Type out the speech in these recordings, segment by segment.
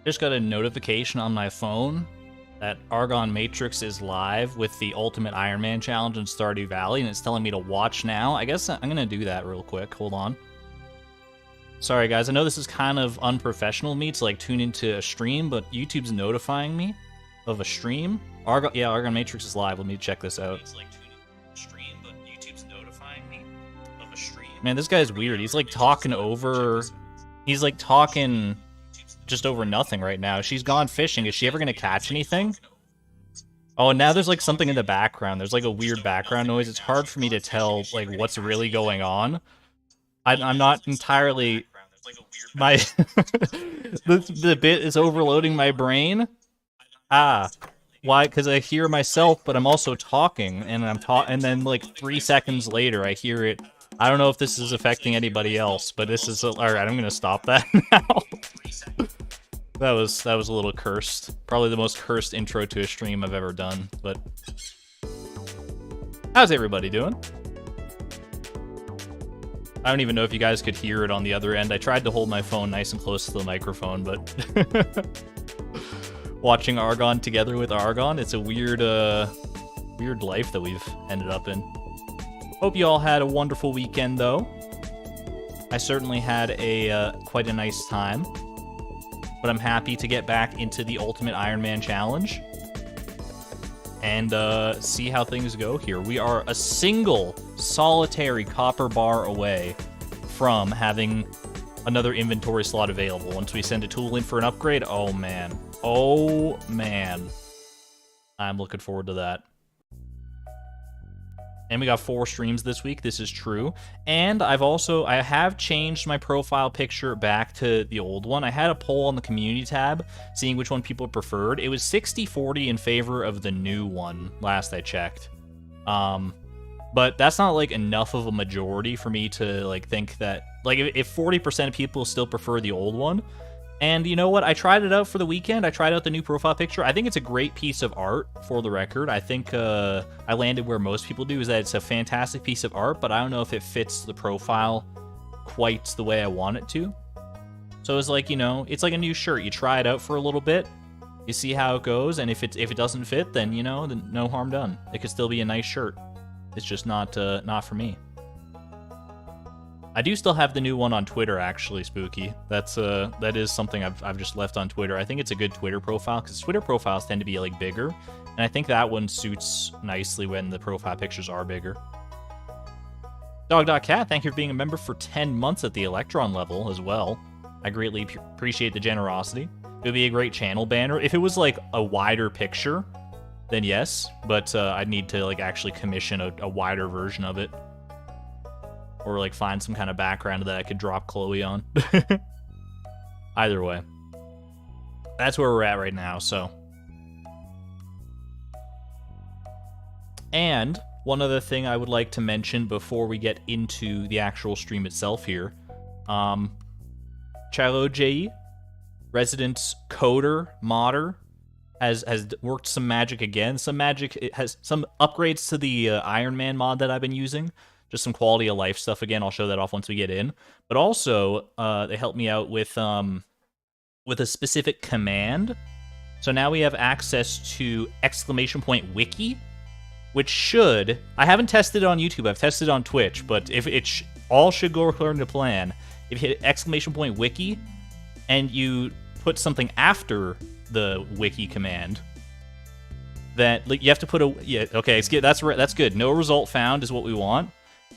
Just got a notification on my phone that Argon Matrix is live with the Ultimate Ironman Challenge in Stardew Valley, and it's telling me to watch now. I guess I'm gonna do that real quick. Hold on. Sorry guys, I know this is kind of unprofessional of me to like tune into a stream, but YouTube's notifying me of a stream. Argon Matrix is live. Let me check this out. Man, this guy's weird. He's like talking over. He's like talking just over nothing right now. She's gone fishing. Is she ever gonna catch anything? Oh, now there's like something in the background. There's like a weird background noise. It's hard for me to tell like what's really going on. I'm not entirely. My the bit is overloading my brain. Why? Because I hear myself, but I'm also talking, and and then like 3 seconds later, I hear it. I don't know if this is affecting anybody else, but this is all right. I'm gonna stop that now. That was a little cursed. Probably the most cursed intro to a stream I've ever done. But how's everybody doing? I don't even know if you guys could hear it on the other end. I tried to hold my phone nice and close to the microphone, but watching Argon together with Argon, it's a weird life that we've ended up in. Hope you all had a wonderful weekend, though. I certainly had a quite a nice time, but I'm happy to get back into the Ultimate Ironman Challenge and see how things go here. We are a single solitary copper bar away from having another inventory slot available. Once we send a tool in for an upgrade, oh man, I'm looking forward to that. And we got 4 streams this week. This is true. And I have changed my profile picture back to the old one. I had a poll on the community tab, seeing which one people preferred. It was 60-40 in favor of the new one, last I checked. But that's not like enough of a majority for me to like think that, like, if 40% of people still prefer the old one. And you know what? I tried it out for the weekend. I tried out the new profile picture. I think it's a great piece of art, for the record. I think I landed where most people do, is that it's a fantastic piece of art, but I don't know if it fits the profile quite the way I want it to. So it's like, you know, it's like a new shirt. You try it out for a little bit, you see how it goes, and if it doesn't fit, then, you know, then no harm done. It could still be a nice shirt. It's just not for me. I do still have the new one on Twitter, actually, Spooky. That is something I've just left on Twitter. I think it's a good Twitter profile, because Twitter profiles tend to be, like, bigger. And I think that one suits nicely when the profile pictures are bigger. Dog.cat, thank you for being a member for 10 months at the Electron level as well. I greatly appreciate the generosity. It would be a great channel banner. If it was, like, a wider picture, then yes. But I'd need to, like, actually commission a wider version of it. Or, like, find some kind of background that I could drop Chloe on. Either way. That's where we're at right now, so. And one other thing I would like to mention before we get into the actual stream itself here. Chilo J, resident coder, modder, has worked some magic again. It has some upgrades to the Ironman mod that I've been using. Just some quality of life stuff again. I'll show that off once we get in. But also, they helped me out with a specific command. So now we have access to !wiki, which should... I haven't tested it on YouTube. I've tested it on Twitch. But if all should go according to plan, if you hit !wiki and you put something after the wiki command, then like, you have to put a... Yeah, okay, that's good. No result found is what we want.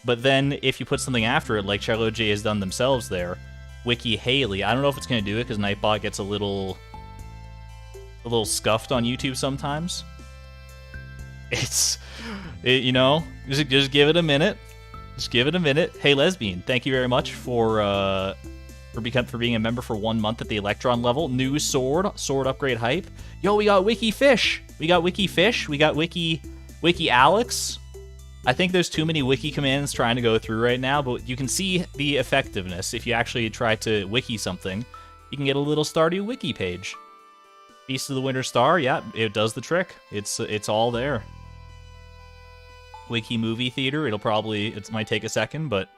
But then if you put something after it, like Chilo J has done themselves there, Wiki Haley, I don't know if it's going to do it because Nightbot gets a little scuffed on YouTube sometimes. You know, just give it a minute. Just give it a minute. Hey, Lesbian, thank you very much for being a member for 1 month at the Electron level. New sword upgrade hype. Yo, we got Wiki Fish. We got Wiki Alex. I think there's too many wiki commands trying to go through right now, but you can see the effectiveness. If you actually try to wiki something, you can get a little Stardew wiki page. Beast of the Winter Star, yeah, it does the trick. It's all there. Wiki movie theater, it might take a second, but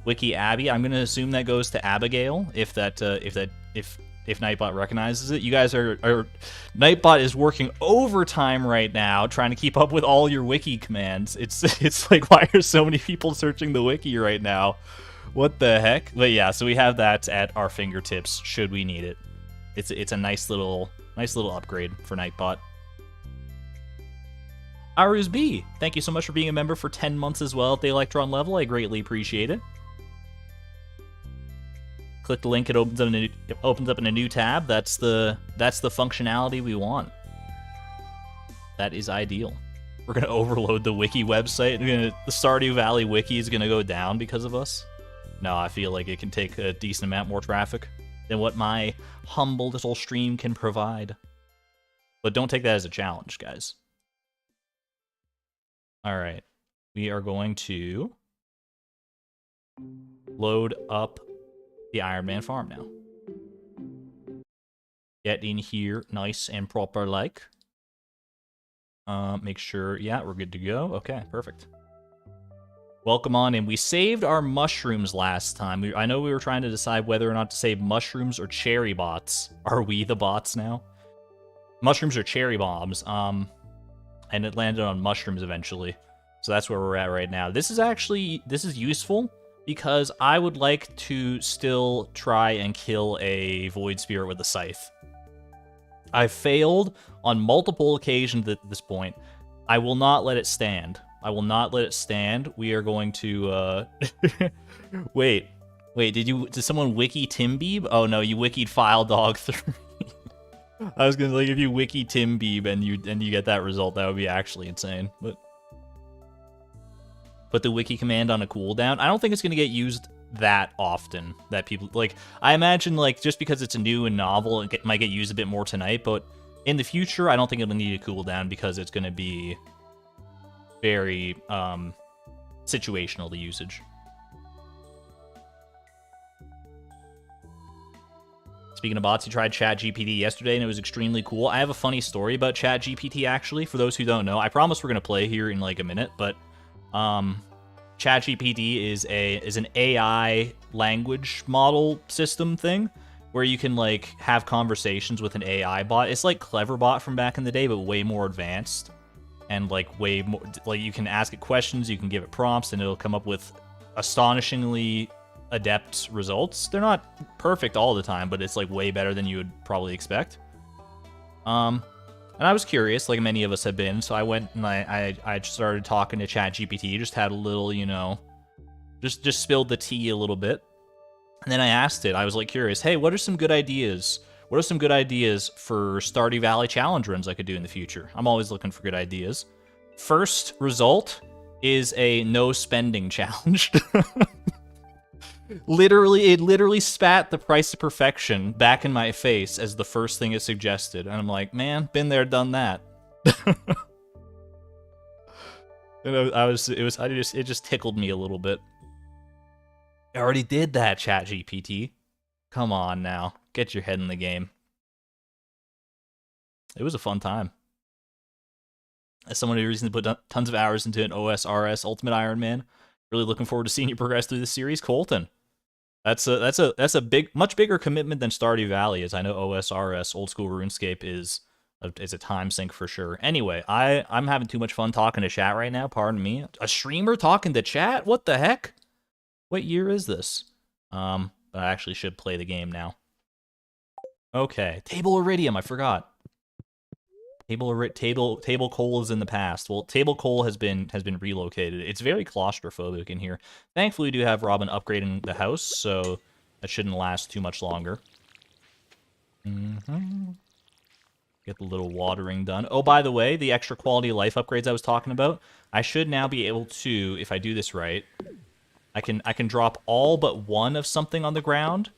Wiki Abby, I'm gonna assume that goes to Abigail if if Nightbot recognizes it. You guys are Nightbot is working overtime right now trying to keep up with all your wiki commands. It's like, why are so many people searching the wiki right now? What the heck? But yeah, so we have that at our fingertips should we need it. It's a nice little upgrade for Nightbot. Aruz B, thank you so much for being a member for 10 months as well at the Electron level. I greatly appreciate it. Click the link, it opens up in a new tab. That's the functionality we want. That is ideal. We're gonna overload the wiki website. The Stardew Valley wiki is gonna go down because of us. No, I feel like it can take a decent amount more traffic than what my humble little stream can provide. But don't take that as a challenge, guys. All right, we are going to load up the Ironman farm now. Get in here nice and proper like. Make sure, yeah, we're good to go. Okay, perfect. Welcome on in. We saved our mushrooms last time. I know we were trying to decide whether or not to save mushrooms or cherry bots. Are we the bots now? Mushrooms or cherry bombs. And it landed on mushrooms eventually. So that's where we're at right now. This is useful because I would like to still try and kill a void spirit with a scythe. I've failed on multiple occasions at this point. I will not let it stand. I will not let it stand. We are going to wait, did someone wiki Timbeeb? Oh no, you wikied File Dog 3. I was gonna, like, if you wiki Timbeeb and you get that result, that would be actually insane. But put the wiki command on a cooldown. I don't think it's gonna get used that often. That people, like, I imagine, like, just because it's new and novel, it might get used a bit more tonight. But in the future, I don't think it'll need a cooldown because it's gonna be very situational, the usage. Speaking of bots, you tried ChatGPT yesterday, and it was extremely cool. I have a funny story about ChatGPT, actually, for those who don't know. I promise we're going to play here in, like, a minute, but ChatGPT is an AI language model system thing, where you can, like, have conversations with an AI bot. It's like Cleverbot from back in the day, but way more advanced. And, like, way more, like, you can ask it questions, you can give it prompts, and it'll come up with astonishingly adept results. They're not perfect all the time, but it's, like, way better than you would probably expect. And I was curious, like many of us have been, so I went and I started talking to ChatGPT, just had a little, you know, just spilled the tea a little bit. And then I asked it, I was, like, curious, hey, what are some good ideas? What are some good ideas for Stardew Valley challenge runs I could do in the future? I'm always looking for good ideas. First result is a no spending challenge. It literally spat the price of perfection back in my face as the first thing it suggested. And I'm like, man, been there, done that. And it just tickled me a little bit. I already did that, ChatGPT. Come on now. Get your head in the game. It was a fun time. As someone who recently put tons of hours into an OSRS Ultimate Ironman, really looking forward to seeing you progress through this series, Colton. That's a much bigger commitment than Stardew Valley, as I know OSRS Old School RuneScape is a time sink for sure. Anyway, I'm having too much fun talking to chat right now. Pardon me. A streamer talking to chat? What the heck? What year is this? But I actually should play the game now. Okay, Table Iridium, I forgot. Table Coal is in the past. Well, Table Coal has been relocated. It's very claustrophobic in here. Thankfully, we do have Robin upgrading the house, so that shouldn't last too much longer. Get the little watering done. Oh, by the way, the extra quality of life upgrades I was talking about, I should now be able to, if I do this right, I can drop all but one of something on the ground,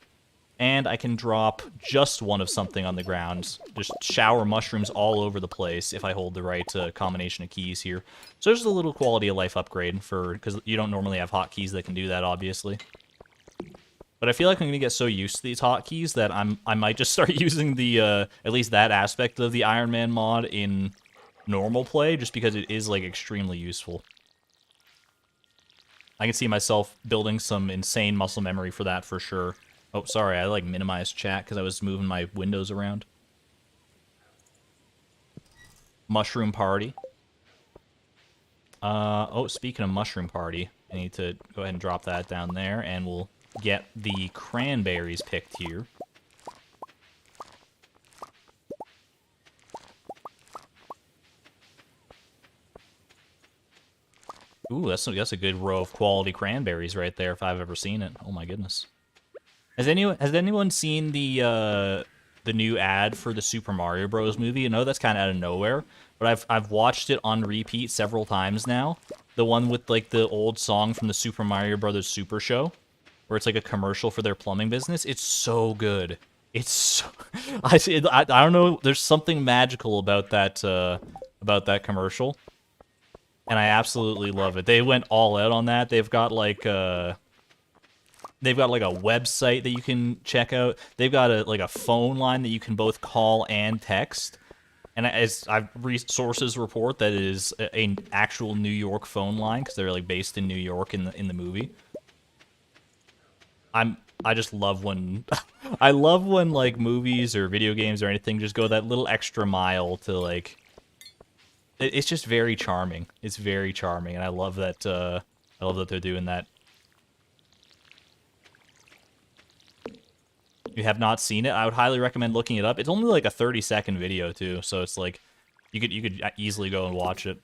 and I can drop just one of something on the ground. Just shower mushrooms all over the place if I hold the right combination of keys here. So there's a little quality of life upgrade because you don't normally have hotkeys that can do that, obviously. But I feel like I'm gonna get so used to these hotkeys that I might just start using the at least that aspect of the Ironman mod in normal play, just because it is, like, extremely useful. I can see myself building some insane muscle memory for that for sure. Oh, sorry, I like minimized chat because I was moving my windows around. Mushroom party. Oh, speaking of mushroom party, I need to go ahead and drop that down there, and we'll get the cranberries picked here. Ooh, that's a good row of quality cranberries right there if I've ever seen it. Oh my goodness. Has anyone seen the new ad for the Super Mario Bros. Movie? I know that's kind of out of nowhere, but I've watched it on repeat several times now. The one with like the old song from the Super Mario Brothers Super Show, where it's like a commercial for their plumbing business. It's so good. It's so, I don't know. There's something magical about that commercial, and I absolutely love it. They went all out on that. They've got like a website that you can check out. They've got a phone line that you can both call and text. And as sources report, that it is an actual New York phone line because they're like based in New York in the movie. I just love when I love when like movies or video games or anything just go that little extra mile to like. It's just very charming. It's very charming, and I love that. I love that they're doing that. You have not seen it, I would highly recommend looking it up. It's only like a 30-second video too, so it's like you could easily go and watch it.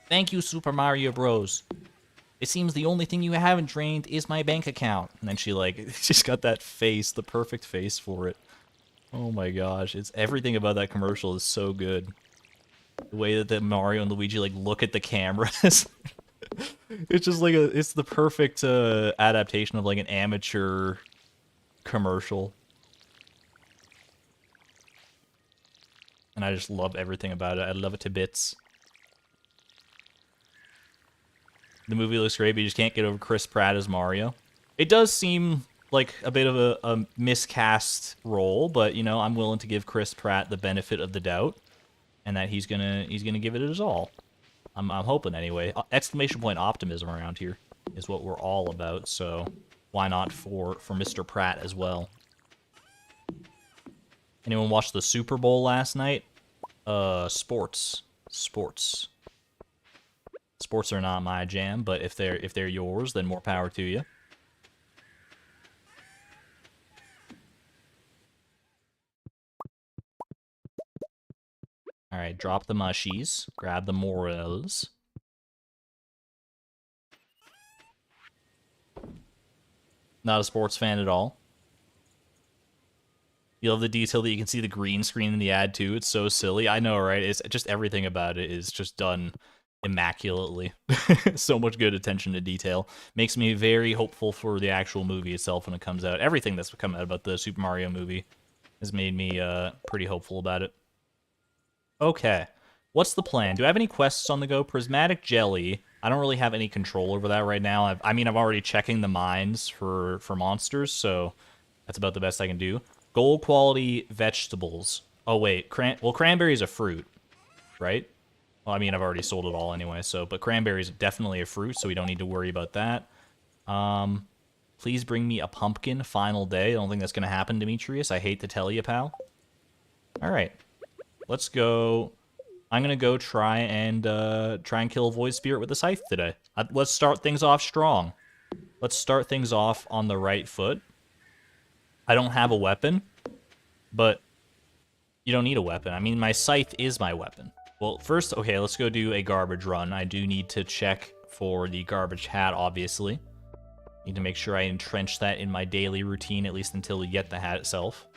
Thank you, Super Mario Bros. It seems the only thing you haven't drained is my bank account. And then she like she's got that face, the perfect face for it. Oh my gosh, it's everything about that commercial is so good. The way that Mario and Luigi like look at the cameras. It's just like it's the perfect adaptation of like an amateur commercial, and I just love everything about it. I love it to bits. The movie looks great, but you just can't get over Chris Pratt as Mario. It does seem like a bit of a miscast role, but you know, I'm willing to give Chris Pratt the benefit of the doubt, and that he's gonna give it his all. I'm hoping anyway. Exclamation point optimism around here is what we're all about, so why not for Mr. Pratt as well? Anyone watch the Super Bowl last night? Sports. Sports are not my jam, but if they're yours, then more power to you. All right, drop the mushies, grab the morels. Not a sports fan at all. You love the detail that you can see the green screen in the ad too. It's so silly. I know, right? It's just everything about it is just done immaculately. So much good attention to detail. Makes me very hopeful for the actual movie itself when it comes out. Everything that's come out about the Super Mario movie has made me pretty hopeful about it. Okay. What's the plan? Do I have any quests on the go? Prismatic Jelly. I don't really have any control over that right now. I mean, I'm already checking the mines for monsters, so that's about the best I can do. Gold quality vegetables. Oh, wait. Cranberry is a fruit, right? Well, I mean, I've already sold it all anyway, so... But cranberry is definitely a fruit, so we don't need to worry about that. Please bring me a pumpkin. Final day. I don't think that's going to happen, Demetrius. I hate to tell you, pal. Alright. Let's go... I'm gonna go try and kill a void spirit with the scythe today. Let's start things off strong. Let's start things off on the right foot. I don't have a weapon, but you don't need a weapon. I mean, my scythe is my weapon. Well, first, okay, let's go do a garbage run. I do need to check for the garbage hat, obviously. Need to make sure I entrench that in my daily routine, at least until we get the hat itself.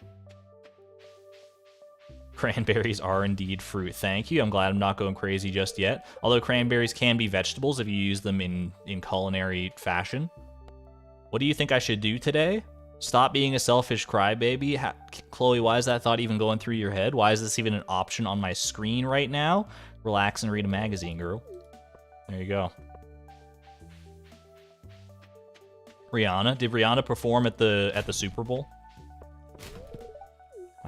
Cranberries are indeed fruit. Thank you. I'm glad I'm not going crazy just yet. Although cranberries can be vegetables if you use them in culinary fashion. What do you think I should do today? Stop being a selfish crybaby. Chloe, why is that thought even going through your head? Why is this even an option on my screen right now? Relax and read a magazine, girl. There you go. Rihanna. Did Rihanna perform at the Super Bowl?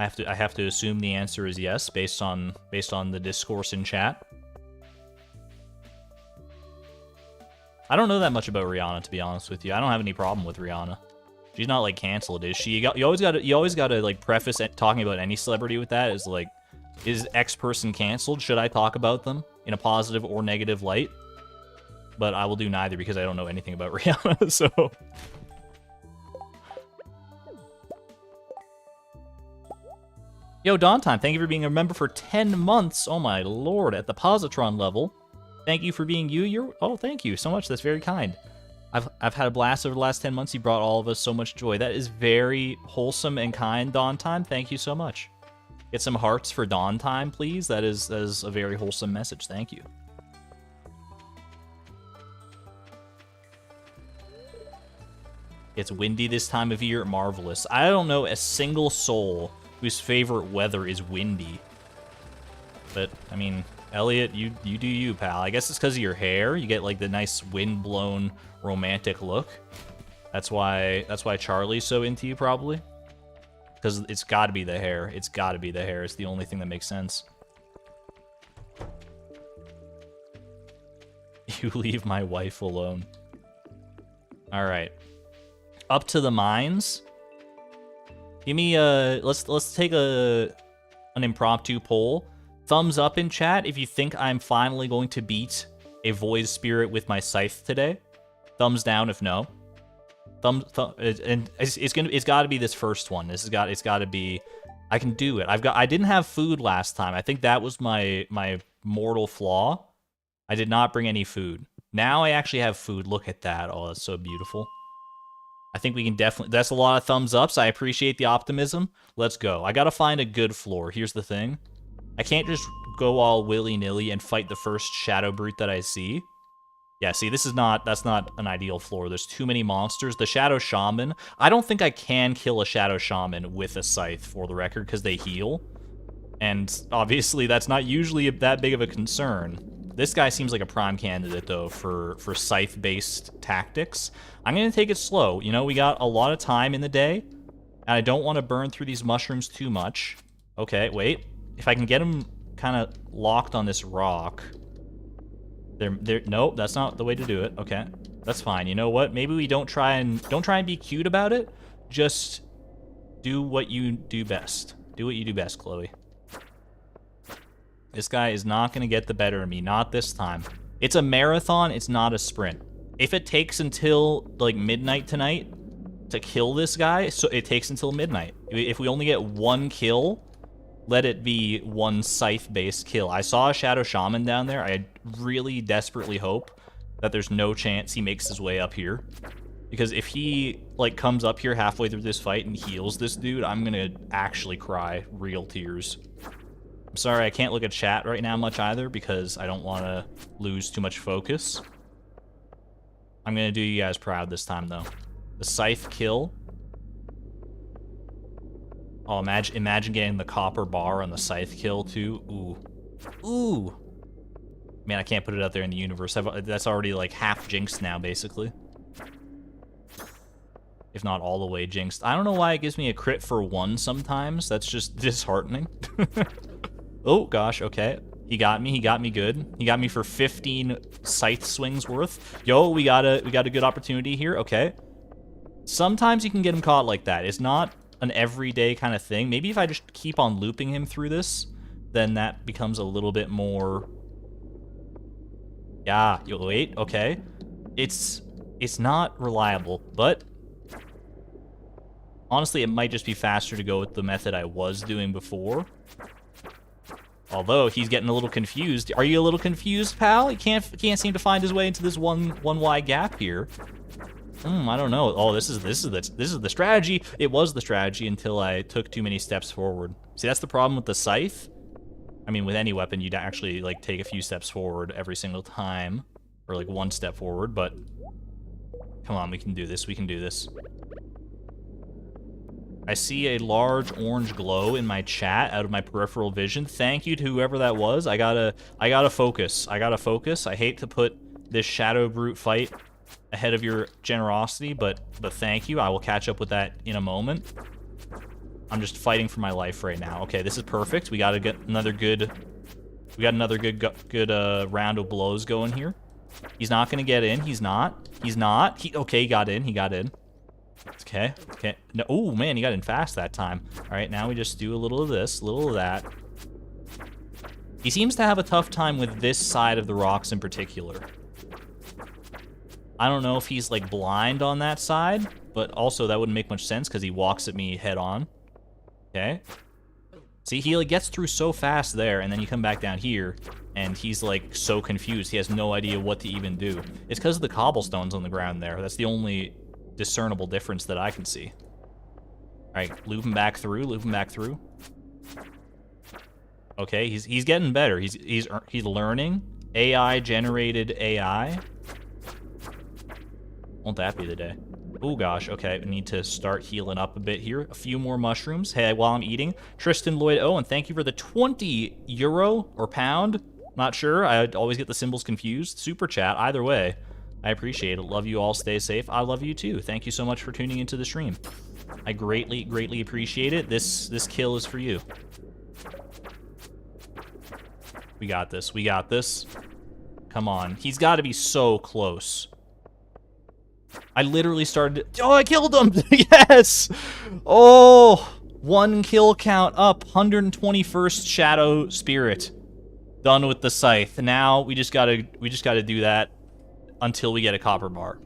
I have to assume the answer is yes, based on the discourse in chat. I don't know that much about Rihanna, to be honest with you. I don't have any problem with Rihanna. She's not like canceled, is she? You always gotta like preface talking about any celebrity with that is like, is X person canceled? Should I talk about them in a positive or negative light? But I will do neither because I don't know anything about Rihanna, so. Yo, Downtime, thank you for being a member for 10 months. Oh my lord, at the Positron level. Thank you for being you. Oh, thank you so much. That's very kind. I've had a blast over the last 10 months. You brought all of us so much joy. That is very wholesome and kind, Downtime. Thank you so much. Get some hearts for Downtime, please. That is a very wholesome message. Thank you. It's windy this time of year. Marvelous. I don't know a single soul whose favorite weather is windy. But, I mean, Elliot, you do you, pal. I guess it's because of your hair. You get, like, the nice wind-blown romantic look. That's why Charlie's so into you, probably. Because it's got to be the hair. It's got to be the hair. It's the only thing that makes sense. You leave my wife alone. All right. Up to the mines. Give me let's take an impromptu poll. Thumbs up in chat if you think I'm finally going to beat a void spirit with my scythe today. Thumbs down if no. And it's got to be this first one. It's got to be. I can do it. I didn't have food last time. I think that was my mortal flaw. I did not bring any food. Now I actually have food. Look at that. Oh, that's so beautiful. I think we can definitely... That's a lot of thumbs ups. I appreciate the optimism. Let's go. I gotta find a good floor. Here's the thing. I can't just go all willy-nilly and fight the first Shadow Brute that I see. Yeah, see, that's not an ideal floor. There's too many monsters. The Shadow Shaman... I don't think I can kill a Shadow Shaman with a scythe, for the record, because they heal. And obviously, that's not usually that big of a concern. This guy seems like a prime candidate, though, for scythe-based tactics. I'm going to take it slow. You know, we got a lot of time in the day, and I don't want to burn through these mushrooms too much. Okay, wait. If I can get him kind of locked on this rock... Nope, that's not the way to do it. Okay, that's fine. You know what? Maybe we don't try and be cute about it. Just do what you do best. Do what you do best, Chloe. This guy is not going to get the better of me. Not this time. It's a marathon. It's not a sprint. If it takes until, like, midnight tonight to kill this guy, so it takes until midnight. If we only get one kill, let it be one scythe-based kill. I saw a Shadow Shaman down there. I really desperately hope that there's no chance he makes his way up here. Because if he, like, comes up here halfway through this fight and heals this dude, I'm going to actually cry real tears. I'm sorry, I can't look at chat right now much either because I don't want to lose too much focus. I'm going to do you guys proud this time, though. The scythe kill. Oh, imagine getting the copper bar on the scythe kill, too. Ooh. Ooh. Man, I can't put it out there in the universe. That's already, like, half jinxed now, basically. If not all the way jinxed. I don't know why it gives me a crit for 1 sometimes. That's just disheartening. Oh, gosh, okay. He got me good. He got me for 15 scythe swings worth. Yo, we got a good opportunity here, okay. Sometimes you can get him caught like that. It's not an everyday kind of thing. Maybe if I just keep on looping him through this, then that becomes a little bit more... Yeah, yo, wait, okay. It's not reliable, but... Honestly, it might just be faster to go with the method I was doing before. Although, he's getting a little confused. Are you a little confused, pal? He can't seem to find his way into this one wide gap here. I don't know. Oh, this is the strategy. It was the strategy until I took too many steps forward. See, that's the problem with the scythe. I mean, with any weapon, you'd actually, like, take a few steps forward every single time. Or, like, 1 step forward, but... Come on, we can do this. We can do this. I see a large orange glow in my chat out of my peripheral vision. Thank you to whoever that was. I gotta focus. I gotta focus. I hate to put this Shadow Brute fight ahead of your generosity, but thank you. I will catch up with that in a moment. I'm just fighting for my life right now. Okay, this is perfect. We gotta get another good... We got another good round of blows going here. He's not gonna get in. He's not. Okay, he got in. He got in. Okay, okay. No, oh, man, he got in fast that time. All right, now we just do a little of this, a little of that. He seems to have a tough time with this side of the rocks in particular. I don't know if he's, like, blind on that side, but also that wouldn't make much sense because he walks at me head on. Okay. See, he, like, gets through so fast there, and then you come back down here, and he's, like, so confused. He has no idea what to even do. It's because of the cobblestones on the ground there. That's the only discernible difference that I can see. All right, loop him back through, loop him back through. Okay, he's getting better. He's learning. AI generated AI. Won't that be the day? Oh gosh, okay, I need to start healing up a bit here. A few more mushrooms. Hey, while I'm eating, Tristan Lloyd Owen, thank you for the 20 euro or pound. Not sure. I always get the symbols confused. Super chat. Either way, I appreciate it. Love you all. Stay safe. I love you too. Thank you so much for tuning into the stream. I greatly, greatly appreciate it. This kill is for you. We got this. We got this. Come on. He's got to be so close. I literally started... Oh, I killed him! Yes! Oh! 1 kill count up. 121st Shadow Spirit. Done with the scythe. Now we just gotta do that until we get a copper bar.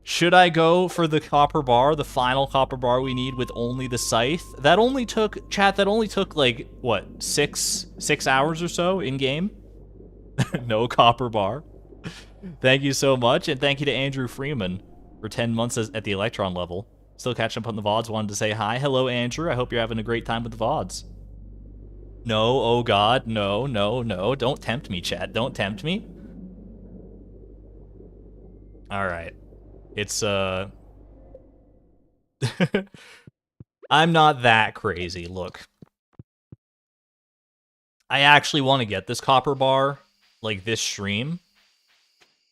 Should I go for the copper bar, the final copper bar we need with only the scythe? That only took, chat, that only took like, what, 6 hours or so in game? No copper bar. Thank you so much, and thank you to Andrew Freeman for 10 months at the Electron level. Still catching up on the VODs, wanted to say hi. Hello, Andrew. I hope you're having a great time with the VODs. No, oh god, no, no, no. Don't tempt me, chat. Don't tempt me. Alright. It's, I'm not that crazy, look. I actually want to get this copper bar, like, this stream.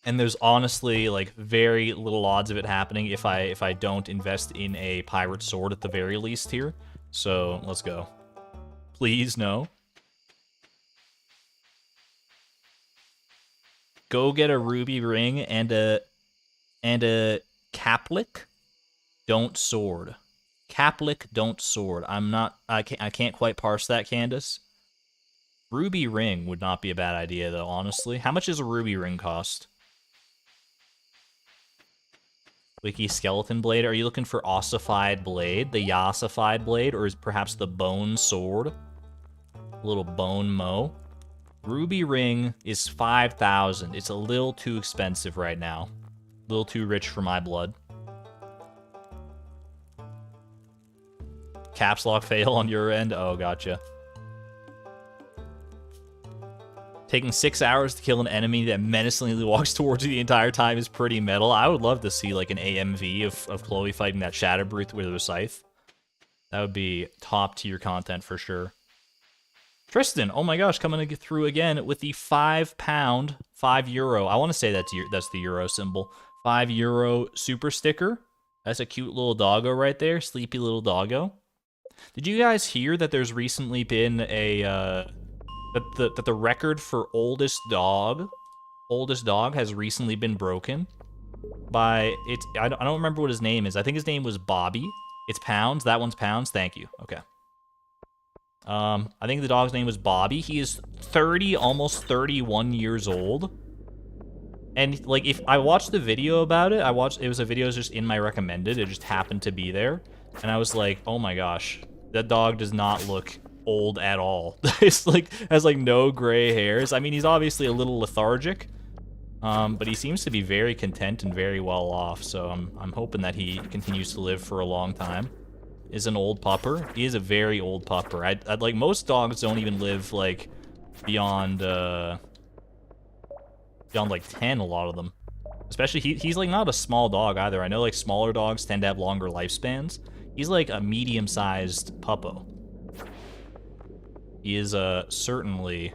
And there's honestly, like, very little odds of it happening if I don't invest in a pirate sword at the very least here. So, let's go. Please, no. Go get a ruby ring and a caplic, don't sword. Caplic, don't sword. I can't quite parse that, Candace. Ruby ring would not be a bad idea, though, honestly. How much does a ruby ring cost? Wiki skeleton blade. Are you looking for ossified blade, the yassified blade, or is perhaps the bone sword? A little bone mo. Ruby ring is 5,000. It's a little too expensive right now. A little too rich for my blood. Caps lock fail on your end? Oh, gotcha. Taking 6 hours to kill an enemy that menacingly walks towards you the entire time is pretty metal. I would love to see like an AMV of Chloe fighting that Shadow Brute with her scythe. That would be top tier content for sure. Tristan, oh my gosh, coming through again with the £5, €5. I want to say that's the euro symbol. €5 super sticker. That's a cute little doggo right there. Sleepy little doggo. Did you guys hear that there's recently been a that the record for oldest dog has recently been broken by I don't remember what his name is. I think his name was Bobby. It's pounds. That one's pounds. Thank you. Okay. I think the dog's name was Bobby. He is 30, almost 31 years old. And like, if I watched the video about it, it was a video just in my recommended. It just happened to be there, and I was like, oh my gosh, that dog does not look old at all. It's like has like no gray hairs. I mean, he's obviously a little lethargic, but he seems to be very content and very well off. So I'm hoping that he continues to live for a long time. Is an old pupper. He is a very old pupper. I'd like most dogs don't even live like beyond like 10. A lot of them, especially he's like not a small dog either. I know like smaller dogs tend to have longer lifespans. He's like a medium-sized puppo. He is certainly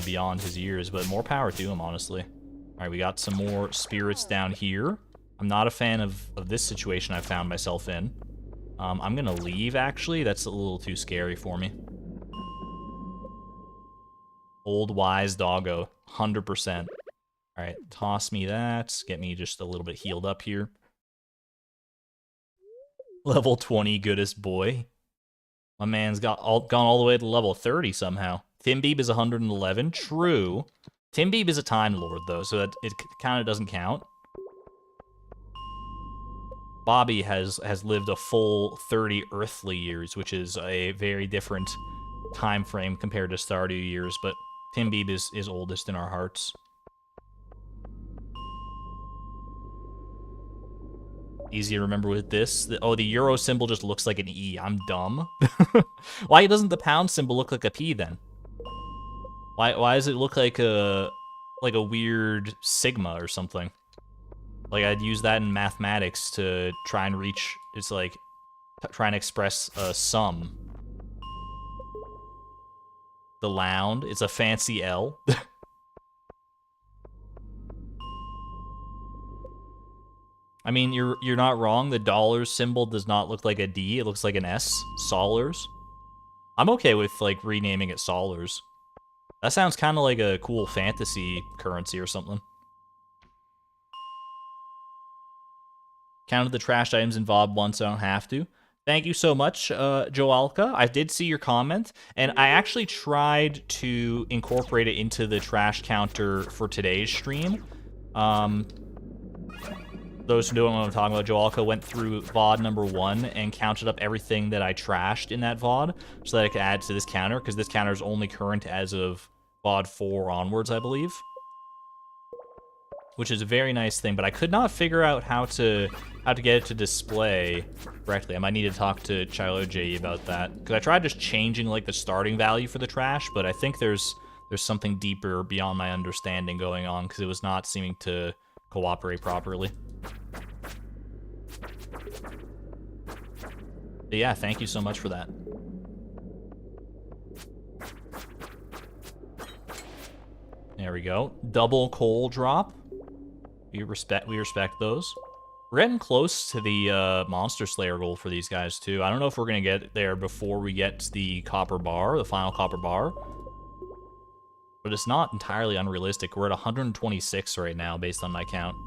beyond his years, but more power to him, honestly. All right, we got some more spirits down here. I'm not a fan of this situation I found myself in. I'm gonna leave, actually. That's a little too scary for me. Old wise doggo, 100%. All right, toss me that. Get me just a little bit healed up here. Level 20, goodest boy. My man's gone all the way to level 30 somehow. Timbeeb is 111. True. Timbeeb is a Time Lord, though, so it kind of doesn't count. Bobby has lived a full 30 earthly years, which is a very different time frame compared to Stardew years, but Timbeeb is oldest in our hearts. Easy to remember with this. Oh, the euro symbol just looks like an E. I'm dumb. Why doesn't the pound symbol look like a P then? Why does it look like a weird sigma or something? Like I'd use that in mathematics to try and reach. It's like try and express a sum. The lound. It's a fancy L. I mean, you're not wrong. The dollar symbol does not look like a D. It looks like an S. Solars. I'm okay with like renaming it Solars. That sounds kind of like a cool fantasy currency or something. Counted the trash items in VOD once, so I don't have to. Thank you so much, Joalka. I did see your comment, and I actually tried to incorporate it into the trash counter for today's stream. Those who don't know what I'm talking about, Joalka went through VOD number 1 and counted up everything that I trashed in that VOD so that I could add to this counter, because this counter is only current as of VOD 4 onwards, I believe. Which is a very nice thing, but I could not figure out how to get it to display correctly. I might need to talk to Chilo about that, because I tried just changing like the starting value for the trash, but I think there's something deeper beyond my understanding going on, because it was not seeming to cooperate properly. But yeah, thank you so much for that. There we go. Double coal drop. We respect those. We're getting close to the Monster Slayer goal for these guys, too. I don't know if we're going to get there before we get the copper bar, the final copper bar. But it's not entirely unrealistic. We're at 126 right now, based on my count.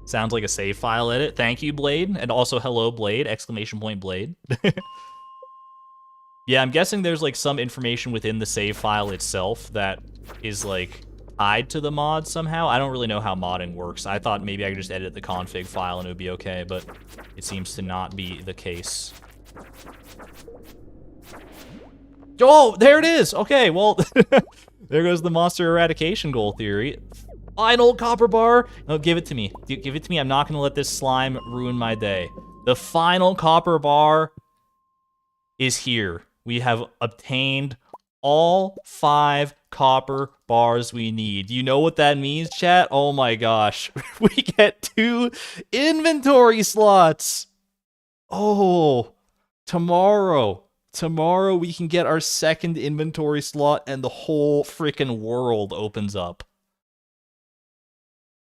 Sounds like a save file edit. Thank you, Blade. And also, hello, Blade. Exclamation point, Blade. Yeah, I'm guessing there's, like, some information within the save file itself that is, like, tied to the mod somehow. I don't really know how modding works. I thought maybe I could just edit the config file and it would be okay, but it seems to not be the case. Oh, there it is! Okay, well, there goes the monster eradication goal theory. Final copper bar! No, give it to me. Give it to me. I'm not going to let this slime ruin my day. The final copper bar is here. We have obtained all 5 copper bars we need. You know what that means, chat? Oh my gosh. We get 2 inventory slots. Oh, tomorrow we can get our 2nd inventory slot and the whole freaking world opens up.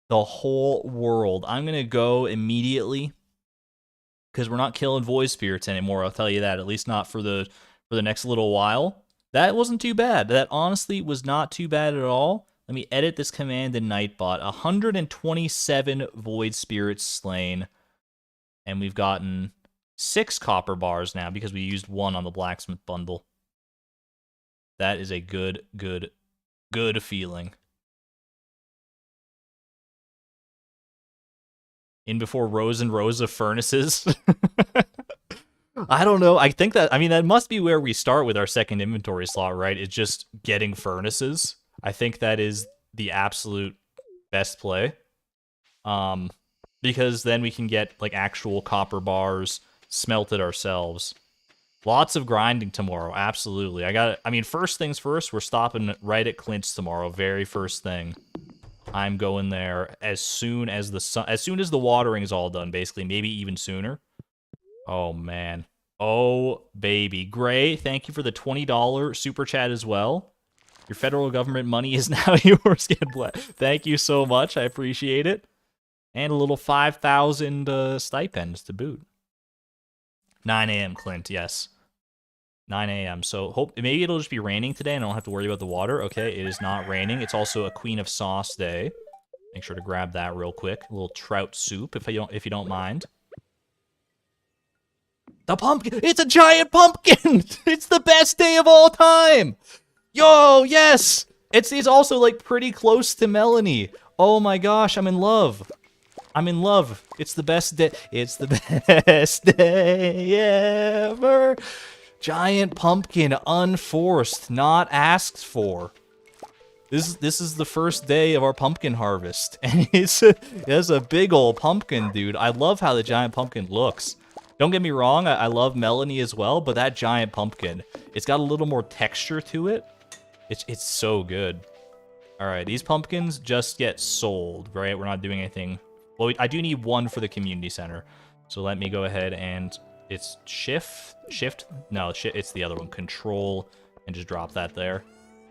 The whole world. I'm gonna go immediately because we're not killing void spirits anymore. I'll tell you that. At least not for the next little while. That wasn't too bad. That honestly was not too bad at all. Let me edit this command in Nightbot. 127 void spirits slain, and we've gotten 6 copper bars now because we used 1 on the blacksmith bundle. That is a good feeling. In before rows and rows of furnaces. I don't know. I think that, I mean, that must be where we start with our 2nd inventory slot, right? It's just getting furnaces. I think that is the absolute best play. Because then we can get, like, actual copper bars smelted ourselves. Lots of grinding tomorrow, absolutely. I mean, first things first, we're stopping right at Clint's tomorrow, very first thing. I'm going there as soon as the watering is all done, basically, maybe even sooner. Oh, man. Oh, baby. Gray, thank you for the $20 super chat as well. Your federal government money is now yours. Thank you so much. I appreciate it. And a little 5,000 stipends to boot. 9 a.m., Clint, yes. 9 a.m. So hope maybe it'll just be raining today and I don't have to worry about the water. Okay, it is not raining. It's also a Queen of Sauce day. Make sure to grab that real quick. A little trout soup if you don't mind. The pumpkin! It's a giant pumpkin! It's the best day of all time! Yo, yes! It's also like pretty close to Melanie. Oh my gosh, I'm in love. I'm in love. It's the best day. It's the best day ever. Giant pumpkin, unforced, not asked for. This is the first day of our pumpkin harvest, and it's a big old pumpkin, dude. I love how the giant pumpkin looks. Don't get me wrong, I love Melanie as well, but that giant pumpkin, it's got a little more texture to it. It's so good. All right, these pumpkins just get sold, right? We're not doing anything. Well, I do need one for the community center, so let me go ahead and it's shift. No, it's the other one. Control, and just drop that there.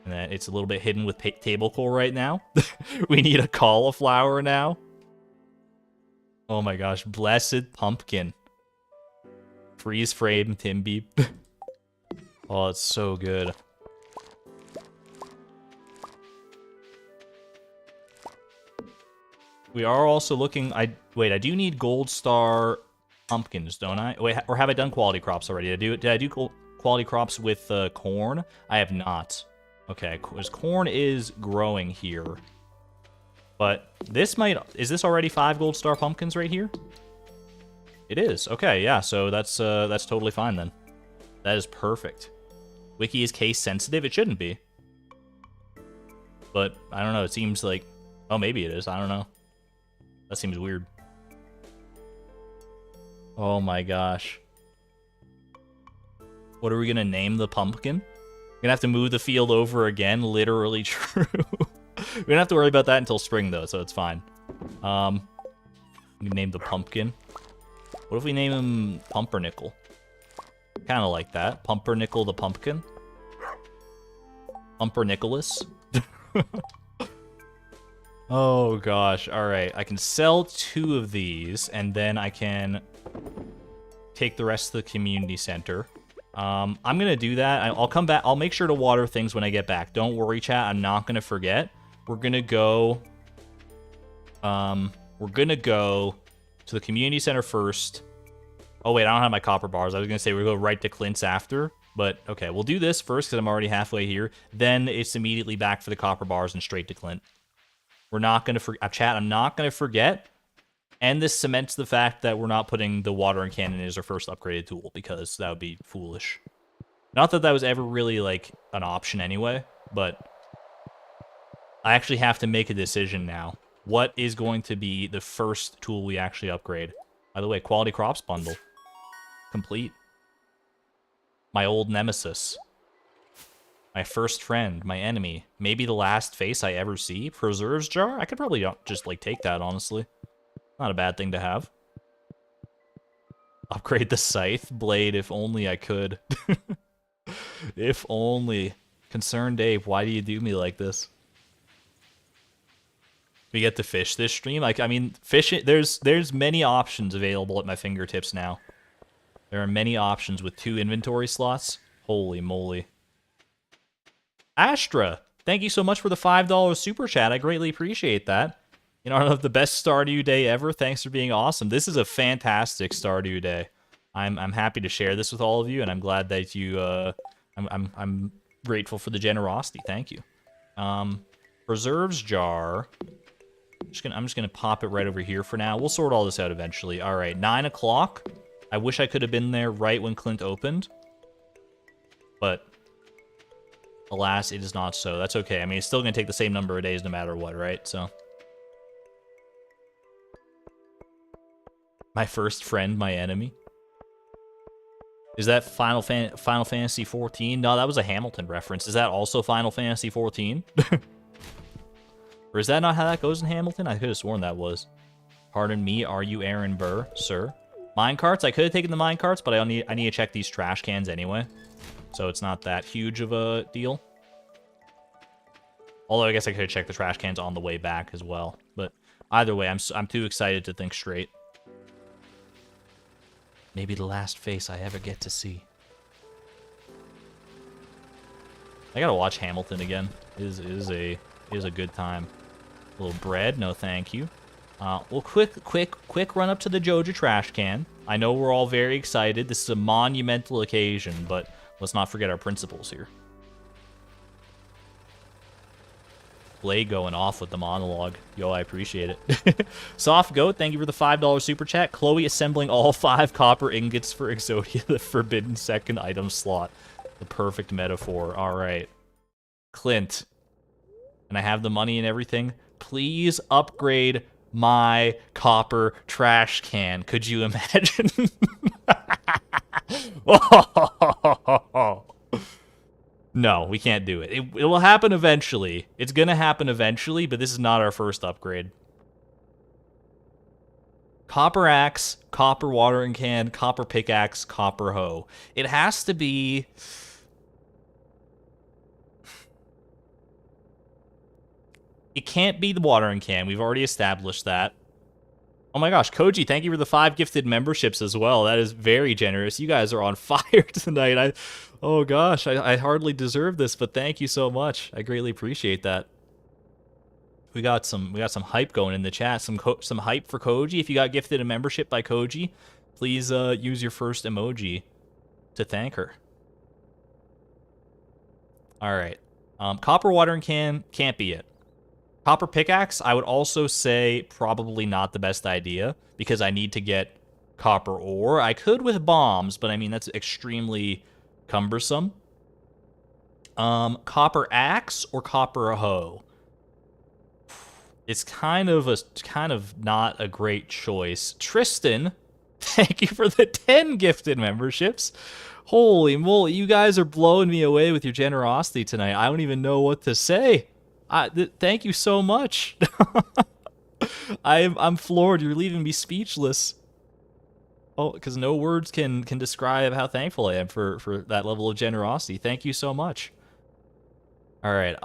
And then it's a little bit hidden with table coal right now. We need a cauliflower now. Oh my gosh, blessed pumpkin. Freeze frame, Timby. Oh, it's so good. We are also looking. Wait, I do need gold star pumpkins, don't I? Wait, or have I done quality crops already? Did I do quality crops with corn? I have not. Okay, because corn is growing here. But this is this already 5 gold star pumpkins right here? It is. Okay, yeah, so that's totally fine then. That is perfect. Wiki is case sensitive. It shouldn't be. But I don't know, it seems like, oh, maybe it is. I don't know. That seems weird. Oh my gosh. What are we gonna name the pumpkin? We're gonna have to move the field over again. Literally true. We don't have to worry about that until spring though, so it's fine. We name the pumpkin. What if we name him Pumpernickel? Kind of like that. Pumpernickel the pumpkin. Pumpernickolas. Oh gosh, alright. I can sell 2 of these, and then I can take the rest of the community center. I'm gonna do that. I'll come back. I'll make sure to water things when I get back. Don't worry, chat. I'm not gonna forget. We're gonna go to the community center first. Oh wait, I don't have my copper bars. I was gonna say we'll go right to Clint's after. But okay, we'll do this first because I'm already halfway here. Then it's immediately back for the copper bars and straight to Clint. We're not going to chat, I'm not going to forget. And this cements the fact that we're not putting the watering cannon as our first upgraded tool, because that would be foolish. Not that that was ever really, like, an option anyway, but I actually have to make a decision now. What is going to be the first tool we actually upgrade? By the way, quality crops bundle. Complete. My old nemesis. My first friend, my enemy, maybe the last face I ever see. Preserves jar? I could probably just, like, take that, honestly. Not a bad thing to have. Upgrade the scythe blade, if only I could. If only. Concerned Dave, why do you do me like this? We get to fish this stream? Like, I mean, fishing, there's many options available at my fingertips now. There are many options with 2 inventory slots. Holy moly. Astra, thank you so much for the $5 super chat. I greatly appreciate that. You know, I have the best Stardew day ever. Thanks for being awesome. This is a fantastic Stardew day. I'm happy to share this with all of you, and I'm glad that you. I'm grateful for the generosity. Thank you. Preserves jar. I'm just gonna pop it right over here for now. We'll sort all this out eventually. All right, 9 o'clock. I wish I could have been there right when Clint opened, but alas, it is not so. That's okay. I mean, it's still going to take the same number of days no matter what, right? So, my first friend, my enemy. Is that Final Fantasy 14? No, that was a Hamilton reference. Is that also Final Fantasy 14? Or is that not how that goes in Hamilton? I could have sworn that was. Pardon me, are you Aaron Burr, sir? Minecarts? I could have taken the minecarts, but I need to check these trash cans anyway. So it's not that huge of a deal. Although I guess I could have checked the trash cans on the way back as well. But either way, I'm too excited to think straight. Maybe the last face I ever get to see. I gotta watch Hamilton again. It is a good time. A little bread, no thank you. Well, quick run up to the Joja trash can. I know we're all very excited. This is a monumental occasion, but let's not forget our principles here. Blade going off with the monologue. Yo, I appreciate it. Soft Goat, thank you for the $5 super chat. Chloe assembling all 5 copper ingots for Exodia, the forbidden second item slot. The perfect metaphor. All right. Clint. And I have the money and everything. Please upgrade my copper trash can. Could you imagine? No, we can't do it. It will happen eventually. It's going to happen eventually, but this is not our first upgrade. Copper axe, copper watering can, copper pickaxe, copper hoe. It has to be... It can't be the watering can. We've already established that. Oh my gosh, Koji, thank you for the 5 gifted memberships as well. That is very generous. You guys are on fire tonight. Oh gosh, I hardly deserve this, but thank you so much. I greatly appreciate that. We got some hype going in the chat. Some hype for Koji. If you got gifted a membership by Koji, please use your first emoji to thank her. All right. Copper watering can can't be it. Copper pickaxe, I would also say probably not the best idea because I need to get copper ore. I could with bombs, but I mean, that's extremely cumbersome. Copper axe or copper hoe? It's kind of not a great choice. Tristan, thank you for the 10 gifted memberships. Holy moly, you guys are blowing me away with your generosity tonight. I don't even know what to say. Thank you so much. I'm floored. You're leaving me speechless. Oh, because no words can describe how thankful I am for that level of generosity. Thank you so much. All right.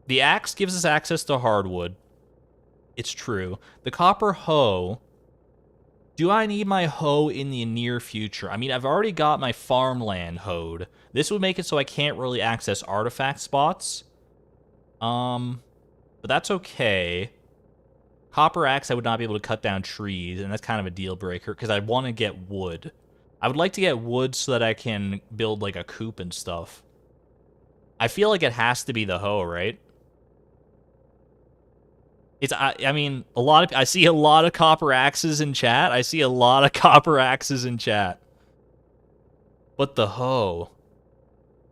The axe gives us access to hardwood. It's true. The copper hoe. Do I need my hoe in the near future? I mean, I've already got my farmland hoed. This would make it so I can't really access artifact spots. But that's okay. Copper axe, I would not be able to cut down trees, and that's kind of a deal breaker, because I want to get wood. I would like to get wood so that I can build, like, a coop and stuff. I feel like it has to be the hoe, right? I mean, I see a lot of copper axes in chat. I see a lot of copper axes in chat. But the hoe...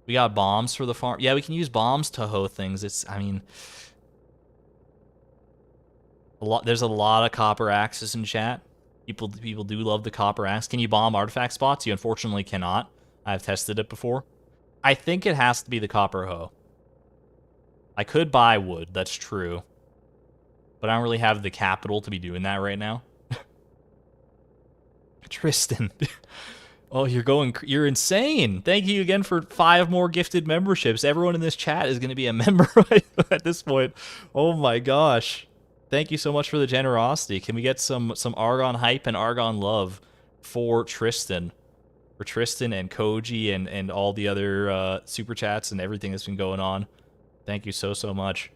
We got bombs for the farm. Yeah, we can use bombs to hoe things. I mean, there's a lot of copper axes in chat. People do love the copper axe. Can you bomb artifact spots? You unfortunately cannot. I've tested it before. I think it has to be the copper hoe. I could buy wood, that's true. But I don't really have the capital to be doing that right now. Tristan. Oh, you're insane. Thank you again for 5 more gifted memberships. Everyone in this chat is going to be a member at this point. Oh my gosh. Thank you so much for the generosity. Can we get some Argon hype and Argon love for Tristan? For Tristan and Koji and all the other super chats and everything that's been going on. Thank you so much.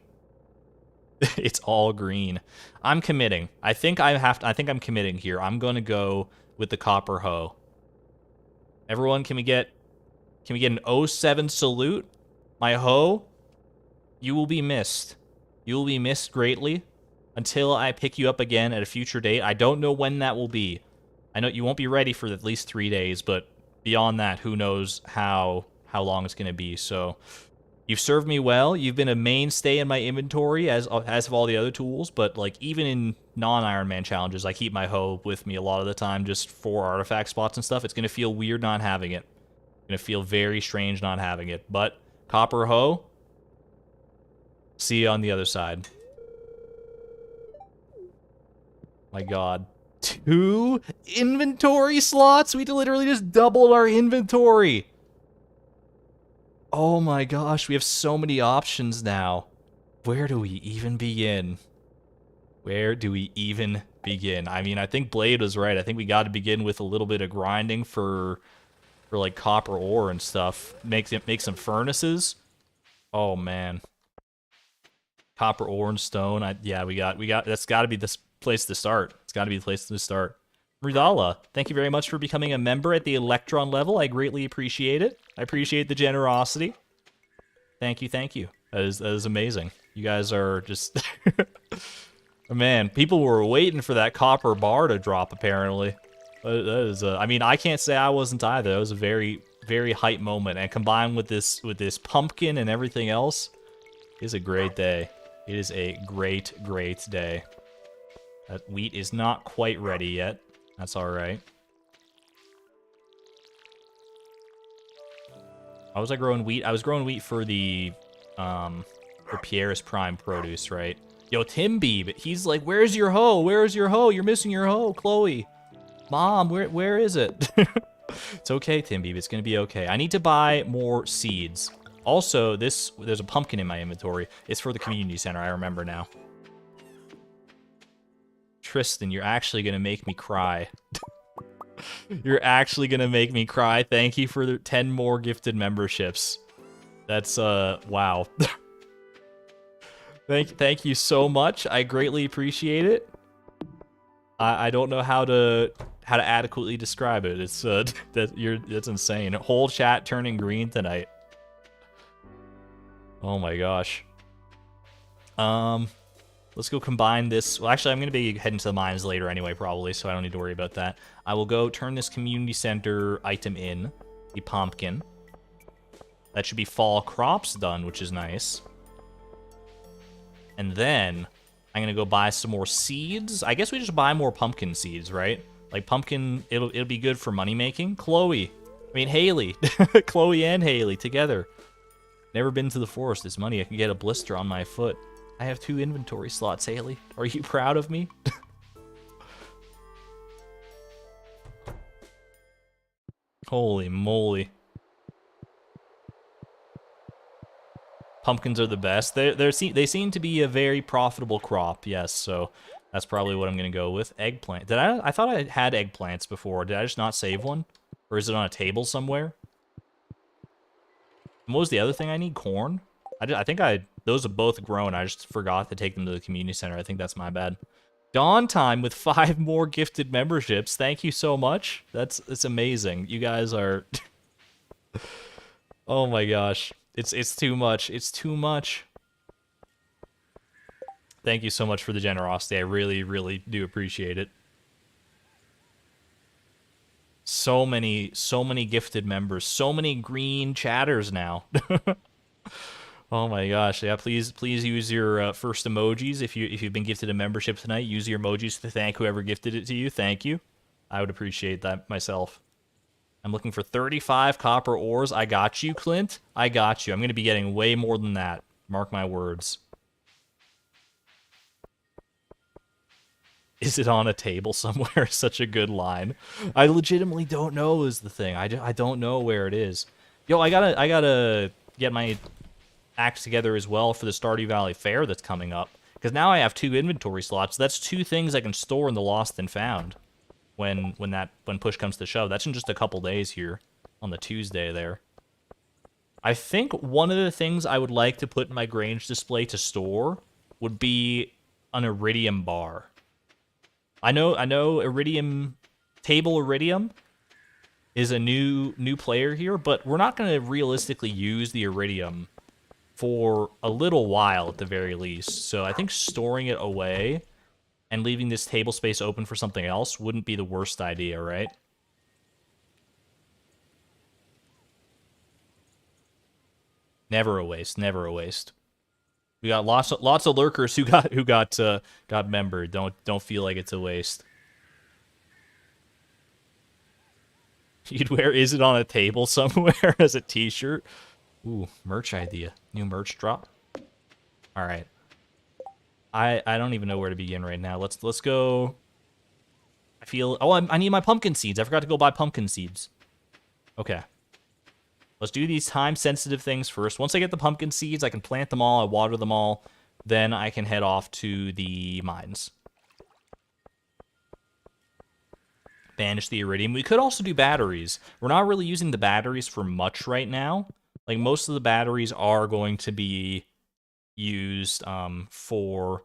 It's all green. I'm committing. I think I'm committing here. I'm going to go with the copper hoe. Everyone, can we get an 07 salute? My hoe, you will be missed. You will be missed greatly until I pick you up again at a future date. I don't know when that will be. I know you won't be ready for at least 3 days, but beyond that, who knows how long it's going to be. So you've served me well. You've been a mainstay in my inventory, as have all the other tools, but like even in non-Ironman challenges, I keep my hoe with me a lot of the time just for artifact spots and stuff. It's going to feel weird not having it. It's going to feel very strange not having it. But copper hoe, see you on the other side. My god. 2 inventory slots? We literally just doubled our inventory. Oh my gosh, we have so many options now. Where do we even begin? Where do we even begin? I mean, I think Blade was right. I think we got to begin with a little bit of grinding for like copper ore and stuff. Make some furnaces. Oh man, copper ore and stone. Yeah, we got. That's got to be this place to start. It's got to be the place to start. Mridala, thank you very much for becoming a member at the Electron level. I greatly appreciate it. I appreciate the generosity. Thank you, thank you. That is amazing. You guys are just... Man, people were waiting for that copper bar to drop, apparently. That is, I mean, I can't say I wasn't either. That was a very, very hype moment. And combined with this pumpkin and everything else, it is a great day. It is a great, great day. That wheat is not quite ready yet. That's alright. How was I growing wheat? I was growing wheat for the, for Pierre's Prime Produce, right? Yo, Tim Beeb, he's like, where's your hoe? Where's your hoe? You're missing your hoe, Chloe. Mom, where is it? It's okay, Tim Beeb, it's gonna be okay. I need to buy more seeds. Also, there's a pumpkin in my inventory. It's for the community center, I remember now. Tristan, you're actually gonna make me cry. You're actually gonna make me cry. Thank you for the 10 more gifted memberships. That's, wow. Thank you so much. I greatly appreciate it. I don't know how to adequately describe it. It's that's insane. Whole chat turning green tonight. Oh my gosh. Let's go combine this. Well, actually, I'm going to be heading to the mines later anyway, probably, so I don't need to worry about that. I will go turn this community center item in, the pumpkin. That should be fall crops done, which is nice. And then I'm going to go buy some more seeds. I guess we just buy more pumpkin seeds, right? Like pumpkin, it'll be good for money making. Haley. Chloe and Haley together. Never been to the forest. This money, I can get a blister on my foot. I have 2 inventory slots, Haley. Are you proud of me? Holy moly. Pumpkins are the best. They seem to be a very profitable crop, yes, so that's probably what I'm going to go with. Eggplant. I thought I had eggplants before. Did I just not save one? Or is it on a table somewhere? And what was the other thing I need? Corn? I think those have both grown. I just forgot to take them to the community center. I think that's my bad. Dawn Time with 5 more gifted memberships. Thank you so much. It's amazing. You guys are... Oh my gosh. It's too much. It's too much. Thank you so much for the generosity. I really, really do appreciate it. So many gifted members. So many green chatters now. Oh my gosh, yeah, please use your first emojis. If you've been gifted a membership tonight, use your emojis to thank whoever gifted it to you. Thank you. I would appreciate that myself. I'm looking for 35 copper ores. I got you, Clint. I got you. I'm going to be getting way more than that. Mark my words. Is it on a table somewhere? Such a good line. I legitimately don't know is the thing. I don't know where it is. Yo, I gotta get my act together as well for the Stardew Valley Fair that's coming up. Because now I have 2 inventory slots. That's 2 things I can store in the Lost and Found when push comes to shove. That's in just a couple days here on the Tuesday there. I think one of the things I would like to put in my Grange display to store would be an Iridium bar. I know Iridium, Table Iridium is a new player here, but we're not going to realistically use the Iridium for a little while at the very least. So I think storing it away and leaving this table space open for something else wouldn't be the worst idea, right? Never a waste, never a waste. We got lots of lurkers who got membered. Don't feel like it's a waste. You'd wear "Is it on a table somewhere" as a t-shirt. Ooh, merch idea. New merch drop. All right. I don't even know where to begin right now. Let's go. I need my pumpkin seeds. I forgot to go buy pumpkin seeds. Okay. Let's do these time-sensitive things first. Once I get the pumpkin seeds, I can plant them all, I water them all, then I can head off to the mines. Banish the iridium. We could also do batteries. We're not really using the batteries for much right now. Like, most of the batteries are going to be used for...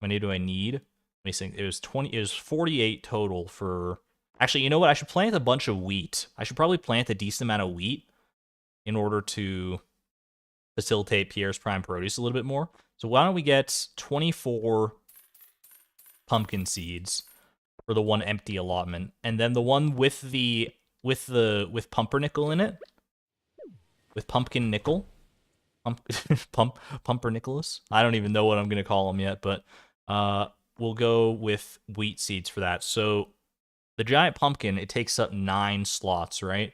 How many do I need? Let me think. It was 48 total for... Actually, you know what? I should plant a bunch of wheat. I should probably plant a decent amount of wheat in order to facilitate Pierre's prime produce a little bit more. So why don't we get 24 pumpkin seeds for the one empty allotment, and then the one with pumpernickel in it, with pumpkin nickel, pumpernickelus. I don't even know what I'm gonna call them yet, but we'll go with wheat seeds for that. So the giant pumpkin, it takes up 9 slots, right?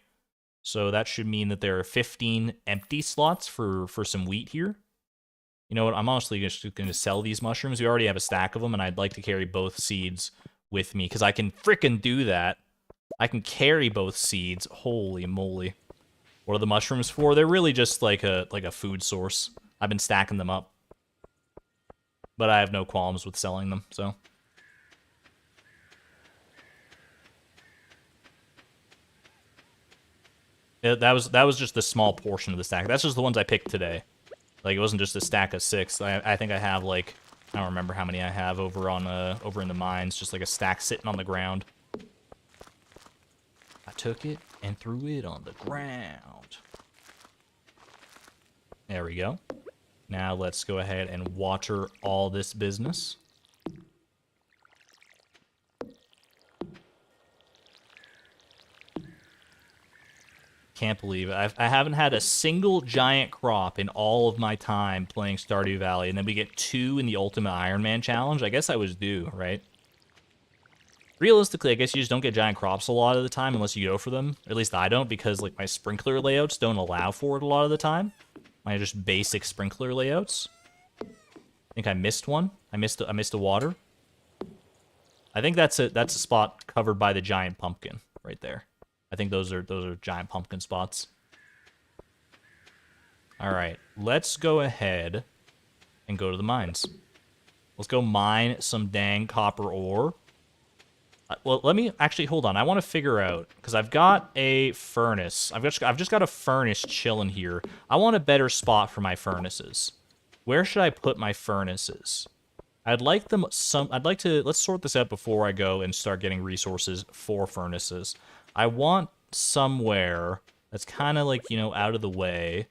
So that should mean that there are 15 empty slots for some wheat here. You know what? I'm honestly just going to sell these mushrooms. We already have a stack of them, and I'd like to carry both seeds with me, because I can frickin' do that. I can carry both seeds. Holy moly. What are the mushrooms for? They're really just like a food source. I've been stacking them up. But I have no qualms with selling them, so... That was just the small portion of the stack. That's just the ones I picked today. Like, it wasn't just a stack of 6. I think I have, like, I don't remember how many I have over in the mines. Just like a stack sitting on the ground. I took it and threw it on the ground. There we go. Now let's go ahead and water all this business. Can't believe it. I haven't had a single giant crop in all of my time playing Stardew Valley, and then we get 2 in the Ultimate Ironman Challenge. I guess I was due, right? Realistically, I guess you just don't get giant crops a lot of the time unless you go for them. At least I don't, because like my sprinkler layouts don't allow for it a lot of the time. My just basic sprinkler layouts. I think I missed one. I missed a water. I think that's a spot covered by the giant pumpkin right there. I think those are giant pumpkin spots. All right, let's go ahead and go to the mines. Let's go mine some dang copper ore. Well, let me actually hold on. I want to figure out, because I've got a furnace. I've just got a furnace chilling here. I want a better spot for my furnaces. Where should I put my furnaces? I'd like to let's sort this out before I go and start getting resources for furnaces. I want somewhere that's kind of like, you know, out of the way,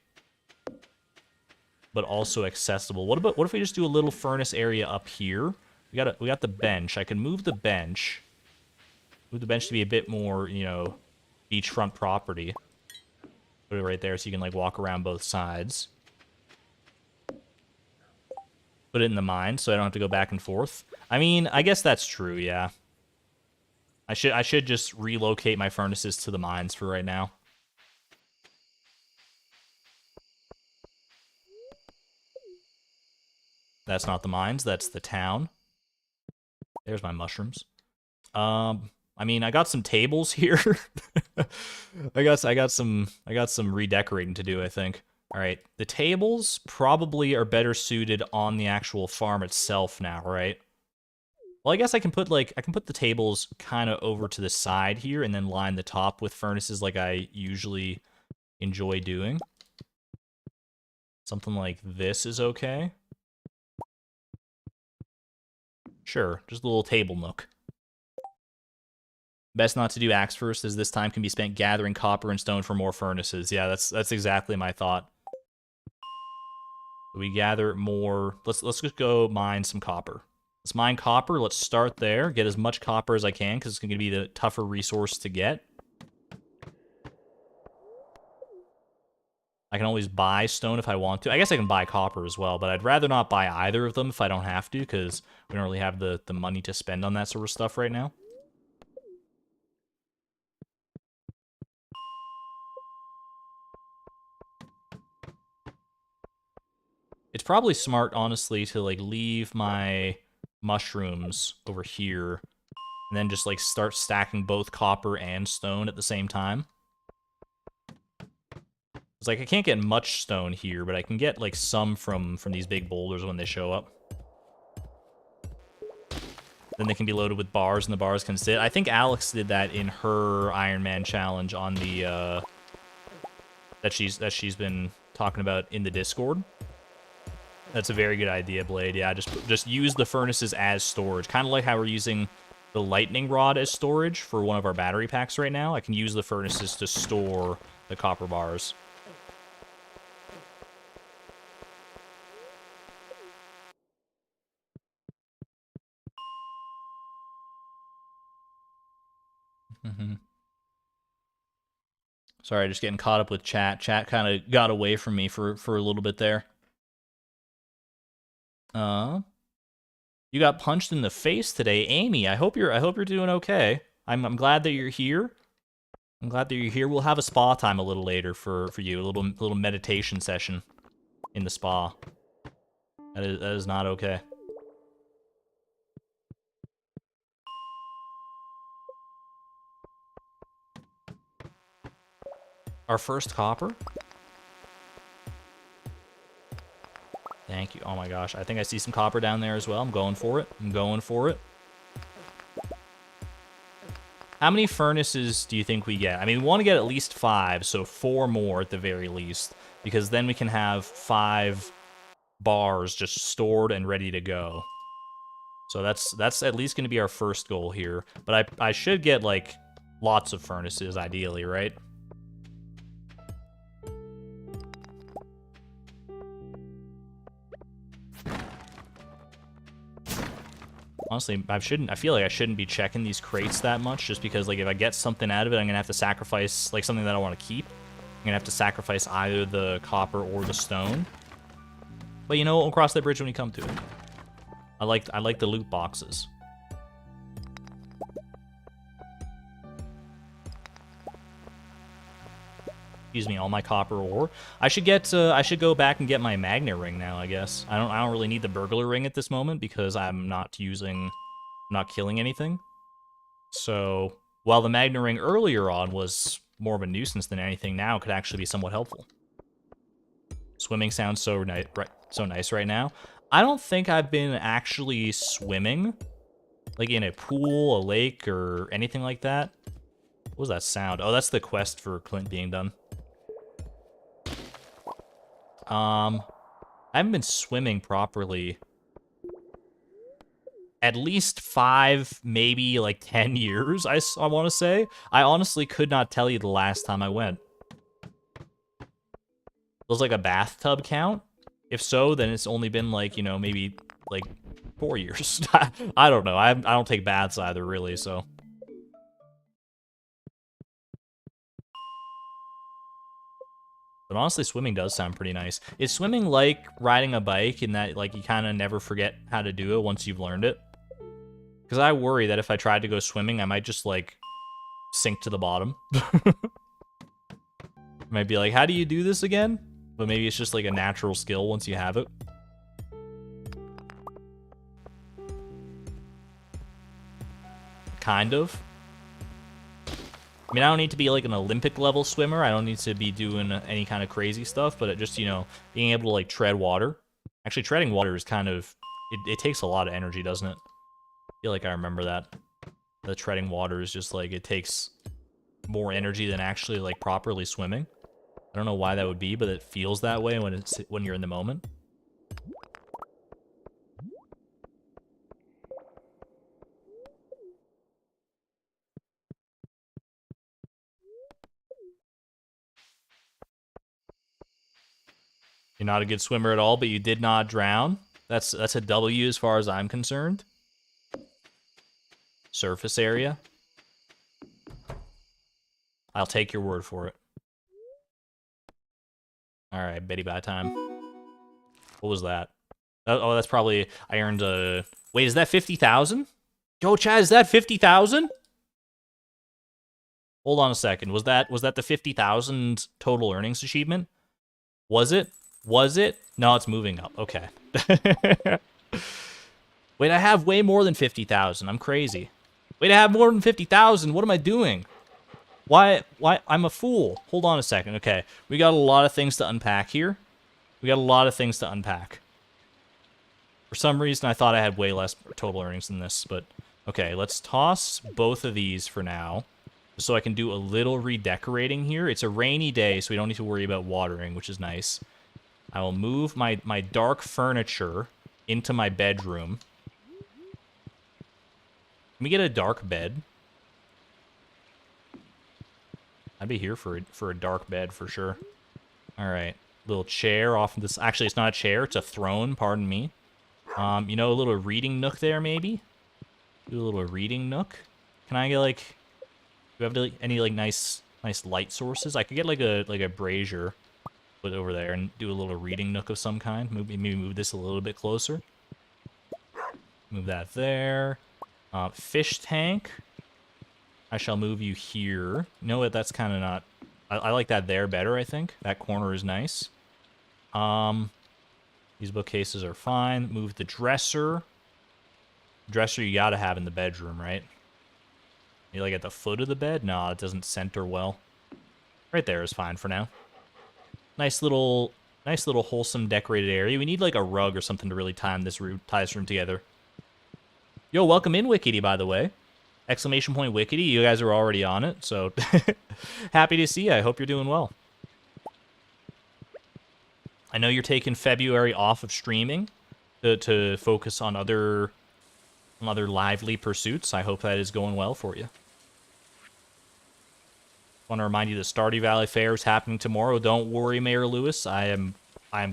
but also accessible. What if we just do a little furnace area up here? We got the bench. I can move the bench. Move the bench to be a bit more, you know, beachfront property. Put it right there so you can like walk around both sides. Put it in the mine so I don't have to go back and forth. I mean, I guess that's true, yeah. I should just relocate my furnaces to the mines for right now. That's not the mines, that's the town. There's my mushrooms. I mean, I got some tables here. I got some redecorating to do, I think. All right, the tables probably are better suited on the actual farm itself now, right? Well, I guess I can put the tables kind of over to the side here and then line the top with furnaces like I usually enjoy doing. Something like this is okay. Sure, just a little table nook. Best not to do axe first, as this time can be spent gathering copper and stone for more furnaces. Yeah, that's exactly my thought. We gather more. Let's just go mine some copper. Let's mine copper. Let's start there. Get as much copper as I can, because it's going to be the tougher resource to get. I can always buy stone if I want to. I guess I can buy copper as well, but I'd rather not buy either of them if I don't have to, because we don't really have the money to spend on that sort of stuff right now. It's probably smart, honestly, to like leave my mushrooms over here and then just like start stacking both copper and stone at the same time. It's like I can't get much stone here, but I can get like some from these big boulders when they show up. Then they can be loaded with bars, and the bars can sit. I think Alex did that in her Ironman challenge on the that she's been talking about in the Discord. That's a very good idea, Blade. Yeah, just use the furnaces as storage. Kind of like how we're using the lightning rod as storage for one of our battery packs right now. I can use the furnaces to store the copper bars. Sorry, just getting caught up with chat. Chat kind of got away from me for a little bit there. You got punched in the face today, Amy. I hope you're doing okay. I'm glad that you're here. I'm glad that you're here. We'll have a spa time a little later for you, a little meditation session in the spa. That is not okay. Our first copper. Thank you. Oh my gosh, I think I see some copper down there as well. I'm going for it. I'm going for it. How many furnaces do you think we get? I mean, we want to get at least 5, so 4 more at the very least, because then we can have 5 bars just stored and ready to go. So that's at least going to be our first goal here. But I should get, like, lots of furnaces, ideally, right? Honestly, I feel like I shouldn't be checking these crates that much, just because, like, if I get something out of it, I'm gonna have to sacrifice, like, something that I want to keep. I'm gonna have to sacrifice either the copper or the stone. But you know, we'll cross that bridge when we come to it. I like the loot boxes. Excuse me, all my copper ore. I should go back and get my magnet ring now, I guess. I don't really need the burglar ring at this moment because I'm not killing anything. So, while the magnet ring earlier on was more of a nuisance than anything, now it could actually be somewhat helpful. Swimming sounds so nice right now. I don't think I've been actually swimming, like in a pool, a lake, or anything like that. What was that sound? Oh, that's the quest for Clint being done. I haven't been swimming properly at least 5, maybe like 10 years, I want to say. I honestly could not tell you the last time I went. Does like a bathtub count? If so, then it's only been like, you know, maybe like 4 years. I don't know. I don't take baths either, really, so. But honestly, swimming does sound pretty nice. Is swimming like riding a bike in that, like, you kind of never forget how to do it once you've learned it? Because I worry that if I tried to go swimming, I might just, like, sink to the bottom. Might be like, how do you do this again? But maybe it's just, like, a natural skill once you have it. Kind of. I mean, I don't need to be, like, an Olympic-level swimmer. I don't need to be doing any kind of crazy stuff, but it just, you know, being able to, like, tread water. Actually, treading water is kind of... It takes a lot of energy, doesn't it? I feel like I remember that. The treading water is just, like, it takes more energy than actually, like, properly swimming. I don't know why that would be, but it feels that way when you're in the moment. You're not a good swimmer at all, but you did not drown. That's a W as far as I'm concerned. Surface area. I'll take your word for it. Alright, Betty Bye time. What was that? Oh, that's probably... I earned a... Wait, is that 50,000? Yo, Chad, is that 50,000? Hold on a second. Was that the 50,000 total earnings achievement? Was it? Was it? No, it's moving up. Okay. Wait, I have way more than 50,000. I'm crazy. Wait, I have more than 50,000. What am I doing? Why? I'm a fool. Hold on a second. Okay, we got a lot of things to unpack here. We got a lot of things to unpack. For some reason, I thought I had way less total earnings than this, but... Okay, let's toss both of these for now. so I can do a little redecorating here. It's a rainy day, so we don't need to worry about watering, which is nice. I will move my dark furniture into my bedroom. Can we get a dark bed? I'd be here for a dark bed for sure. All right, little chair off of this. Actually, it's not a chair; it's a throne. Pardon me. You know, a little reading nook there, maybe. Do a little reading nook. Can I get like? Do we have any like nice light sources? I could get like a brazier, put over there, and do a little reading nook of some kind. Maybe move this a little bit closer. Move that there. Fish tank. I shall move you here. You know what? That's kind of not... I like that there better, I think. That corner is nice. These bookcases are fine. Move the dresser. Dresser you gotta have in the bedroom, right? You like at the foot of the bed? No, it doesn't center well. Right there is fine for now. Nice little wholesome decorated area. We need like a rug or something to really tie this room together. Yo, welcome in, Wickedy, by the way. Exclamation point Wickedy. You guys are already on it, so happy to see you. I hope you're doing well. I know you're taking February off of streaming to focus on other lively pursuits. I hope that is going well for you. Want to remind you that Stardew Valley Fair is happening tomorrow. Don't worry, Mayor Lewis. I am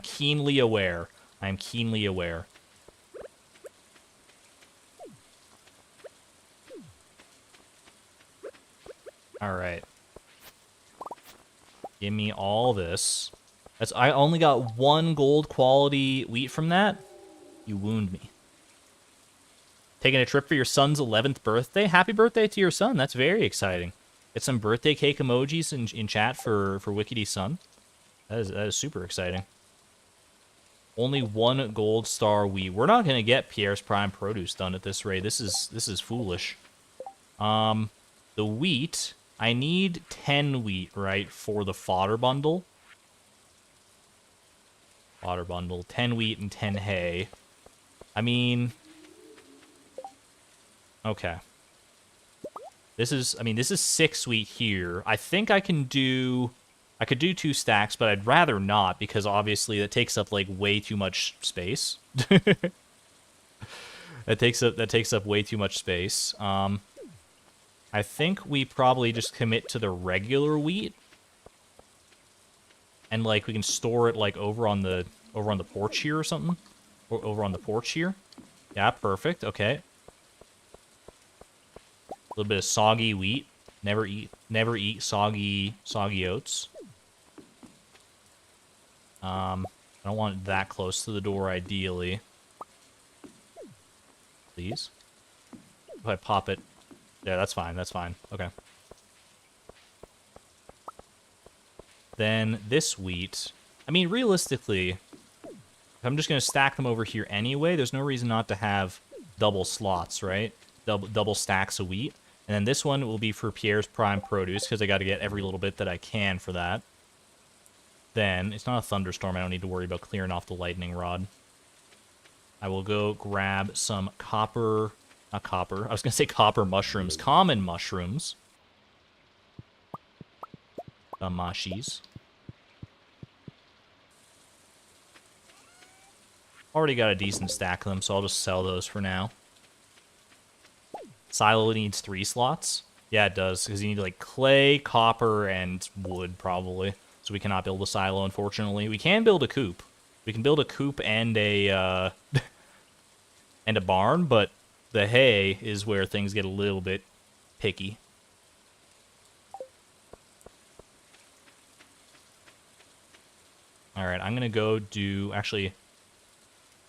keenly aware. I am keenly aware. All right. Give me all this. I only got 1 gold quality wheat from that. You wound me. Taking a trip for your son's 11th birthday? Happy birthday to your son. That's very exciting. Get some birthday cake emojis in chat for Wickedy's son. That is super exciting. Only 1 gold star wheat. We're not going to get Pierre's Prime Produce done at this rate. This is foolish. The wheat... I need 10 wheat, right, for the fodder bundle. Fodder bundle, 10 wheat and 10 hay. I mean... Okay. This is 6 wheat here. I think I could do 2 stacks, but I'd rather not, because obviously that takes up, like, way too much space. That takes up way too much space. I think we probably just commit to the regular wheat. And, like, we can store it, like, over on the porch here or something. Or over on the porch here. Yeah, perfect. Okay. A little bit of soggy wheat. Never eat soggy oats. I don't want it that close to the door, ideally. Please. If I pop it... Yeah, that's fine. That's fine. Okay. Then this wheat. I mean, realistically, if I'm just going to stack them over here anyway, there's no reason not to have double slots, right? Double stacks of wheat. And then this one will be for Pierre's Prime Produce, because I got to get every little bit that I can for that. Then, it's not a thunderstorm. I don't need to worry about clearing off the lightning rod. I will go grab some copper... Not copper. I was going to say copper mushrooms. Common mushrooms. Mashis. Already got a decent stack of them, so I'll just sell those for now. Silo needs 3 slots. Yeah, it does, because you need, like, clay, copper, and wood, probably. So we cannot build a silo, unfortunately. We can build a coop. We can build a coop and a, and a barn, but... The hay is where things get a little bit picky. All right, I'm gonna go do. Actually,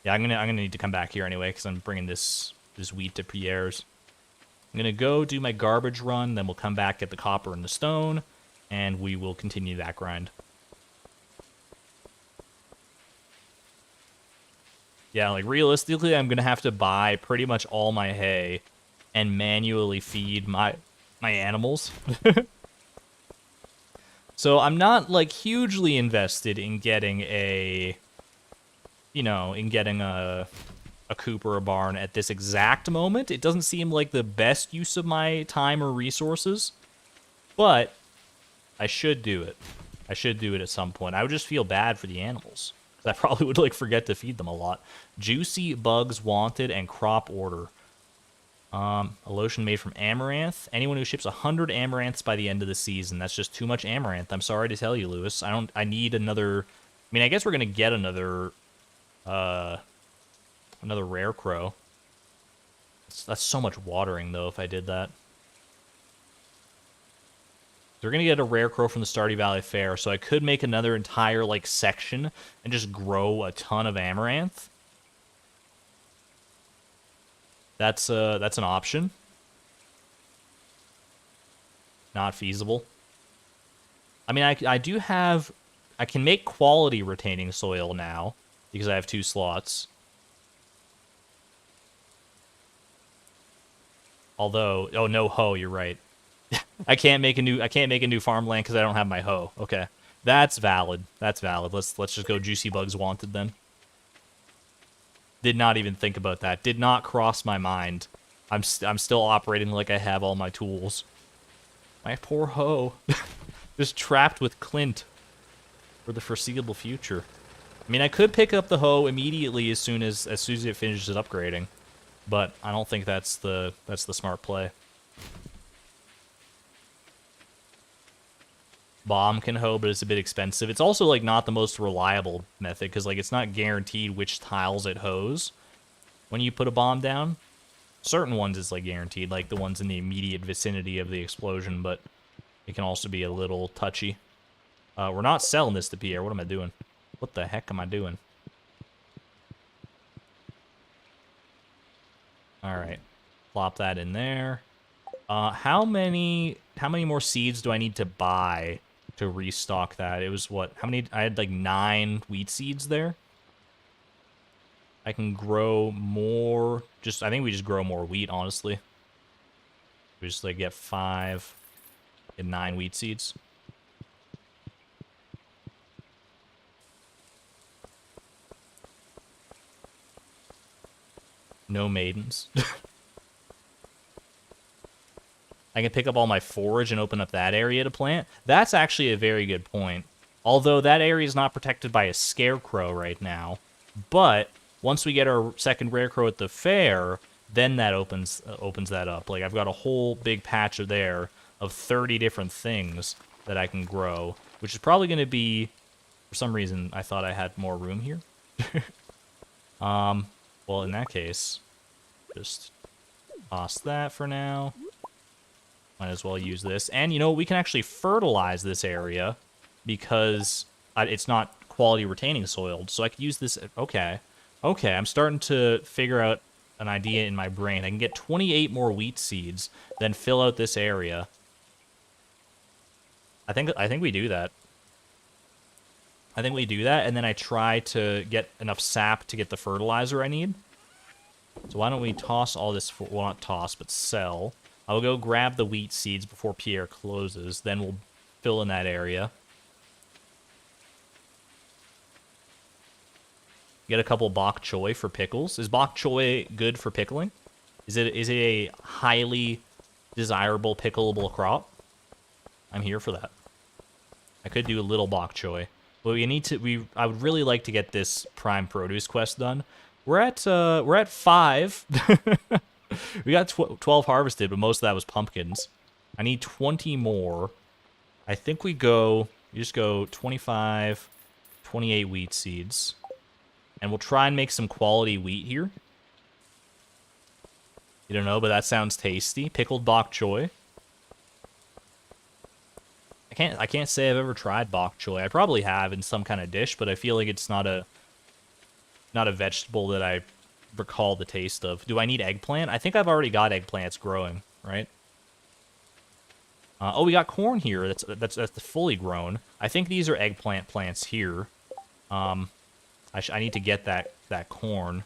yeah, I'm gonna need to come back here anyway because I'm bringing this wheat to Pierre's. I'm gonna go do my garbage run, then we'll come back, get the copper and the stone, and we will continue that grind. Yeah, like, realistically, I'm gonna have to buy pretty much all my hay and manually feed my animals. So I'm not, like, hugely invested in getting a... You know, in getting a coop or a barn at this exact moment. It doesn't seem like the best use of my time or resources. But I should do it. I should do it at some point. I would just feel bad for the animals. Because I probably would, like, forget to feed them a lot. Juicy bugs wanted and crop order. A lotion made from amaranth. Anyone who ships 100 amaranths by the end of the season. That's just too much amaranth. I'm sorry to tell you, Lewis. I need another... I mean, I guess we're going to get another rare crow. That's so much watering, though, if I did that. They're going to get a rare crow from the Stardew Valley Fair, so I could make another entire, like, section and just grow a ton of amaranth. That's an option. Not feasible. I mean, I do have... I can make quality retaining soil now, because I have 2 slots. Although... Oh, no hoe, you're right. I can't make a new farmland because I don't have my hoe. Okay. That's valid. That's valid. Let's just go juicy bugs wanted then. Did not even think about that. Did not cross my mind. I'm still operating like I have all my tools. My poor hoe. Just trapped with Clint for the foreseeable future. I mean, I could pick up the hoe immediately as soon as it finishes upgrading, but I don't think that's the smart play. Bomb can hoe, but it's a bit expensive. It's also, like, not the most reliable method, because, like, it's not guaranteed which tiles it hoes when you put a bomb down. Certain ones is, like, guaranteed, like the ones in the immediate vicinity of the explosion, but it can also be a little touchy. We're not selling this to Pierre. What am I doing? What the heck am I doing? Alright. Plop that in there. How many more seeds do I need to buy to restock that? It was what? How many? I had like 9 wheat seeds there. I can grow more. I think we just grow more wheat, honestly. We just like get 5 and 9 wheat seeds. No maidens. I can pick up all my forage and open up that area to plant. That's actually a very good point. Although that area is not protected by a scarecrow right now. But once we get our second rare crow at the fair, then that opens that up. Like, I've got a whole big patch of 30 different things that I can grow, which is probably going to be, for some reason, I thought I had more room here. Well, in that case, just toss that for now. Might as well use this. And, you know, we can actually fertilize this area because it's not quality retaining soiled. So I could use this. Okay. Okay, I'm starting to figure out an idea in my brain. I can get 28 more wheat seeds, then fill out this area. I think we do that. I think we do that, and then I try to get enough sap to get the fertilizer I need. So why don't we toss all this, well, not toss, but sell. I'll go grab the wheat seeds before Pierre closes, then we'll fill in that area. Get a couple bok choy for pickles. Is bok choy good for pickling? Is it a highly desirable pickleable crop? I'm here for that. I could do a little bok choy. But I would really like to get this prime produce quest done. We're at 5. We got 12 harvested, but most of that was pumpkins. I need 20 more. I think we just go 25, 28 wheat seeds. And we'll try and make some quality wheat here. You don't know, but that sounds tasty. Pickled bok choy. I can't say I've ever tried bok choy. I probably have in some kind of dish, but I feel like it's not a vegetable that I recall the taste of. Do I need eggplant? I think I've already got eggplants growing, right? Oh, we got corn here. That's fully grown. I think these are eggplant plants here. I need to get that corn.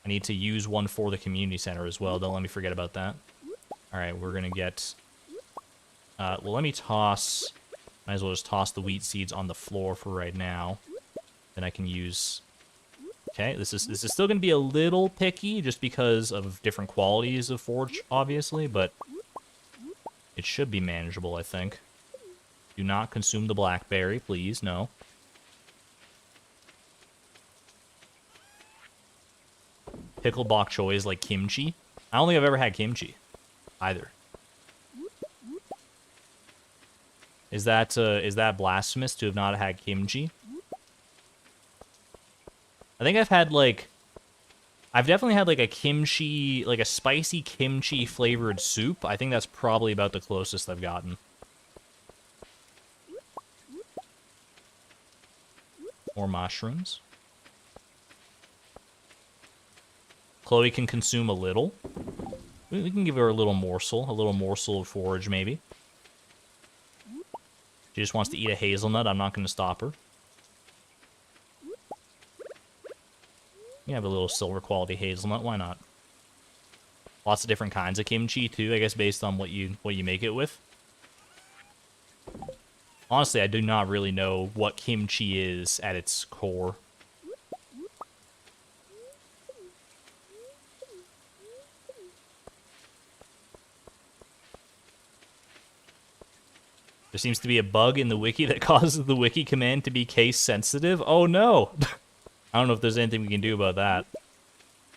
I need to use one for the community center as well. Don't let me forget about that. All right, we're gonna get. Well, let me toss. Might as well just toss the wheat seeds on the floor for right now. Then I can use. Okay, this is still gonna be a little picky just because of different qualities of forage, obviously, but It should be manageable, I think. Do not consume the blackberry, please. No. Pickled bok choy is like kimchi. I don't think I've ever had kimchi either. Is that blasphemous to have not had kimchi? I think I've definitely had like a kimchi, like a spicy kimchi flavored soup. I think that's probably about the closest I've gotten. More mushrooms. Chloe can consume a little. We can give her a little morsel of forage maybe. She just wants to eat a hazelnut. I'm not going to stop her. You have a little silver quality hazelnut. Why not? Lots of different kinds of kimchi too, I guess, based on what you make it with. Honestly, I do not really know what kimchi is at its core. There seems to be a bug in the wiki that causes the wiki command to be case sensitive. Oh no! I don't know if there's anything we can do about that.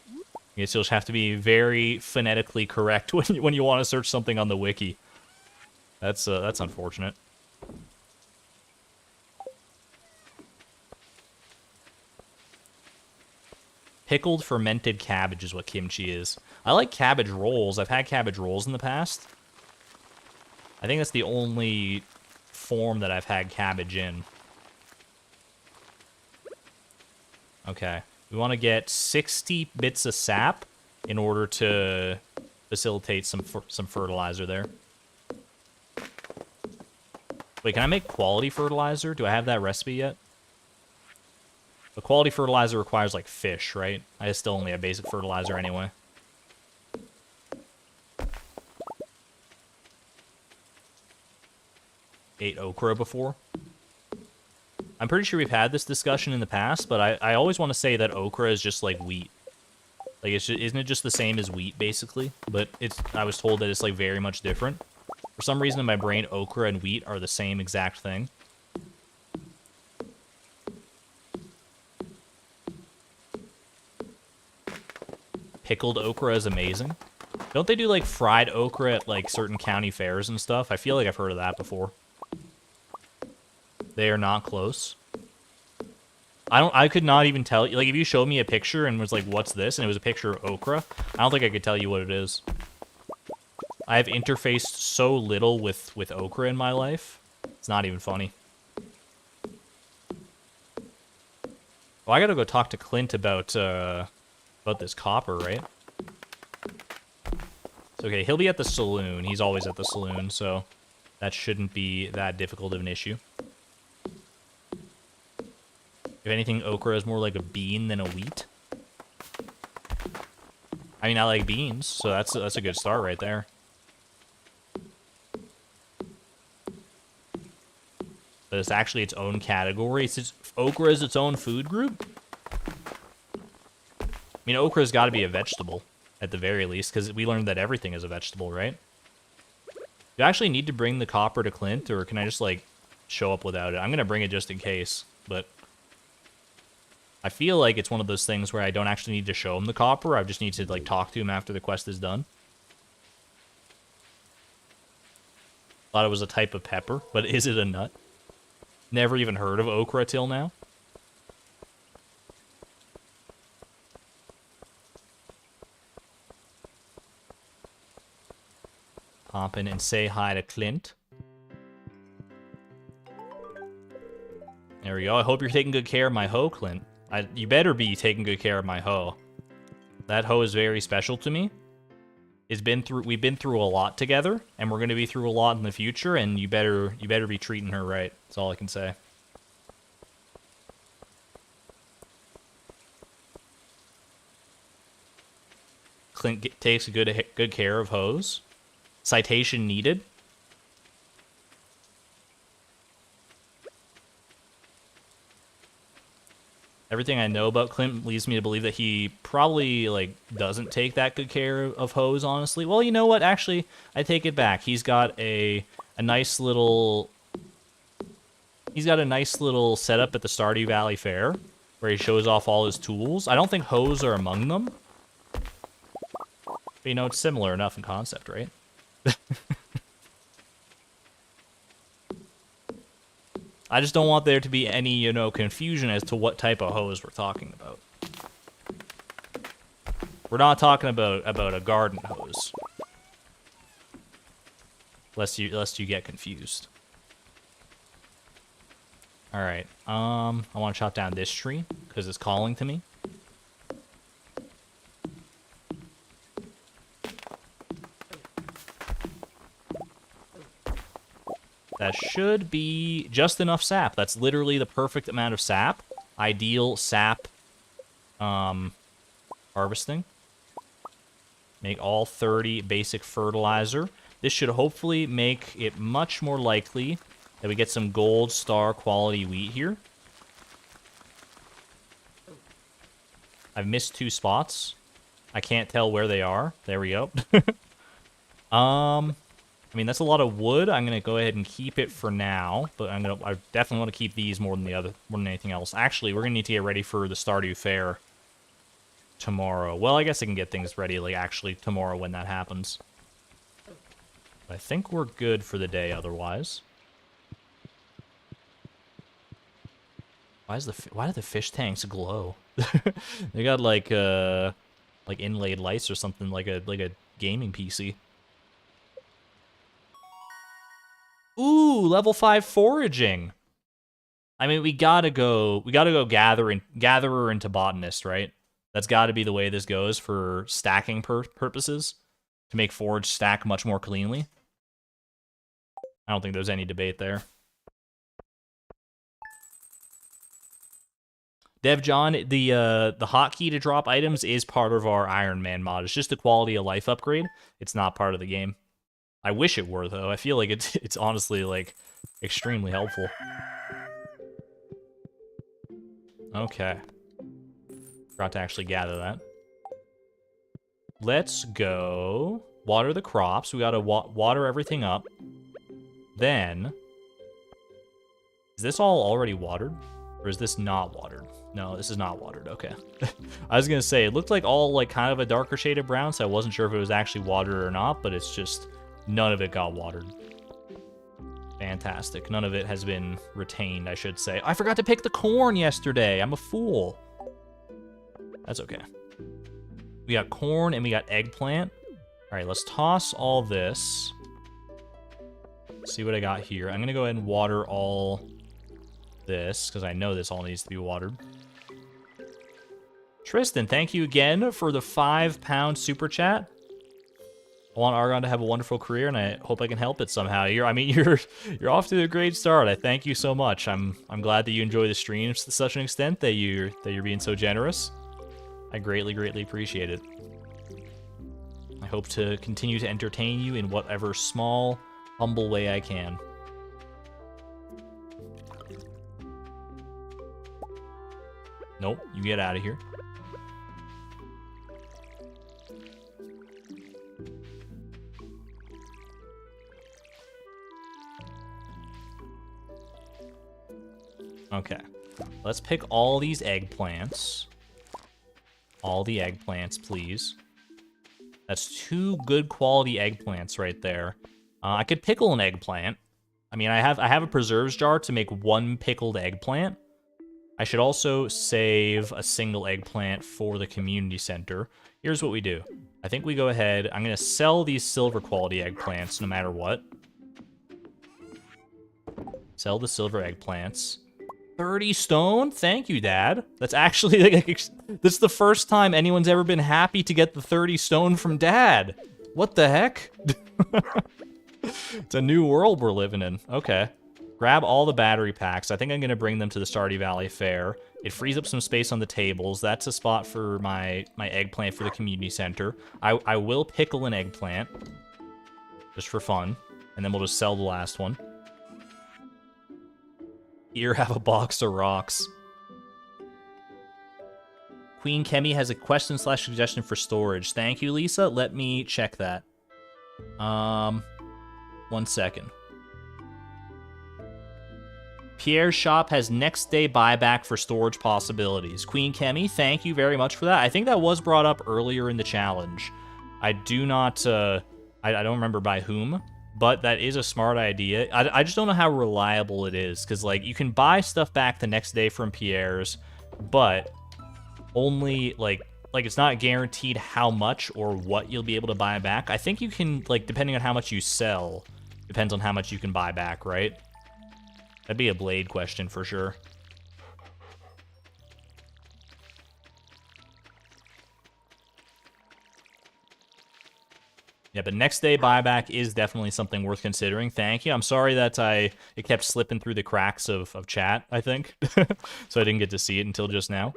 I guess you'll just have to be very phonetically correct when you want to search something on the wiki. That's unfortunate. Pickled fermented cabbage is what kimchi is. I like cabbage rolls. I've had cabbage rolls in the past. I think that's the only form that I've had cabbage in. Okay. We want to get 60 bits of sap in order to facilitate some fertilizer there. Wait, can I make quality fertilizer? Do I have that recipe yet? The quality fertilizer requires, like, fish, right? I still only have basic fertilizer anyway. Ate okra before. I'm pretty sure we've had this discussion in the past, but I always want to say that okra is just like wheat. Like, isn't it just the same as wheat, basically? But I was told that it's, like, very much different. For some reason in my brain, okra and wheat are the same exact thing. Pickled okra is amazing. Don't they do, like, fried okra at, like, certain county fairs and stuff? I feel like I've heard of that before. They are not close. I could not even tell you. Like, if you showed me a picture and was like, what's this? And it was a picture of okra, I don't think I could tell you what it is. I have interfaced so little with okra in my life. It's not even funny. Oh, I gotta go talk to Clint about this copper, right? It's okay, he'll be at the saloon. He's always at the saloon, so that shouldn't be that difficult of an issue. If anything, okra is more like a bean than a wheat. I mean, I like beans, so that's a good start right there. But it's actually its own category. Okra is its own food group? I mean, okra's got to be a vegetable, at the very least, because we learned that everything is a vegetable, right? Do I actually need to bring the copper to Clint, or can I just, like, show up without it? I'm going to bring it just in case, but I feel like it's one of those things where I don't actually need to show him the copper. I just need to, like, talk to him after the quest is done. Thought it was a type of pepper, but is it a nut? Never even heard of okra till now. Hop in and say hi to Clint. There we go. I hope you're taking good care of my hoe, Clint. You better be taking good care of my hoe. That hoe is very special to me. We've been through a lot together, and we're going to be through a lot in the future, and you better be treating her right. That's all I can say. Clint takes good care of hoes. Citation needed. Everything I know about Clint leads me to believe that he probably, like, doesn't take that good care of hoes, honestly. Well, you know what? Actually, I take it back. He's got a nice little... He's got a nice little setup at the Stardew Valley Fair where he shows off all his tools. I don't think hoes are among them. But, you know, it's similar enough in concept, right? I just don't want there to be any, you know, confusion as to what type of hose we're talking about. We're not talking about a garden hose. Lest you get confused. All right. I want to chop down this tree because it's calling to me. That should be just enough sap. That's literally the perfect amount of sap. Ideal sap harvesting. Make all 30 basic fertilizer. This should hopefully make it much more likely that we get some gold star quality wheat here. I've missed 2 spots. I can't tell where they are. There we go. I mean, that's a lot of wood. I'm gonna go ahead and keep it for now, but I definitely want to keep these more than anything else. Actually, we're gonna need to get ready for the Stardew Fair tomorrow. Well, I guess I can get things ready, like, actually tomorrow when that happens. I think we're good for the day otherwise. Why do the fish tanks glow? They got like inlaid lights or something, like a gaming PC. Ooh, level 5 foraging. I mean, we gotta go gatherer into botanist, right? That's got to be the way this goes for stacking purposes, to make forage stack much more cleanly. I don't think there's any debate there. Dev John, the hotkey to drop items is part of our Ironman mod. It's just a quality of life upgrade. It's not part of the game. I wish it were, though. I feel like it's honestly, like, extremely helpful. Okay. Forgot to actually gather that. Let's go water the crops. We gotta water everything up. Then... Is this all already watered? Or is this not watered? No, this is not watered. Okay. I was gonna say, it looked like all, like, kind of a darker shade of brown, so I wasn't sure if it was actually watered or not, but it's just... None of it got watered. Fantastic. None of it has been retained, I should say. I forgot to pick the corn yesterday. I'm a fool. That's okay. We got corn and we got eggplant. All right, let's toss all this. See what I got here. I'm going to go ahead and water all this because I know this all needs to be watered. Tristan, thank you again for the £5 super chat. I want Argon to have a wonderful career, and I hope I can help it somehow. You're off to a great start. I thank you so much. I'm glad that you enjoy the streams to such an extent that you're being so generous. I greatly appreciate it. I hope to continue to entertain you in whatever small, humble way I can. Nope, you get out of here. Okay, let's pick all these eggplants. All the eggplants, please. That's 2 good quality eggplants right there. I could pickle an eggplant. I mean, I have a preserves jar to make 1 pickled eggplant. I should also save a single eggplant for the community center. Here's what we do. I think we go ahead. I'm going to sell these silver quality eggplants no matter what. Sell the silver eggplants. 30 stone? Thank you, Dad. That's actually, like, this is the first time anyone's ever been happy to get the 30 stone from Dad. What the heck? It's a new world we're living in. Okay. Grab all the battery packs. I think I'm going to bring them to the Stardew Valley Fair. It frees up some space on the tables. That's a spot for my eggplant for the community center. I will pickle an eggplant. Just for fun. And then we'll just sell the last one. Here, have a box of rocks. Queen Kemi has a question / suggestion for storage. Thank you, Lisa. Let me check that. 1 second. Pierre's shop has next day buyback for storage possibilities. Queen Kemi, thank you very much for that. I think that was brought up earlier in the challenge. I do not, I don't remember by whom, but that is a smart idea. I just don't know how reliable it is, because, like, you can buy stuff back the next day from Pierre's, but only, like it's not guaranteed how much or what you'll be able to buy back. I think you can, like, depending on how much you sell, depends on how much you can buy back, right? That'd be a Blade question for sure. Yeah, but next day buyback is definitely something worth considering. Thank you. I'm sorry that it kept slipping through the cracks of chat, I think. So I didn't get to see it until just now.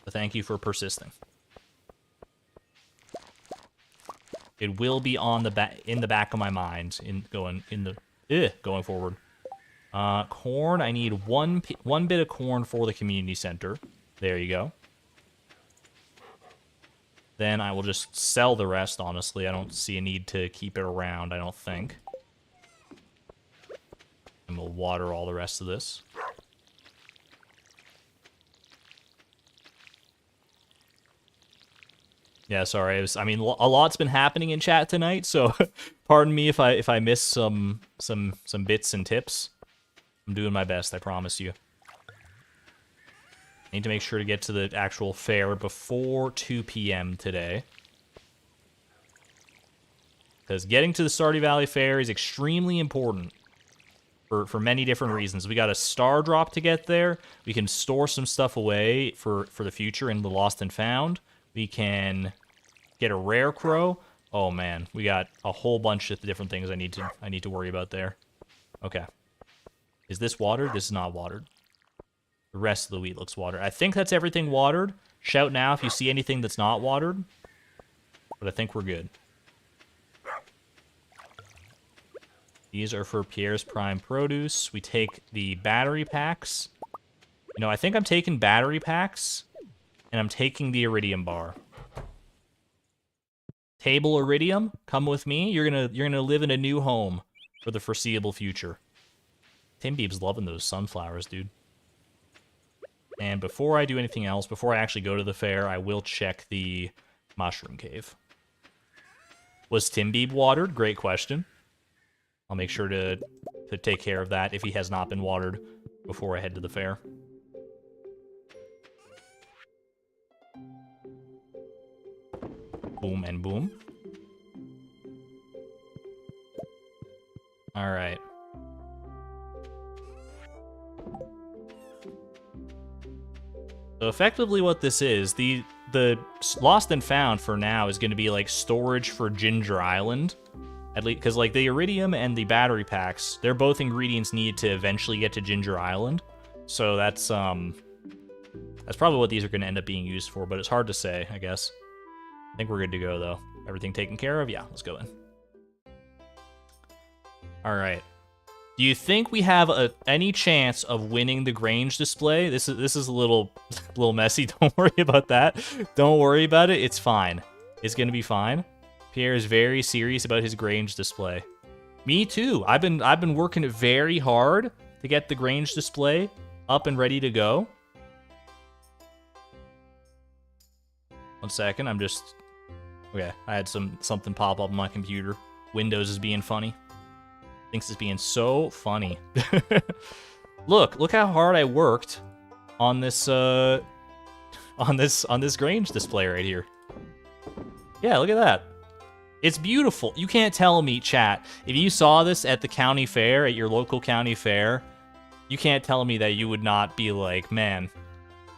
But thank you for persisting. It will be on in the back of my mind going forward. Corn. I need one bit of corn for the community center. There you go. Then I will just sell the rest, honestly. I don't see a need to keep it around, I don't think. And we'll water all the rest of this. Yeah, sorry. I mean, a lot's been happening in chat tonight, so pardon me if I miss some bits and tips. I'm doing my best, I promise you. I need to make sure to get to the actual fair before 2 p.m. today. Because getting to the Stardew Valley Fair is extremely important for many different reasons. We got a star drop to get there. We can store some stuff away for the future in the Lost and Found. We can get a rare crow. Oh man, we got a whole bunch of different things I need to worry about there. Okay. Is this watered? This is not watered. The rest of the wheat looks watered. I think that's everything watered. Shout now if you see anything that's not watered. But I think we're good. These are for Pierre's Prime Produce. We take the battery packs. You know, I think I'm taking battery packs. And I'm taking the Iridium bar. Table Iridium, come with me. You're gonna live in a new home for the foreseeable future. Tim Beeb's loving those sunflowers, dude. And before I do anything else, before I actually go to the fair, I will check the mushroom cave. Was Tim Beeb watered? Great question. I'll make sure to take care of that if he has not been watered before I head to the fair. Boom and boom. All right. So effectively what this is, the Lost and Found for now is going to be like storage for Ginger Island. At least, because like the Iridium and the battery packs, they're both ingredients needed to eventually get to Ginger Island. So that's probably what these are going to end up being used for, but it's hard to say, I guess. I think we're good to go, though. Everything taken care of? Yeah, let's go in. All right. Do you think we have any chance of winning the Grange display? This is a little messy. Don't worry about that. Don't worry about it. It's fine. It's gonna be fine. Pierre is very serious about his Grange display. Me too. I've been working very hard to get the Grange display up and ready to go. 1 second. Okay. I had something pop up on my computer. Windows is being funny. Thinks it's being so funny. Look how hard I worked on this Grange display right here. Yeah, look at that. It's beautiful. You can't tell me, chat, if you saw this at the county fair, at your local county fair, you can't tell me that you would not be like, man,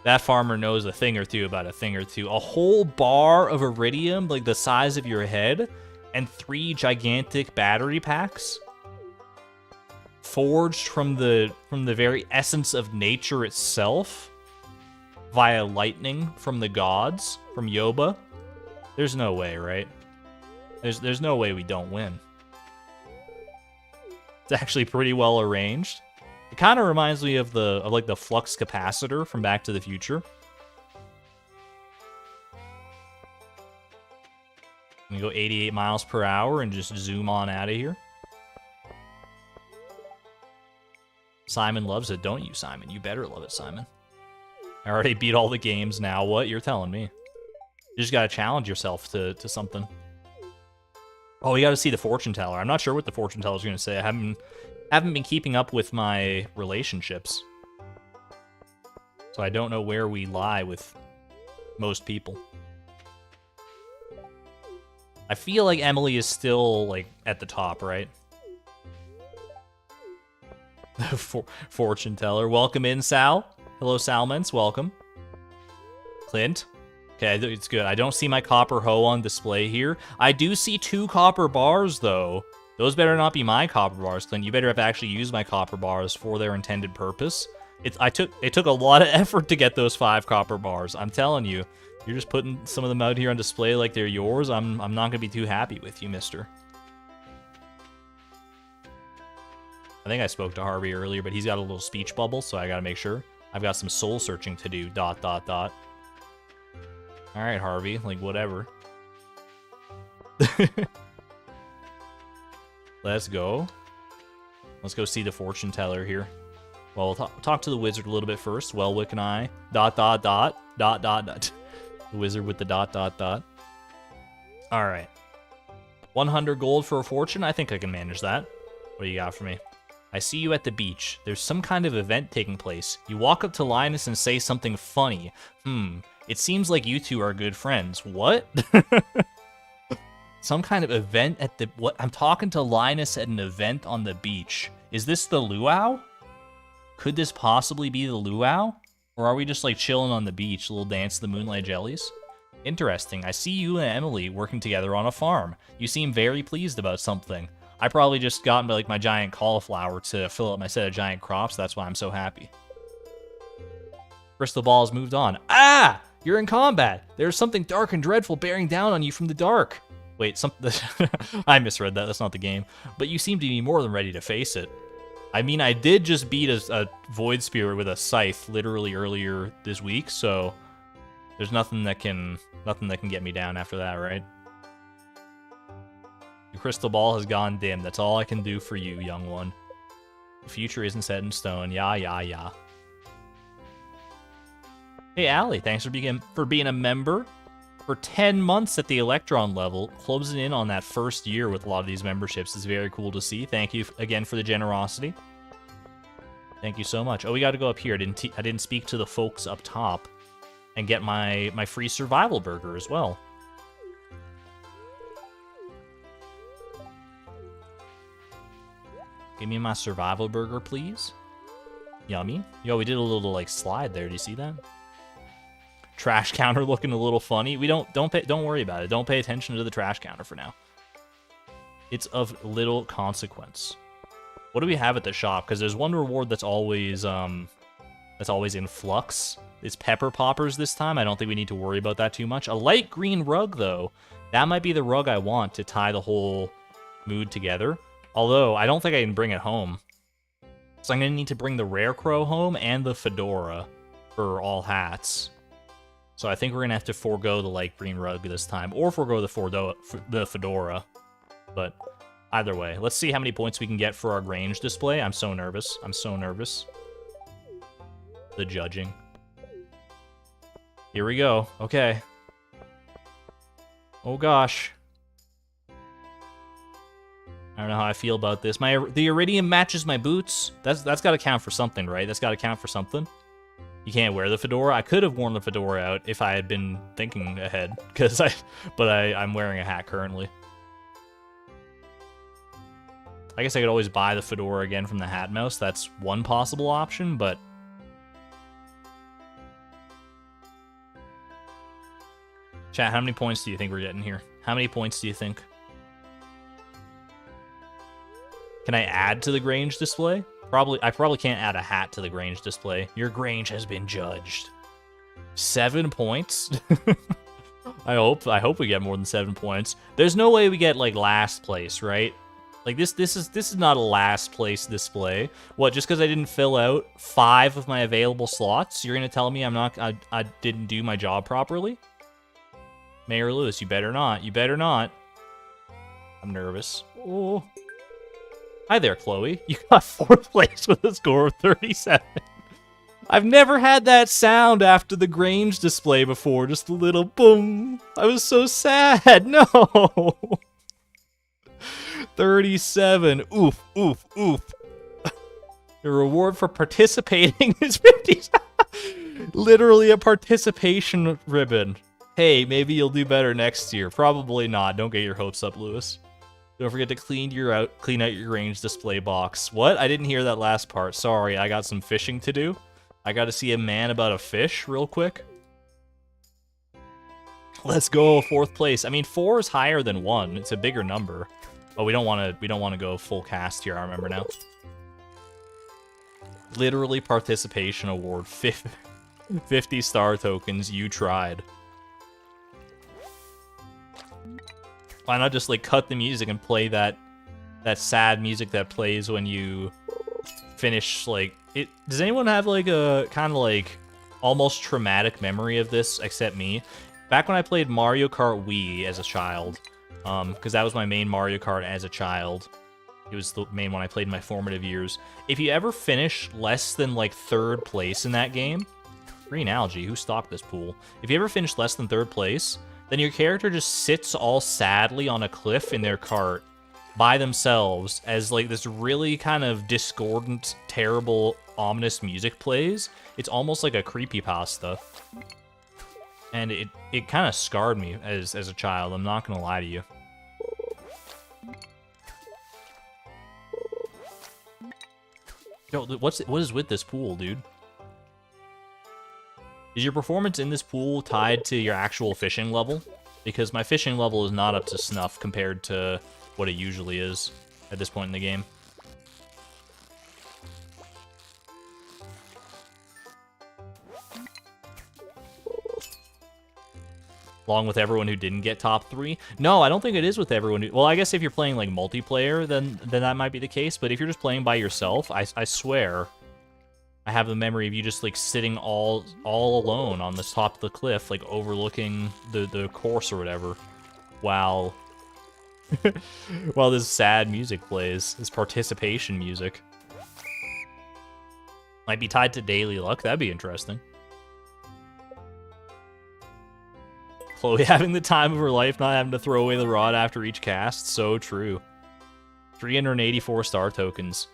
that farmer knows a thing or two about a thing or two. A whole bar of Iridium, like the size of your head, and 3 gigantic battery packs. Forged from the very essence of nature itself via lightning from the gods, from Yoba. There's no way, right? There's no way we don't win. It's actually pretty well arranged. It kind of reminds me of like the flux capacitor from Back to the Future. I'm gonna go 88 miles per hour and just zoom on out of here. Simon loves it, don't you, Simon? You better love it, Simon. I already beat all the games now. What? You're telling me. You just gotta challenge yourself to something. Oh, we gotta see the fortune teller. I'm not sure what the fortune teller's gonna say. I haven't been keeping up with my relationships. So I don't know where we lie with most people. I feel like Emily is still, like, at the top, right? Fortune teller. Welcome in, Sal. Hello, Salmons. Welcome. Clint. Okay, it's good. I don't see my copper hoe on display here. I do see 2 copper bars, though. Those better not be my copper bars, Clint. You better have actually used my copper bars for their intended purpose. It took a lot of effort to get those 5 copper bars. I'm telling you. You're just putting some of them out here on display like they're yours. I'm not going to be too happy with you, mister. I think I spoke to Harvey earlier, but he's got a little speech bubble, so I got to make sure. I've got some soul searching to do, ... Alright, Harvey, like, whatever. Let's go. Let's go see the fortune teller here. Well, we'll talk to the wizard a little bit first. Welwick and I, ... The wizard with the ... Alright. 100 gold for a fortune? I think I can manage that. What do you got for me? I see you at the beach. There's some kind of event taking place. You walk up to Linus and say something funny. It seems like you two are good friends. What? Some kind of event at the... What? I'm talking to Linus at an event on the beach. Is this the luau? Could this possibly be the luau? Or are we just, like, chilling on the beach, a little dance to the Moonlight Jellies? Interesting. I see you and Emily working together on a farm. You seem very pleased about something. I probably just got, like, my giant cauliflower to fill up my set of giant crops. That's why I'm so happy. Crystal Ball has moved on. Ah! You're in combat. There's something dark and dreadful bearing down on you from the dark. Wait, I misread that. That's not the game. But you seem to be more than ready to face it. I mean, I did just beat a Void Spear with a scythe literally earlier this week, so there's nothing that can get me down after that, right? Your crystal ball has gone dim. That's all I can do for you, young one. The future isn't set in stone. Yeah. Hey, Allie, thanks for being a member for 10 months at the Electron level. Closing in on that first year with a lot of these memberships is very cool to see. Thank you again for the generosity. Thank you so much. Oh, we got to go up here. I didn't speak to the folks up top and get my free survival burger as well. Give me my survival burger, please. Yummy. Yo, we did a little like slide there. Do you see that? Trash counter looking a little funny. We don't worry about it. Don't pay attention to the trash counter for now. It's of little consequence. What do we have at the shop? Because there's one reward that's always in flux. It's pepper poppers this time. I don't think we need to worry about that too much. A light green rug though. That might be the rug I want to tie the whole mood together. Although I don't think I can bring it home. So I'm gonna need to bring the rare crow home and the fedora for all hats. So I think we're going to have to forego the light green rug this time, or forego the fedora. But either way, let's see how many points we can get for our Grange display. I'm so nervous. The judging. Here we go. Okay. Oh gosh. I don't know how I feel about this. The iridium matches my boots. That's got to count for something, right? That's got to count for something. You can't wear the fedora. I could have worn the fedora out if I had been thinking ahead, but I'm wearing a hat currently. I guess I could always buy the fedora again from the Hat Mouse. That's one possible option, but chat, how many points do you think we're getting here? How many points do you think? Can I add to the Grange display? I probably can't add a hat to the Grange display. Your Grange has been judged. 7 points? I hope we get more than 7 points. There's no way we get, like, last place, right? Like, this is not a last place display. What, just because I didn't fill out 5 of my available slots, you're gonna tell me I didn't do my job properly? Mayor Lewis, you better not. You better not. I'm nervous. Oh. Hi there, Chloe. You got 4th place with a score of 37. I've never had that sound after the Grange display before. Just a little boom. I was so sad. No. 37. Oof, oof, oof. The reward for participating is 50. Literally a participation ribbon. Hey, maybe you'll do better next year. Probably not. Don't get your hopes up, Lewis. Don't forget to clean out your Grange display box. What? I didn't hear that last part. Sorry, I got some fishing to do. I got to see a man about a fish real quick. Let's go, 4th place. I mean, 4 is higher than 1. It's a bigger number. Oh, we don't want to go full cast here. I remember now. Literally participation award. 50 star tokens. You tried. Why not just like cut the music and play that sad music that plays when you finish like it? Does anyone have like a kind of like almost traumatic memory of this except me? Back when I played Mario Kart Wii as a child, because that was my main Mario Kart as a child. It was the main one I played in my formative years. If you ever finish less than like 3rd place in that game, green algae, who stocked this pool? If you ever finish less than 3rd place, then your character just sits all sadly on a cliff in their cart by themselves as like this really kind of discordant, terrible, ominous music plays. It's almost like a creepypasta. And it kind of scarred me as a child, I'm not gonna lie to you. Yo, what is with this pool, dude? Is your performance in this pool tied to your actual fishing level? Because my fishing level is not up to snuff compared to what it usually is at this point in the game. Along with everyone who didn't get top 3? No, I don't think it is with everyone who... Well, I guess if you're playing like multiplayer, then that might be the case. But if you're just playing by yourself, I swear... I have the memory of you just like sitting all alone on the top of the cliff, like overlooking the course or whatever, while while this sad music plays, this participation music. Might be tied to daily luck. That'd be interesting. Chloe having the time of her life, not having to throw away the rod after each cast. So true. 384 star tokens.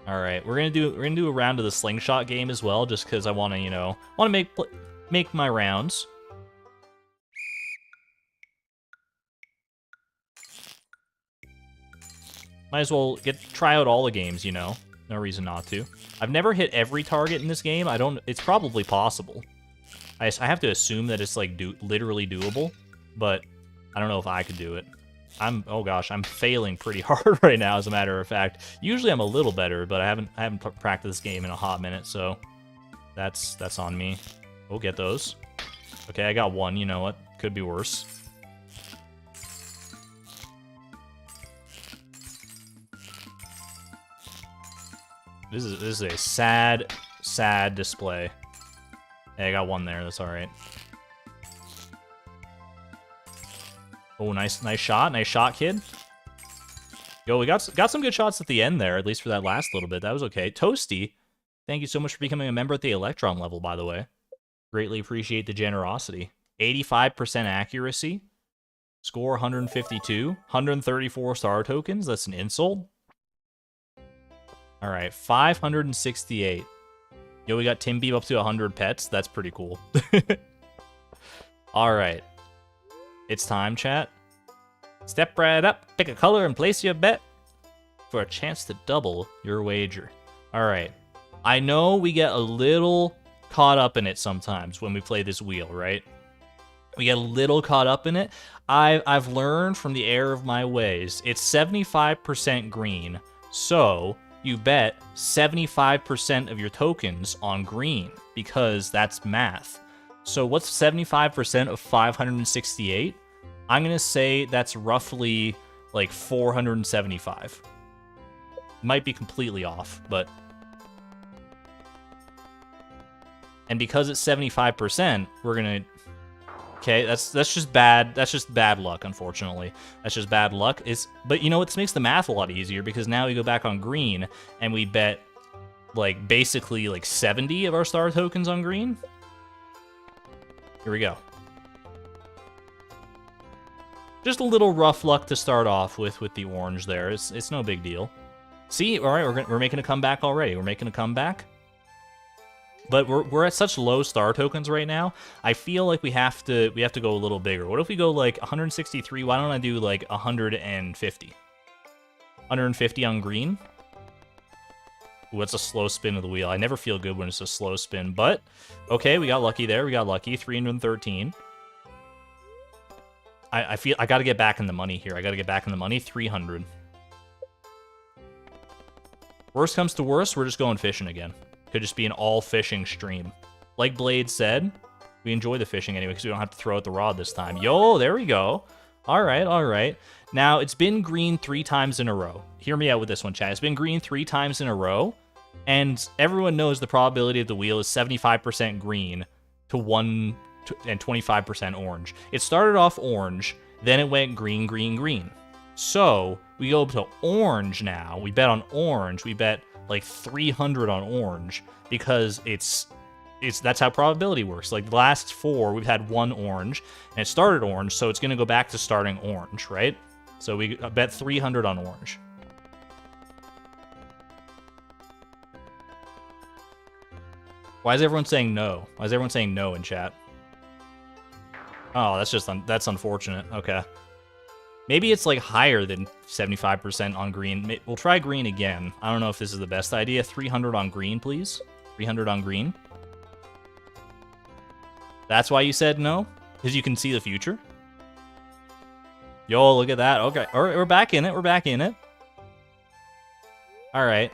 All right, we're gonna do a round of the slingshot game as well, just because I want to, make my rounds. Might as well try out all the games, you know. No reason not to. I've never hit every target in this game. It's probably possible. I have to assume that it's like literally doable, but I don't know if I could do it. Oh gosh, I'm failing pretty hard right now, as a matter of fact. Usually I'm a little better, but I haven't practiced this game in a hot minute, so that's on me. We'll get those. Okay, I got 1, you know what? Could be worse. This is a sad display. Hey, I got 1 there, that's alright. Oh, nice shot, kid. Yo, we got some good shots at the end there, at least for that last little bit. That was okay. Toasty, thank you so much for becoming a member at the Electron level, by the way. Greatly appreciate the generosity. 85% accuracy. Score 152. 134 star tokens. That's an insult. All right, 568. Yo, we got Tim Beep up to 100 pets. That's pretty cool. All right. It's time, chat. Step right up, pick a color, and place your bet for a chance to double your wager. All right. I know we get a little caught up in it sometimes when we play this wheel, right? We get a little caught up in it. I've learned from the error of my ways. It's 75% green, so you bet 75% of your tokens on green because that's math. So what's 75% of 568? I'm going to say that's roughly like 475. Might be completely off, but... And because it's 75%, we're gonna... Okay, that's just bad. That's just bad luck, unfortunately. That's just bad luck. But you know what? This makes the math a lot easier because now we go back on green and we bet like basically like 70 of our star tokens on green. Here we go. Just a little rough luck to start off with the orange there. It's no big deal. See, all right, we're making a comeback already. We're making a comeback. But we're at such low star tokens right now. I feel like we have to go a little bigger. What if we go like 163? Why don't I do like 150? 150 on green. Ooh, it's a slow spin of the wheel. I never feel good when it's a slow spin, but okay, we got lucky there. We got lucky. 313. I feel I got to get back in the money here. I got to get back in the money. 300. Worst comes to worst, we're just going fishing again. Could just be an all fishing stream. Like Blade said, we enjoy the fishing anyway because we don't have to throw out the rod this time. Yo, there we go. All right, all right. Now, it's been green 3 times in a row. Hear me out with this one, chat. It's been green 3 times in a row, and everyone knows the probability of the wheel is 75% green to 1 and 25% orange. It started off orange, then it went green, green, green. So, we go up to orange now. We bet on orange. We bet like 300 on orange because that's how probability works. Like the last 4, we've had 1 orange, and it started orange, so it's going to go back to starting orange, right? So we bet 300 on orange. Why is everyone saying no? Why is everyone saying no in chat? Oh, that's unfortunate. Okay. Maybe it's like higher than 75% on green. We'll try green again. I don't know if this is the best idea. 300 on green, please. 300 on green. That's why you said no? Because you can see the future? Yo, look at that. Okay. All right, we're back in it. We're back in it. All right.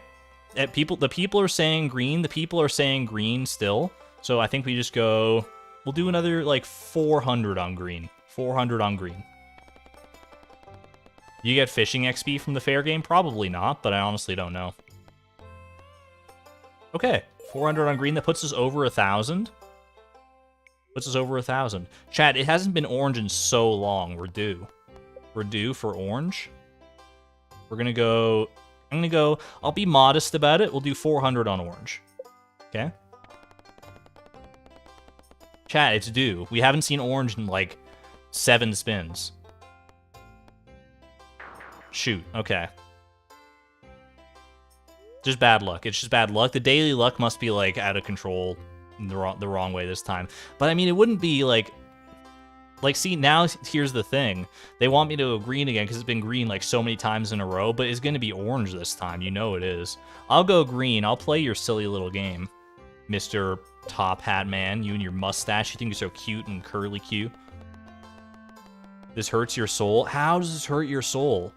The people are saying green. The people are saying green still. So I think we just go... We'll do another, like, 400 on green. 400 on green. You get fishing XP from the fair game? Probably not, but I honestly don't know. Okay, 400 on green. That puts us over 1,000. Puts us over 1,000. Chat, it hasn't been orange in so long. We're due. We're due for orange. We're gonna go... I'm gonna go... I'll be modest about it. We'll do 400 on orange. Okay? Chat, it's due. We haven't seen orange in, like, 7 spins. Shoot, okay. Just bad luck. It's just bad luck. The daily luck must be, like, out of control the wrong way this time. But, I mean, it wouldn't be, like... Like, see, now here's the thing. They want me to go green again because it's been green, like, so many times in a row, but it's going to be orange this time. You know it is. I'll go green. I'll play your silly little game, Mr. Top Hat Man. You and your mustache. You think you're so cute and curly Q. This hurts your soul? How does this hurt your soul?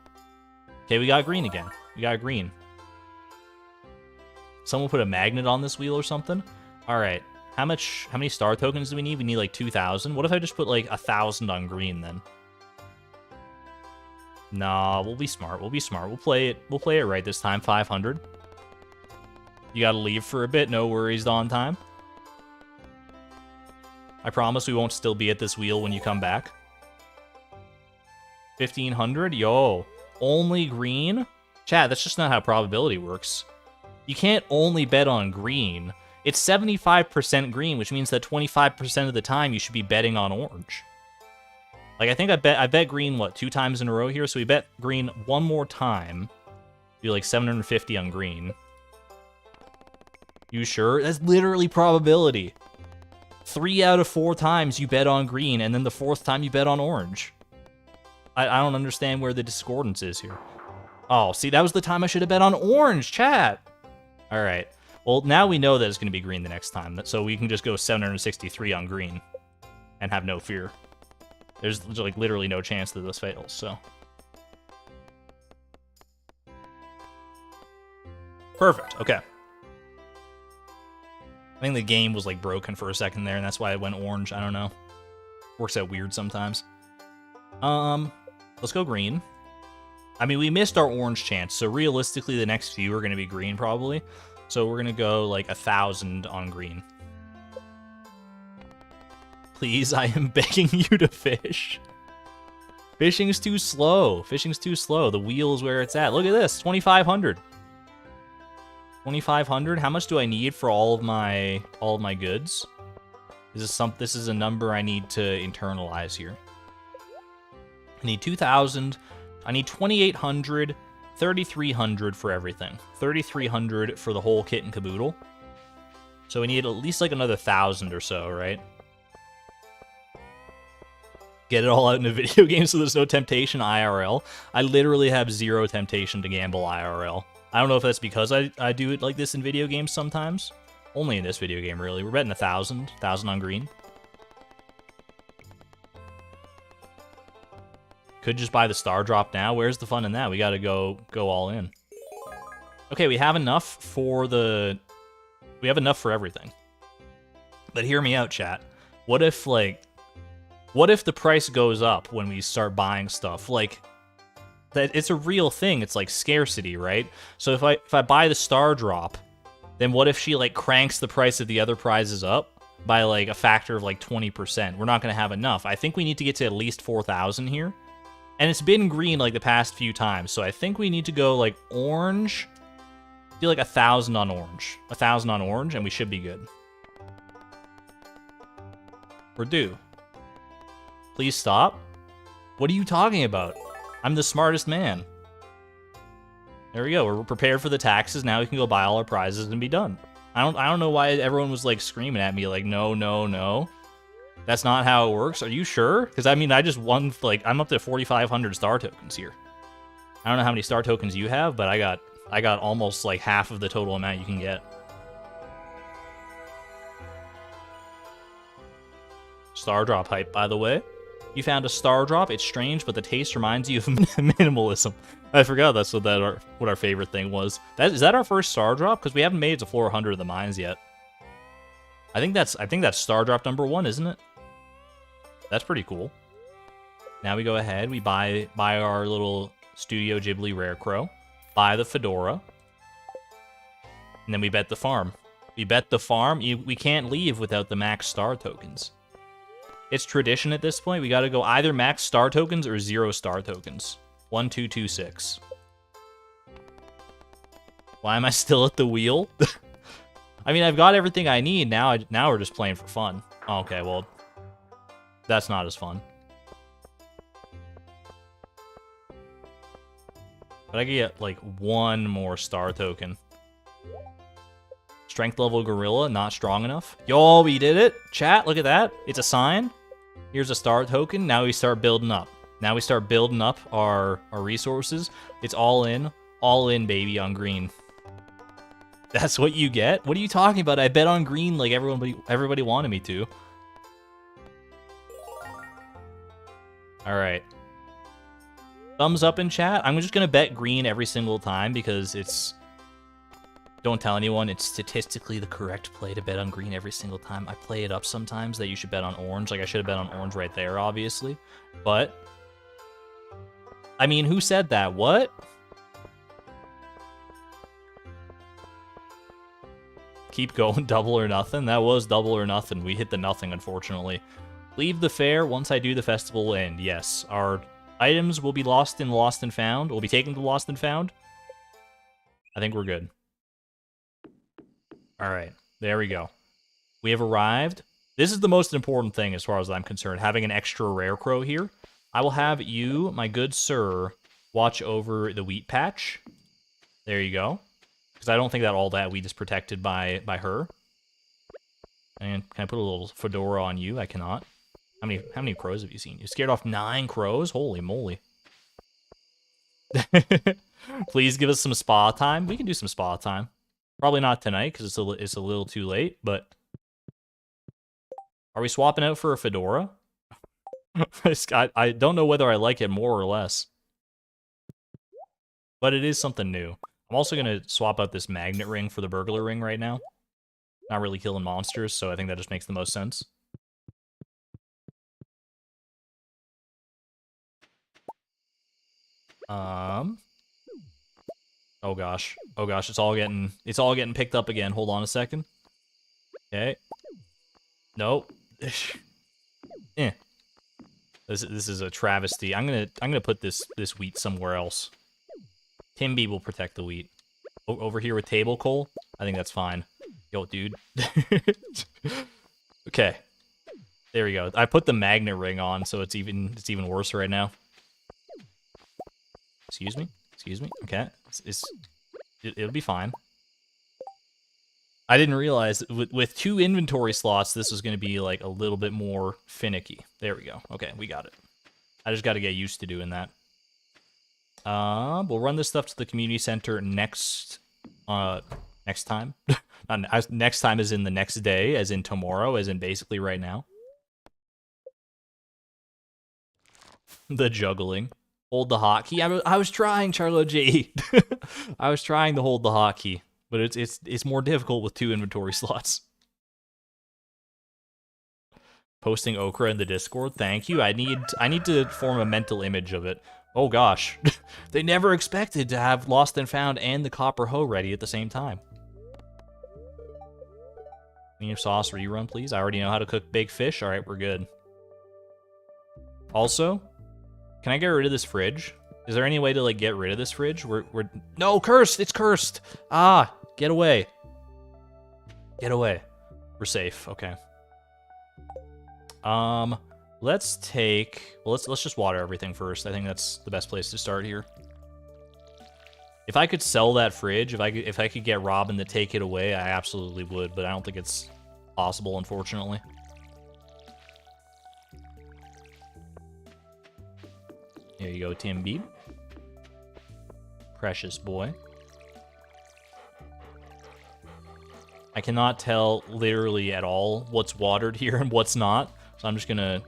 Okay, we got green again. We got green. Someone put a magnet on this wheel or something? Alright. How many star tokens do we need? We need like 2,000. What if I just put like 1,000 on green then? Nah, we'll be smart. We'll be smart. We'll play it right this time. 500. You gotta leave for a bit. No worries, Dawn time. I promise we won't still be at this wheel when you come back. 1,500? Yo. Only green? Chat, that's just not how probability works. You can't only bet on green. It's 75% green, which means that 25% of the time you should be betting on orange. Like, I think I bet green, what, 2 times in a row here? So we bet green one more time. Do like 750 on green. You sure? That's literally probability. 3 out of 4 times you bet on green, and then the 4th time you bet on orange. I don't understand where the discordance is here. Oh, see, that was the time I should have bet on orange, chat. All right. Well, now we know that it's going to be green the next time, so we can just go 763 on green and have no fear. There's like literally no chance that this fails, so. Perfect, okay. I think the game was like broken for a second there, and that's why it went orange. I don't know. Works out weird sometimes. Let's go green. I mean, we missed our orange chance, so realistically the next few are going to be green probably. So we're going to go like 1,000 on green. Please, I am begging you to fish. Fishing's too slow. Fishing's too slow. The wheel is where it's at. Look at this, 2,500. 2,500. How much do I need for all of my goods? This is a number I need to internalize here. I need 2,000. I need 2,800, 3,300 for everything. 3,300 for the whole kit and caboodle. So we need at least like another 1,000 or so, right? Get it all out in a video game so there's no temptation IRL. I literally have zero temptation to gamble IRL. I don't know if that's because I do it like this in video games sometimes. Only in this video game, really. We're betting 1,000 on green. Could just buy the star drop now. Where's the fun in that? We gotta go all in. Okay, we have enough for we have enough for everything. But hear me out, chat. What if the price goes up when we start buying stuff? Like, that it's a real thing. It's like scarcity, right? So if I buy the star drop, then what if she like cranks the price of the other prizes up by like a factor of like 20%? We're not gonna have enough. I think we need to get to at least 4,000 here. And it's been green like the past few times, so I think we need to go like orange. Do like 1,000 on orange. 1,000 on orange, and we should be good. We're due. Please stop. What are you talking about? I'm the smartest man. There we go. We're prepared for the taxes. Now we can go buy all our prizes and be done. I don't know why everyone was like screaming at me like no, no, no. That's not how it works. Are you sure? Because I mean, I just won like I'm up to 4,500 star tokens here. I don't know how many star tokens you have, but I got almost like half of the total amount you can get. Star drop hype, by the way. You found a star drop. It's strange, but the taste reminds you of minimalism. I forgot that's what our favorite thing was. Is that our first star drop? Because we haven't made it to 400 of the mines yet. I think that's star drop number 1, isn't it? That's pretty cool. Now we go ahead. We buy our little Studio Ghibli Rare Crow. Buy the fedora. And then we bet the farm. We bet the farm. We can't leave without the max star tokens. It's tradition at this point. We got to go either max star tokens or 0 star tokens. 1, 2, 2, 6. Why am I still at the wheel? I mean, I've got everything I need. Now we're just playing for fun. Okay, well, that's not as fun. But I can get, like, 1 more star token. Strength level gorilla, not strong enough. Yo, we did it. Chat, look at that. It's a sign. Here's a star token. Now we start building up. Now we start building up our resources. It's all in, baby, on green. That's what you get? What are you talking about? I bet on green like everybody wanted me to. Alright. Thumbs up in chat. I'm just going to bet green every single time because it's... Don't tell anyone, it's statistically the correct play to bet on green every single time. I play it up sometimes that you should bet on orange. Like, I should have bet on orange right there, obviously. But... I mean, who said that? What? Keep going, double or nothing. That was double or nothing. We hit the nothing, unfortunately. Leave the fair. Once I do, the festival will end. Yes, our items will be lost and found. Will be taken to lost and found. I think we're good. All right, there we go. We have arrived. This is the most important thing as far as I'm concerned, having an extra rare crow here. I will have you, my good sir, watch over the wheat patch. There you go. Because I don't think that all that wheat is protected by her. And can I put a little fedora on you? I cannot. How many crows have you seen? You scared off 9 crows? Holy moly. Please give us some spa time. We can do some spa time. Probably not tonight because it's a little too late, but... Are we swapping out for a fedora? I don't know whether I like it more or less. But it is something new. I'm also going to swap out this magnet ring for the burglar ring right now. Not really killing monsters, so I think that just makes the most sense. Oh gosh. Oh gosh, it's all getting picked up again. Hold on a second. Okay. Nope. Eh. This is a travesty. I'm gonna put this wheat somewhere else. Timby will protect the wheat. Over here with table coal, I think that's fine. Yo, dude. Okay. There we go. I put the magnet ring on, so it's even worse right now. Excuse me. Excuse me. Okay. It'll be fine. I didn't realize with 2 inventory slots, this was going to be like a little bit more finicky. There we go. Okay, we got it. I just got to get used to doing that. We'll run this stuff to the community center next time. Next time is in the next day, as in tomorrow, as in basically right now. The juggling. Hold the hotkey. I was trying, Charlo G. I was trying to hold the hotkey, but it's more difficult with 2 inventory slots. Posting okra in the Discord. Thank you. I need to form a mental image of it. Oh gosh. They never expected to have Lost and Found and the Copper Hoe ready at the same time. Need sauce rerun, please. I already know how to cook baked fish. All right, we're good. Also, can I get rid of this fridge? Is there any way to like get rid of this fridge? No, cursed. It's cursed. Ah, get away. Get away. We're safe. Okay. Let's just water everything first. I think that's the best place to start here. If I could sell that fridge, if I could get Robin to take it away, I absolutely would, but I don't think it's possible, unfortunately. There you go, Tim Beeb. Precious boy. I cannot tell literally at all what's watered here and what's not, so I'm just gonna...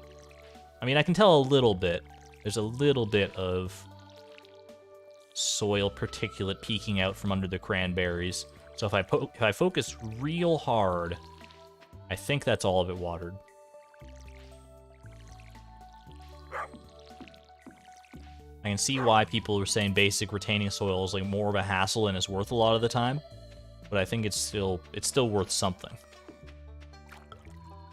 I mean, I can tell a little bit. There's a little bit of soil particulate peeking out from under the cranberries. So if I focus real hard, I think that's all of it watered. I can see why people are saying basic retaining soil is like more of a hassle and is worth a lot of the time, but I think it's still worth something.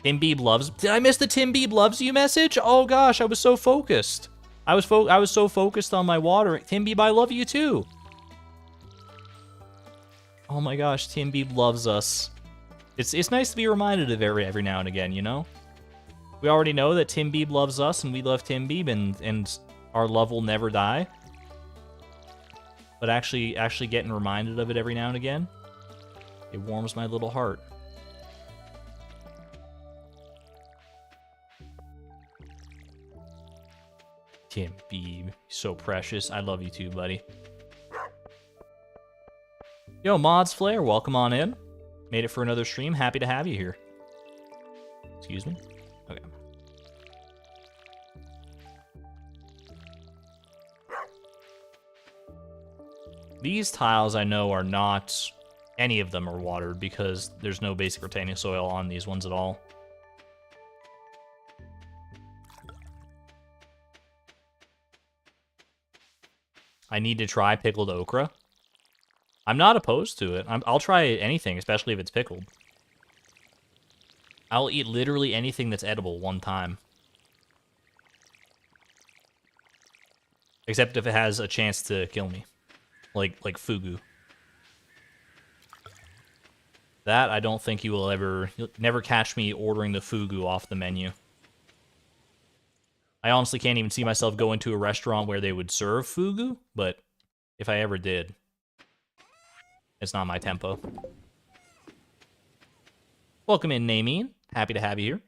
Tim Beeb loves... Did I miss the Tim Beeb loves you message? Oh gosh, I was so focused. I was so focused on my watering. Tim Beeb, I love you too. Oh my gosh, Tim Beeb loves us. It's nice to be reminded of every now and again, you know? We already know that Tim Beeb loves us and we love Tim Beeb and our love will never die. But actually getting reminded of it every now and again, it warms my little heart. Tim Beeb, so precious. I love you too, buddy. Yo, Mods Flair, welcome on in. Made it for another stream. Happy to have you here. Excuse me? Okay. These tiles I know are not... Any of them are watered because there's no basic retaining soil on these ones at all. I need to try pickled okra. I'm not opposed to it. I'll try anything, especially if it's pickled. I'll eat literally anything that's edible one time. Except if it has a chance to kill me. Like fugu. That, I don't think you'll never catch me ordering the fugu off the menu. I honestly can't even see myself going to a restaurant where they would serve fugu, but if I ever did, it's not my tempo. Welcome in, Nameen. Happy to have you here.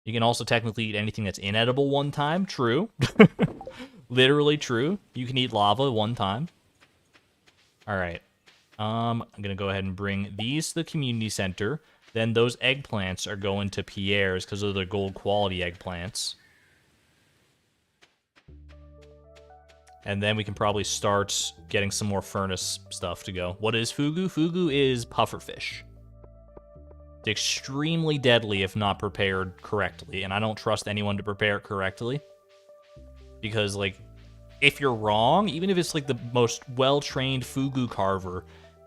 You can also technically eat anything that's inedible one time. True. Literally true. You can eat lava one time. All right. I'm going to go ahead and bring these to the community center. Then those eggplants are going to Pierre's because of the gold quality eggplants. And then we can probably start getting some more furnace stuff to go. What is fugu? Fugu is pufferfish. It's extremely deadly if not prepared correctly, and I don't trust anyone to prepare it correctly. Because, like, if you're wrong, even if it's like the most well-trained fugu carver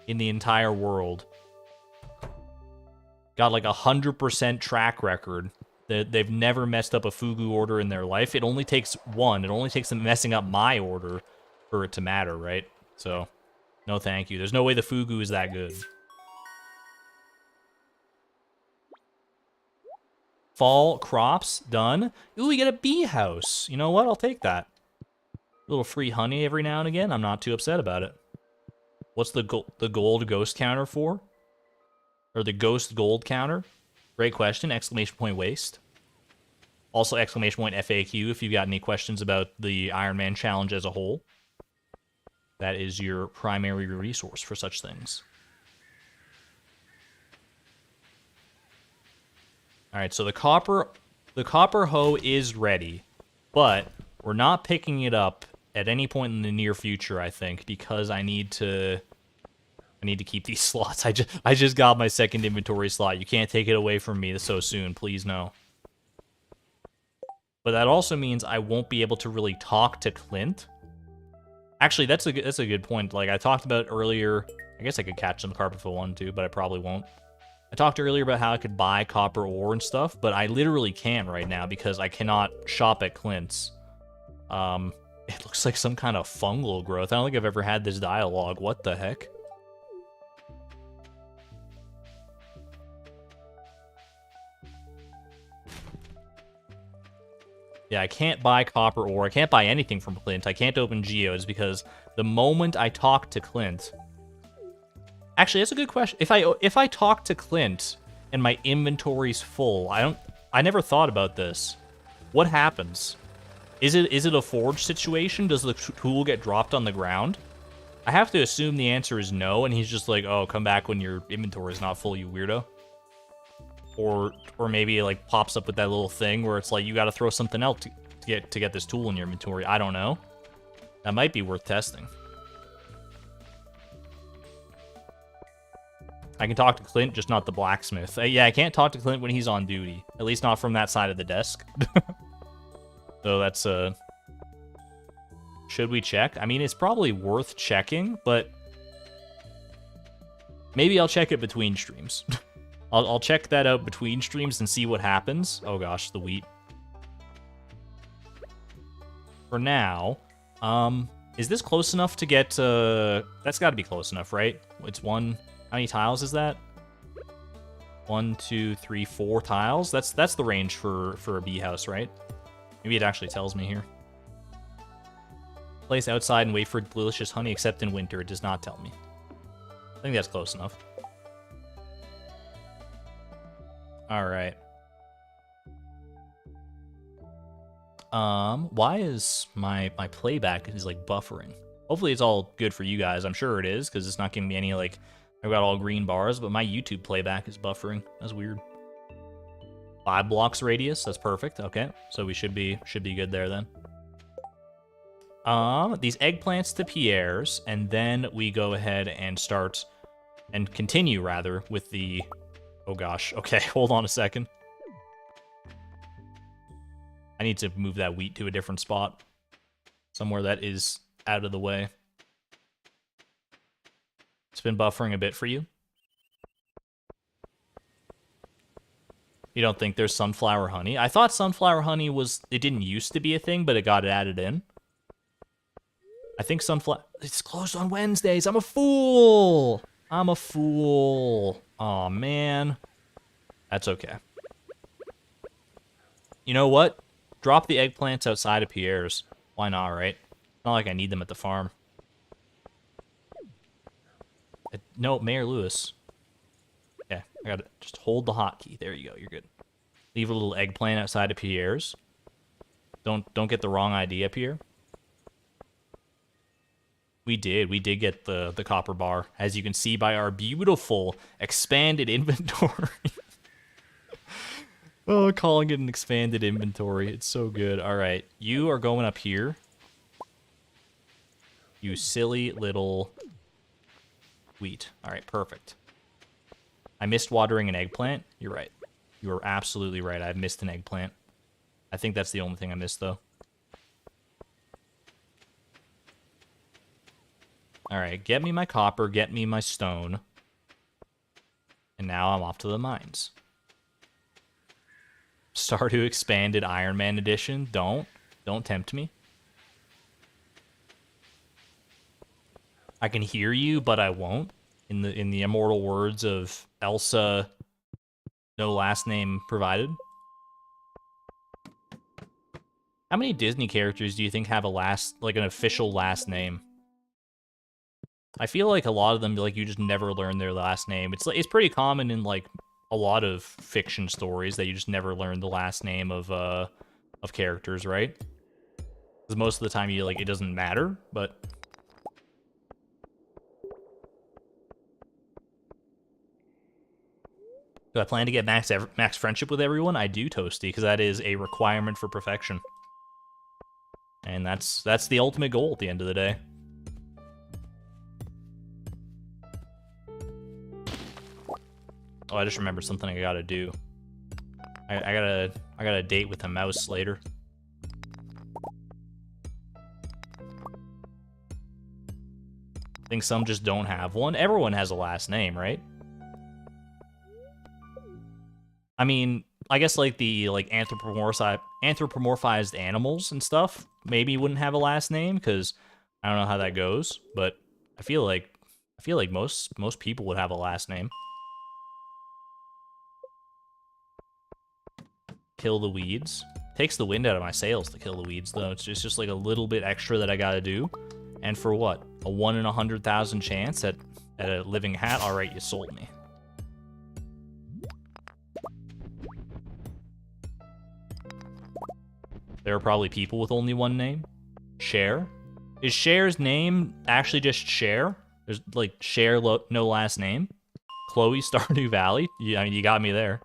in the entire world, got like 100% track record, that they've never messed up a fugu order in their life. It only takes one. It only takes them messing up my order for it to matter, right? So, no thank you. There's no way the fugu is that good. Fall crops, done. Ooh, we get a bee house. You know what? I'll take that. A little free honey every now and again. I'm not too upset about it. What's the gold ghost counter for? Or the ghost gold counter? Great question. Exclamation point waste. Also exclamation point FAQ if you've got any questions about the Ironman challenge as a whole. That is your primary resource for such things. Alright, so the copper hoe is ready, but we're not picking it up at any point in the near future, I think, because I need to keep these slots. I just got my second inventory slot. You can't take it away from me so soon, please no. But that also means I won't be able to really talk to Clint. Actually, that's a good point. Like I talked about earlier, I guess I could catch some carp if I wanted to, but I probably won't. I talked earlier about how I could buy copper ore and stuff, but I literally can't right now because I cannot shop at Clint's. It looks like some kind of fungal growth. I don't think I've ever had this dialogue. What the heck? Yeah, I can't buy copper ore. I can't buy anything from Clint. I can't open geodes because the moment I talk to Clint... Actually, that's a good question. If I talk to Clint and my inventory's full, I never thought about this. What happens? Is it a forge situation? Does the tool get dropped on the ground? I have to assume the answer is no, and he's just like, oh, come back when your inventory is not full, you weirdo. Or maybe it like pops up with that little thing where it's like you got to throw something else to get this tool in your inventory. I don't know. That might be worth testing. I can talk to Clint, just not the blacksmith. Yeah, I can't talk to Clint when he's on duty. At least not from that side of the desk. So that's should we check? I mean, it's probably worth checking, but maybe I'll check it between streams. I'll check that out between streams and see what happens. Oh gosh, the wheat. For now, is this close enough to get, that's gotta be close enough, right? It's one, how many tiles is that? 1, 2, 3, 4 tiles? That's the range for a bee house, right? Maybe it actually tells me here. Place outside and wait for delicious honey, except in winter. It does not tell me. I think that's close enough. Alright. Why is my playback is like buffering? Hopefully it's all good for you guys. I'm sure it is, because it's not giving me any like I've got all green bars, but my YouTube playback is buffering. That's weird. 5 blocks radius, that's perfect. Okay, so we should be good there then. These eggplants to Pierre's, and then we go ahead and start and continue rather with the oh gosh, okay, hold on a second. I need to move that wheat to a different spot. Somewhere that is out of the way. It's been buffering a bit for you. You don't think there's sunflower honey? I thought sunflower honey was... It didn't used to be a thing, but it got added in. I think sunflower... It's closed on Wednesdays. I'm a fool! I'm a fool. Aw, man. That's okay. You know what? Drop the eggplants outside of Pierre's. Why not, right? Not like I need them at the farm. No, Mayor Lewis. Yeah, I gotta just hold the hotkey. There you go, you're good. Leave a little eggplant outside of Pierre's. Don't get the wrong idea, Pierre. We did get the copper bar, as you can see by our beautiful expanded inventory. Oh, calling it an expanded inventory. It's so good. All right, you are going up here. You silly little wheat. All right, perfect. I missed watering an eggplant. You're right. You are absolutely right. I missed an eggplant. I think that's the only thing I missed, though. Alright, get me my copper, get me my stone. And now I'm off to the mines. Stardew Expanded Iron Man Edition. Don't tempt me. I can hear you, but I won't. In the immortal words of Elsa, no last name provided. How many Disney characters do you think have an official last name? I feel like a lot of them, like, you just never learn their last name. It's pretty common in, like, a lot of fiction stories that you just never learn the last name of characters, right? Because most of the time it doesn't matter, but... Do I plan to get max friendship with everyone? I do, Toasty, because that is a requirement for perfection. And that's the ultimate goal at the end of the day. Oh, I just remembered something I gotta do. I got a date with a mouse later. I think some just don't have one. Everyone has a last name, right? I mean, I guess like the anthropomorphized animals and stuff maybe wouldn't have a last name because I don't know how that goes, but I feel like most people would have a last name. Kill the weeds. Takes the wind out of my sails to kill the weeds, though. It's just like a little bit extra that I gotta do. And for what? A 1 in 100,000 chance at a living hat? Alright, you sold me. There are probably people with only one name. Cher? Is Cher's name actually just Cher? There's like Cher, no last name. Chloe, Stardew Valley? Yeah, I mean, you got me there.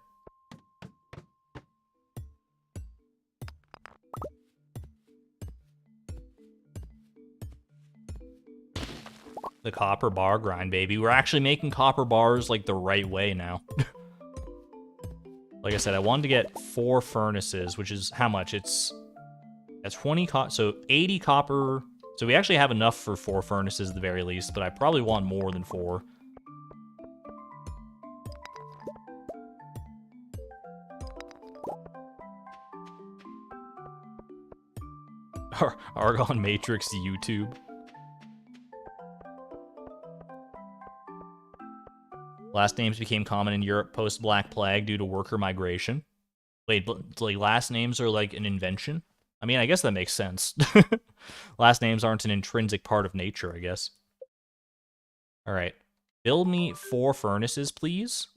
The copper bar grind, baby. We're actually making copper bars like the right way now. Like I said, I wanted to get 4 furnaces, which is how much? That's 20 so 80 copper. So we actually have enough for 4 furnaces at the very least, but I probably want more than 4. Argon Matrix YouTube. Last names became common in Europe post-Black Plague due to worker migration. Wait, like last names are like an invention? I mean, I guess that makes sense. Last names aren't an intrinsic part of nature, I guess. All right. Build me 4 furnaces, please.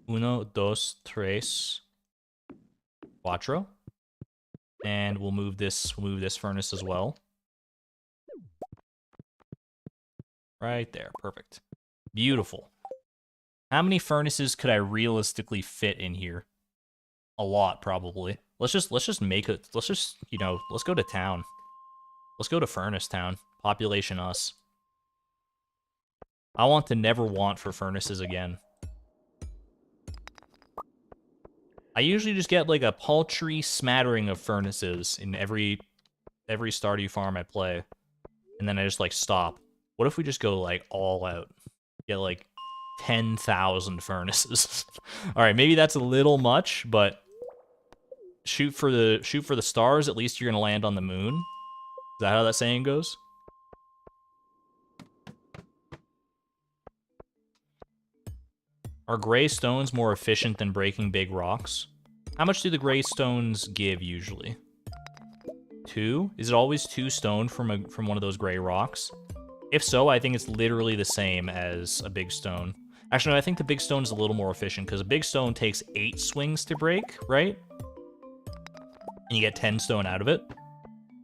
1, 2, 3, 4. And we'll move this furnace as well. Right there, perfect. Beautiful. How many furnaces could I realistically fit in here? A lot, probably. Let's just make it. Let's just, let's go to town. Let's go to Furnace Town. Population us. I want to never want for furnaces again. I usually just get like a paltry smattering of furnaces in every Stardew farm I play, and then I just like stop. What if we just go like all out? Get like 10,000 furnaces. All right, maybe that's a little much, but shoot for the stars. At least you're gonna land on the moon. Is that how that saying goes? Are gray stones more efficient than breaking big rocks? How much do the gray stones give usually? 2? Is it always 2 stone from one of those gray rocks? If so, I think it's literally the same as a big stone. Actually, no, I think the big stone is a little more efficient because a big stone takes 8 swings to break, right? And you get 10 stone out of it.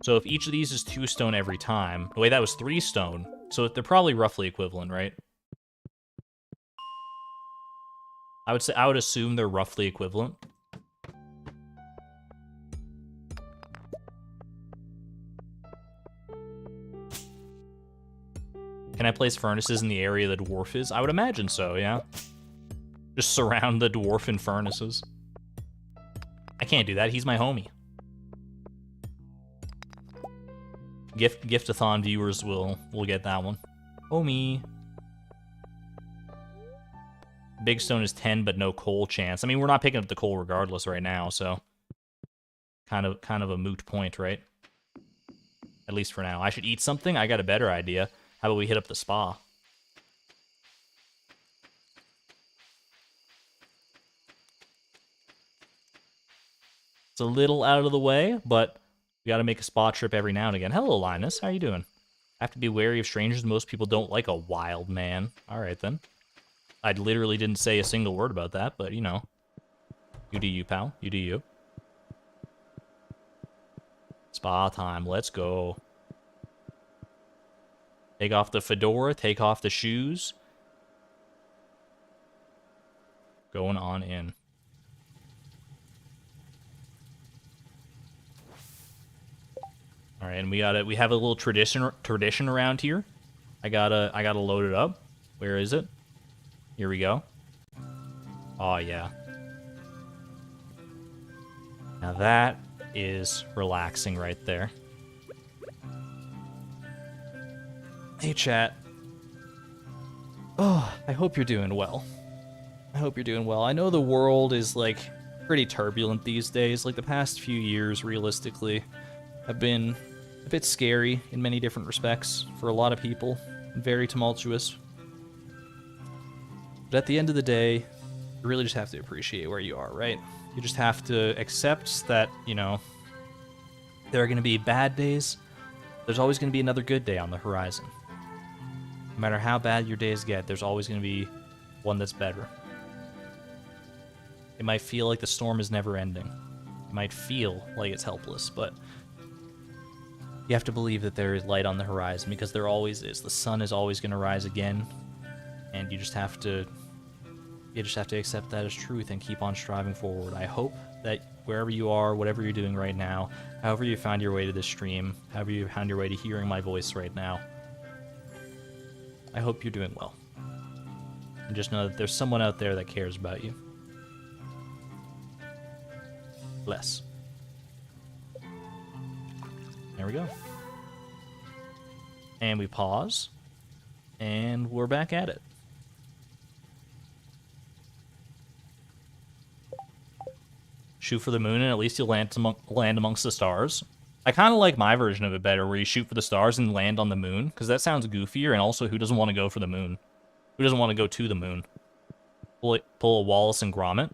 So if each of these is 2 stone every time, wait, that was 3 stone. So they're probably roughly equivalent, right? I would assume they're roughly equivalent. Can I place furnaces in the area the dwarf is? I would imagine so, yeah. Just surround the dwarf in furnaces. I can't do that, he's my homie. Giftathon viewers will get that one. Oh me. Big stone is 10, but no coal chance. I mean, we're not picking up the coal regardless right now, so kind of a moot point, right? At least for now. I should eat something. I got a better idea. How about we hit up the spa? It's a little out of the way, but we got to make a spa trip every now and again. Hello, Linus. How you doing? I have to be wary of strangers. Most people don't like a wild man. All right, then. I literally didn't say a single word about that, but, you know. You do you, pal. You do you. Spa time. Let's go. Take off the fedora. Take off the shoes. Going on in. All right, and we have a little tradition around here. I gotta load it up. Where is it? Here we go. Oh yeah. Now that is relaxing right there. Hey chat. Oh, I hope you're doing well. I hope you're doing well. I know the world is like pretty turbulent these days. Like the past few years, realistically, have been a bit scary in many different respects for a lot of people. Very tumultuous. But at the end of the day, you really just have to appreciate where you are, right? You just have to accept that, you know, there are going to be bad days. There's always going to be another good day on the horizon. No matter how bad your days get, there's always going to be one that's better. It might feel like the storm is never ending. It might feel like it's helpless, but you have to believe that there is light on the horizon, because there always is. The sun is always going to rise again, and you just have to accept that as truth and keep on striving forward. I hope that wherever you are, whatever you're doing right now, however you found your way to this stream, however you found your way to hearing my voice right now, I hope you're doing well. And just know that there's someone out there that cares about you. Bless. There we go. And we pause. And we're back at it. Shoot for the moon, and at least you'll land amongst the stars. I kind of like my version of it better, where you shoot for the stars and land on the moon, because that sounds goofier, and also, who doesn't want to go for the moon? Who doesn't want to go to the moon? Pull a Wallace and Gromit.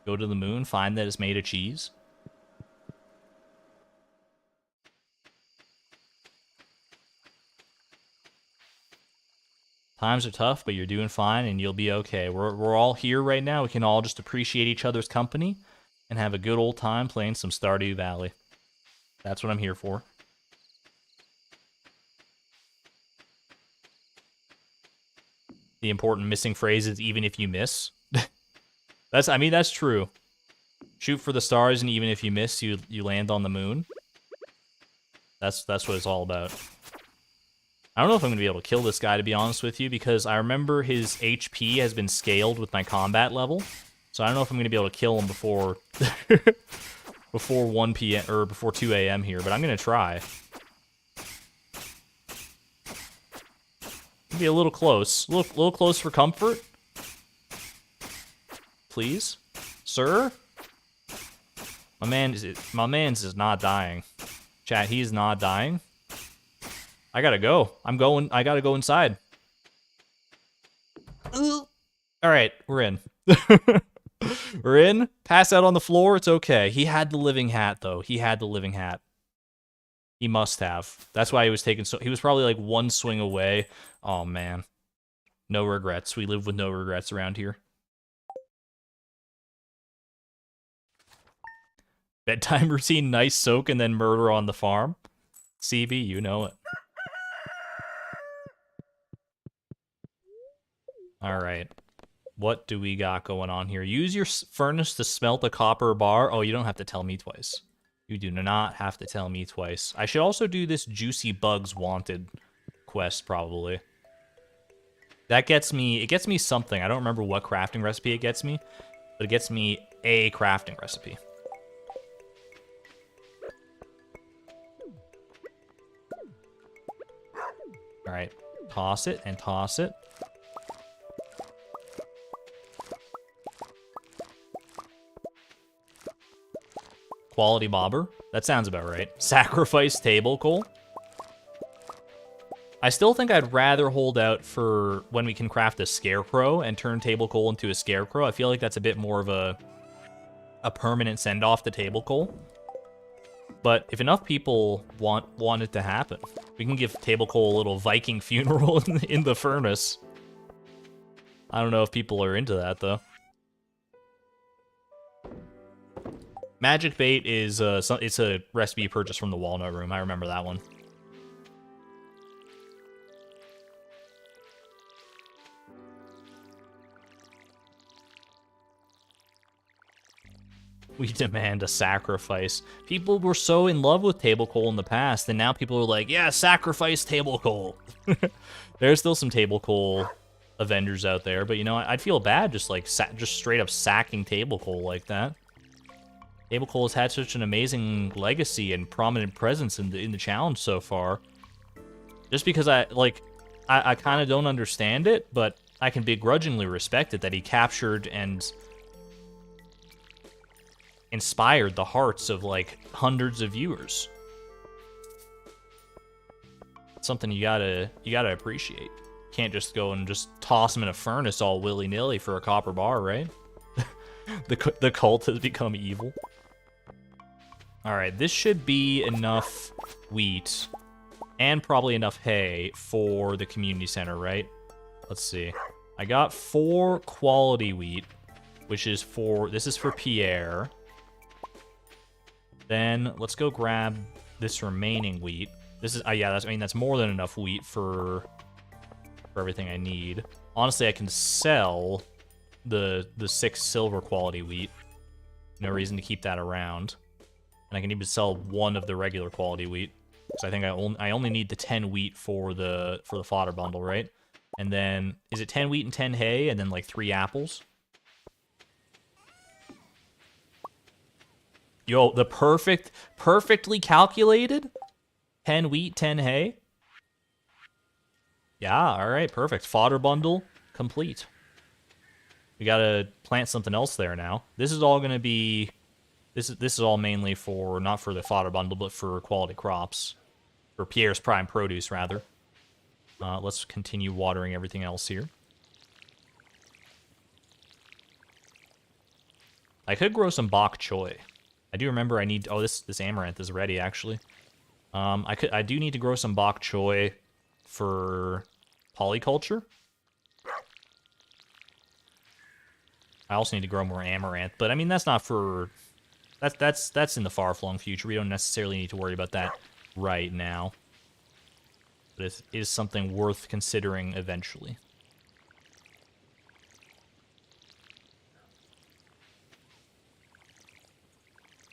Go to the moon, find that it's made of cheese. Times are tough, but you're doing fine, and you'll be okay. We're all here right now. We can all just appreciate each other's company and have a good old time playing some Stardew Valley. That's what I'm here for. The important missing phrase is even if you miss. I mean, that's true. Shoot for the stars, and even if you miss, you land on the moon. That's what it's all about. I don't know if I'm going to be able to kill this guy, to be honest with you, because I remember his HP has been scaled with my combat level. So I don't know if I'm going to be able to kill him before before 1 p.m. or before 2 a.m. here, but I'm going to try. Be a little close. A little close for comfort. Please? Sir? My man's is not dying. Chat, he's not dying. I gotta go. I gotta go inside. Alright, we're in. We're in. Pass out on the floor, it's okay. He had the living hat, though. He had the living hat. He must have. That's why he was taking he was probably like one swing away. Oh, man. No regrets. We live with no regrets around here. Bedtime routine, nice soak, and then murder on the farm. CB, you know it. Alright. What do we got going on here? Use your furnace to smelt a copper bar. Oh, you don't have to tell me twice. You do not have to tell me twice. I should also do this Juicy Bugs Wanted quest, probably. That gets me... It gets me something. I don't remember what crafting recipe it gets me, but it gets me a crafting recipe. All right, toss it and toss it. Quality bobber. That sounds about right. Sacrifice table coal. I still think I'd rather hold out for when we can craft a scarecrow and turn table coal into a scarecrow. I feel like that's a bit more of a permanent send-off to table coal. But if enough people want it to happen, we can give table coal a little Viking funeral in the furnace. I don't know if people are into that, though. Magic bait is it's a recipe purchased from the Walnut Room. I remember that one. We demand a sacrifice. People were so in love with table coal in the past, and now people are like, yeah, sacrifice table coal. There's still some table coal Avengers out there, but you know, I'd feel bad just like just straight up sacking table coal like that. Table coal has had such an amazing legacy and prominent presence in the challenge so far. Just because I kind of don't understand it, but I can begrudgingly respect it that he captured and inspired the hearts of like hundreds of viewers. It's something you gotta appreciate. Can't just go and just toss them in a furnace all willy-nilly for a copper bar, right? The cult has become evil. All right, this should be enough wheat and probably enough hay for the community center, right? Let's see. I got 4 quality wheat, which is this is for Pierre. Then let's go grab this remaining wheat. This is yeah, that's more than enough wheat for everything I need. Honestly, I can sell the 6 silver quality wheat. No reason to keep that around. And I can even sell 1 of the regular quality wheat. So I think I only need the 10 wheat for the fodder bundle, right? And then is it 10 wheat and 10 hay and then like 3 apples? Yo, the perfectly calculated 10 wheat, 10 hay. Yeah, all right, perfect. Fodder bundle complete. We gotta plant something else there now. This is all gonna be. This is all mainly for not for the fodder bundle, but for quality crops, for Pierre's prime produce rather. Let's continue watering everything else here. I could grow some bok choy. I do remember I need. Oh, this amaranth is ready actually. I do need to grow some bok choy for polyculture. I also need to grow more amaranth, but I mean that's not for. That's in the far-flung future. We don't necessarily need to worry about that right now. But it is something worth considering eventually.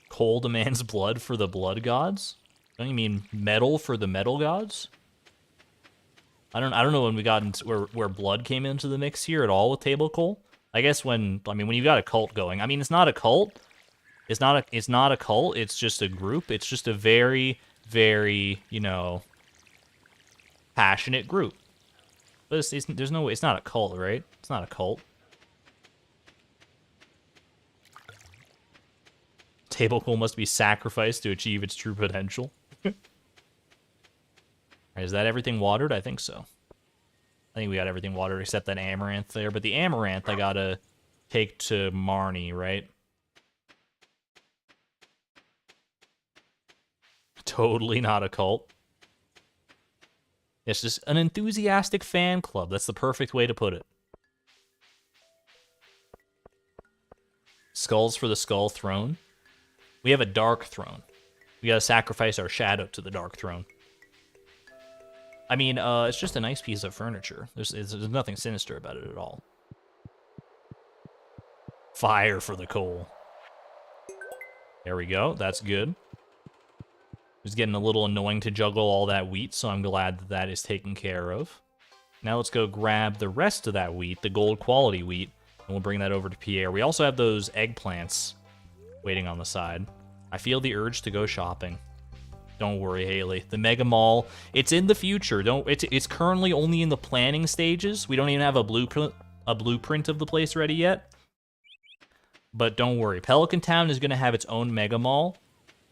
Coal demands blood for the blood gods? Don't you mean metal for the metal gods? I don't know when we got into where blood came into the mix here at all with table coal. I guess when you've got a cult going. I mean, it's not a cult. It's not a cult. It's just a group. It's just a very, very, passionate group. But there's no way. It's not a cult, right? It's not a cult. Table coal must be sacrificed to achieve its true potential. Is that everything watered? I think so. I think we got everything watered except that amaranth there. But the amaranth I gotta take to Marnie, right? Totally not a cult. It's just an enthusiastic fan club. That's the perfect way to put it. Skulls for the skull throne. We have a dark throne. We gotta sacrifice our shadow to the dark throne. I mean, it's just a nice piece of furniture. There's nothing sinister about it at all. Fire for the coal. There we go. That's good. It's getting a little annoying to juggle all that wheat, so I'm glad that that is taken care of. Now let's go grab the rest of that wheat, the gold quality wheat, and we'll bring that over to Pierre. We also have those eggplants waiting on the side. I feel the urge to go shopping. Don't worry, Haley. The Mega Mall, it's in the future. It's currently only in the planning stages. We don't even have a blueprint of the place ready yet. But don't worry. Pelican Town is going to have its own Mega Mall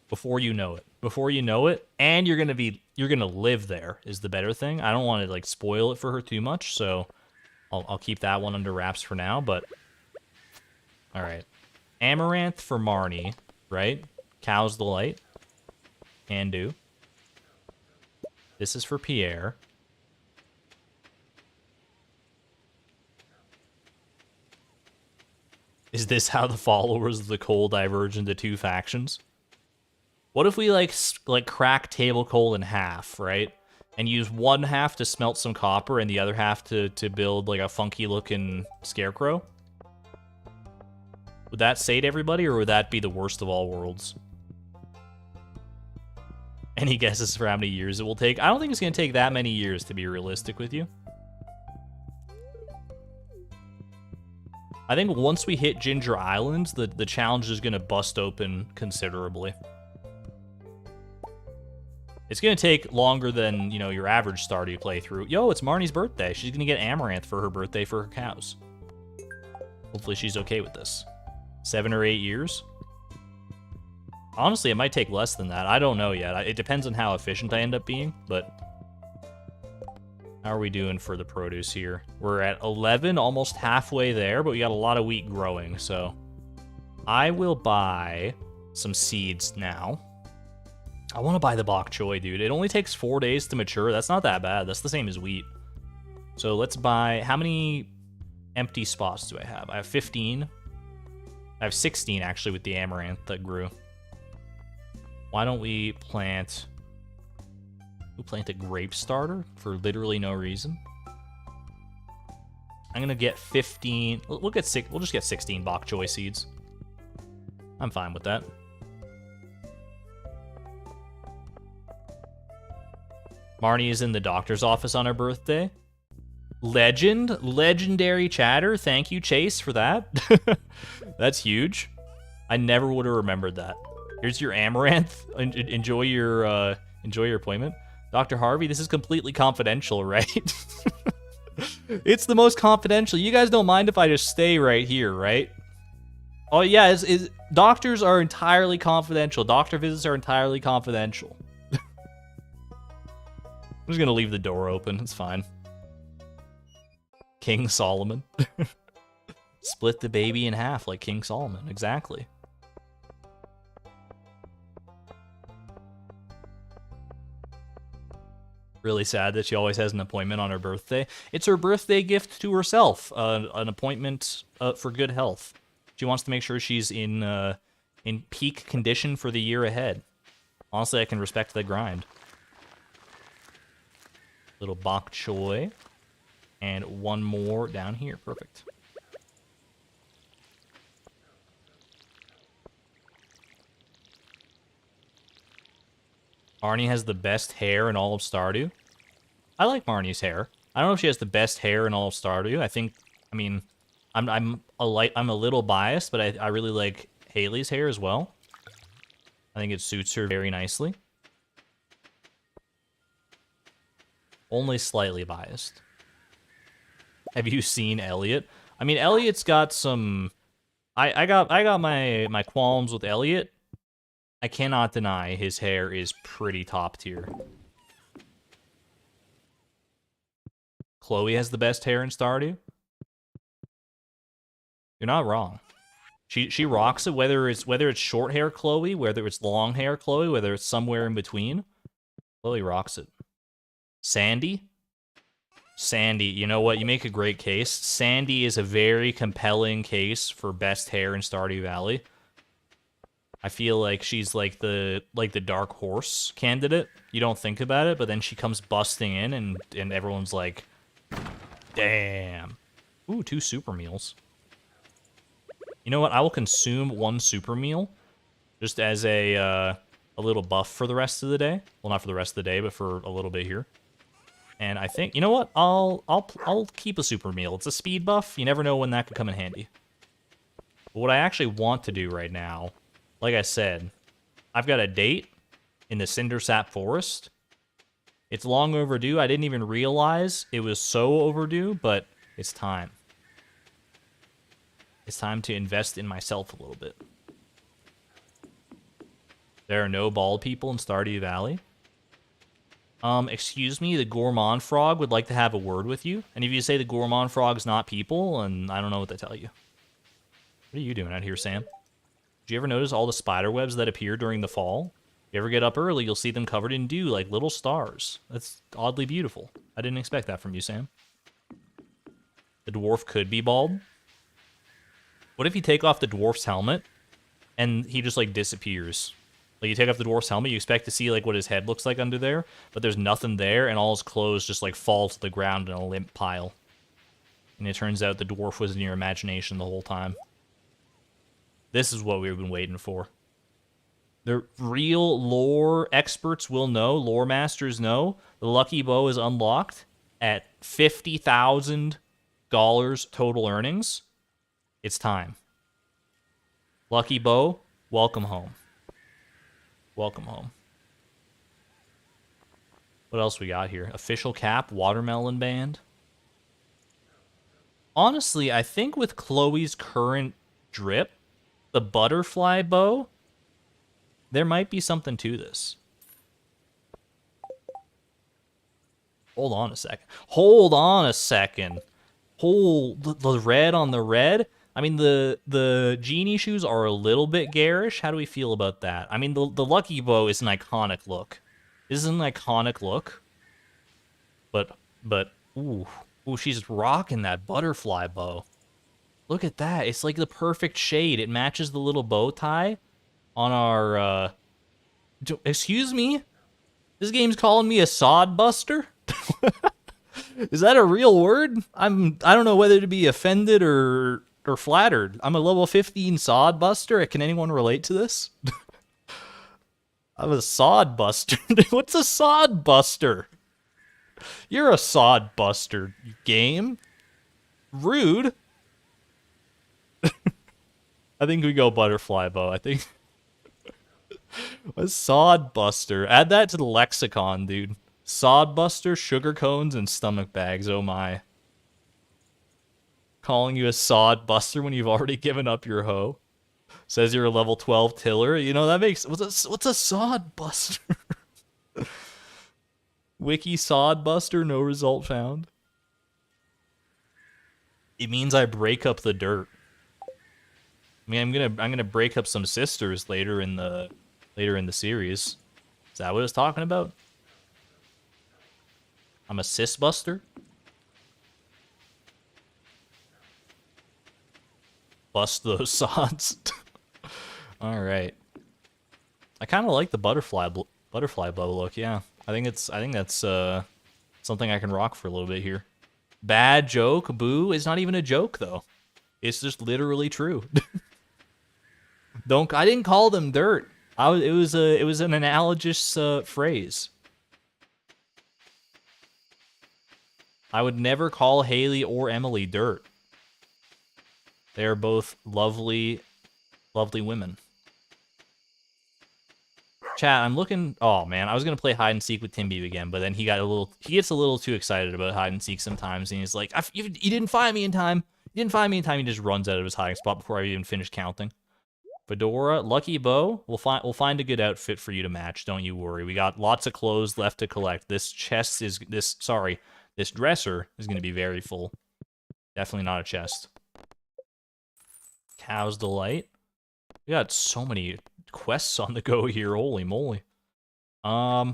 before you know it. Before you know it, and you're going to live there is the better thing. I don't want to like spoil it for her too much, so I'll keep that one under wraps for now, but all right. Amaranth for Marnie, right? Cow's Delight. Can do. This is for Pierre. Is this how the followers of the coal diverge into two factions? What if we like crack table coal in half, right? And use one half to smelt some copper and the other half to build like a funky looking scarecrow? Would that sate everybody, or would that be the worst of all worlds? Any guesses for how many years it will take? I don't think it's going to take that many years, to be realistic with you. I think once we hit Ginger Island, the challenge is going to bust open considerably. It's going to take longer than, you know, your average Stardew playthrough. Yo, it's Marnie's birthday. She's going to get Amaranth for her birthday for her cows. Hopefully she's okay with this. 7 or 8 years? Honestly, it might take less than that. I don't know yet. It depends on how efficient I end up being, but... How are we doing for the produce here? We're at 11, almost halfway there, but we got a lot of wheat growing, so... I will buy some seeds now. I want to buy the bok choy, dude. It only takes 4 days to mature. That's not that bad. That's the same as wheat. So let's buy... How many empty spots do I have? I have 15. I have 16, actually, with the amaranth that grew. Why don't we plant... We'll plant a grape starter for literally no reason. I'm going to get 15... We'll just get 16 bok choy seeds. I'm fine with that. Marnie is in the doctor's office on her birthday. Legendary chatter. Thank you, Chase, for that. That's huge. I never would have remembered that. Here's your amaranth. Enjoy your appointment. Dr. Harvey, this is completely confidential, right? It's the most confidential. You guys don't mind if I just stay right here, right? Oh yeah, doctors are entirely confidential. Doctor visits are entirely confidential. I'm just gonna leave the door open. It's fine. King Solomon. Split the baby in half like King Solomon. Exactly. Really sad that she always has an appointment on her birthday. It's her birthday gift to herself. An appointment for good health. She wants to make sure she's in peak condition for the year ahead. Honestly, I can respect the grind. Little bok choy. And one more down here. Perfect. Marnie has the best hair in all of Stardew. I like Marnie's hair. I don't know if she has the best hair in all of Stardew. I mean, I'm a little biased, but I really like Haley's hair as well. I think it suits her very nicely. Only slightly biased. Have you seen Elliot? I mean, Elliot's got some... I got my qualms with Elliot. I cannot deny his hair is pretty top tier. Chloe has the best hair in Stardew. You're not wrong. She rocks it, whether it's short hair Chloe, whether it's long hair Chloe, whether it's somewhere in between. Chloe rocks it. Sandy? Sandy, you know what? You make a great case. Sandy is a very compelling case for best hair in Stardew Valley. I feel like she's like the dark horse candidate. You don't think about it, but then she comes busting in and everyone's like, damn. Ooh, 2 super meals. You know what? I will consume 1 super meal just as a little buff for the rest of the day. Well, not for the rest of the day, but for a little bit here. And I think, you know what? I'll keep a super meal. It's a speed buff. You never know when that could come in handy. But what I actually want to do right now, like I said, I've got a date in the Cindersap Forest. It's long overdue. I didn't even realize it was so overdue, but it's time. It's time to invest in myself a little bit. There are no bald people in Stardew Valley. Excuse me, the Gourmand Frog would like to have a word with you. And if you say the Gourmand Frog's not people, and I don't know what to tell you. What are you doing out here, Sam? Did you ever notice all the spider webs that appear during the fall? If you ever get up early, you'll see them covered in dew like little stars. That's oddly beautiful. I didn't expect that from you, Sam. The dwarf could be bald. What if you take off the dwarf's helmet and he just, like, disappears? Like, you take off the dwarf's helmet, you expect to see, like, what his head looks like under there, but there's nothing there, and all his clothes just, like, fall to the ground in a limp pile. And it turns out the dwarf was in your imagination the whole time. This is what we've been waiting for. The real lore experts will know, lore masters know, the Lucky Bow is unlocked at $50,000 total earnings. It's time. Lucky Bow, welcome home. Welcome home. What else we got here? Official cap, watermelon band. Honestly, I think with Chloe's current drip, the butterfly bow, there might be something to this. Hold on a second. Hold on a second. Hold the red on the red. I mean, the genie shoes are a little bit garish. How do we feel about that? I mean, the Lucky Bow is an iconic look. This is an iconic look. But ooh, she's rocking that butterfly bow. Look at that. It's like the perfect shade. It matches the little bow tie on our, excuse me? This game's calling me a sod buster? Is that a real word? I don't know whether to be offended or flattered. I'm a level 15 sod buster. Can anyone relate to this? I'm a sod buster. What's a sod buster? You're a sod buster, game. Rude. I think we go butterfly bow. I think a sod buster. Add that to the lexicon, dude. Sod buster, sugar cones, and stomach bags. Oh my. Calling you a sod buster when you've already given up your hoe. Says you're a level 12 tiller. You know, that makes... What's a sod buster? Wiki sod buster, no result found. It means I break up the dirt. I mean, I'm gonna break up some sisters later in the series. Is that what it's talking about? I'm a sis buster? Bust those sods. All right. I kind of like the butterfly bow look. Yeah, I think that's something I can rock for a little bit here. Bad joke, boo. It's not even a joke though. It's just literally true. I didn't call them dirt. It was an analogous phrase. I would never call Haley or Emily dirt. They are both lovely, lovely women. Chat, I'm looking... Oh, man, I was going to play hide and seek with Timby again, but then he gets a little too excited about hide and seek sometimes, and he's like, you didn't find me in time. You didn't find me in time. He just runs out of his hiding spot before I even finish counting. Fedora, Lucky Bow, we'll find a good outfit for you to match, don't you worry. We got lots of clothes left to collect. This dresser is going to be very full. Definitely not a chest. Cow's Delight. We got so many quests on the go here, holy moly. I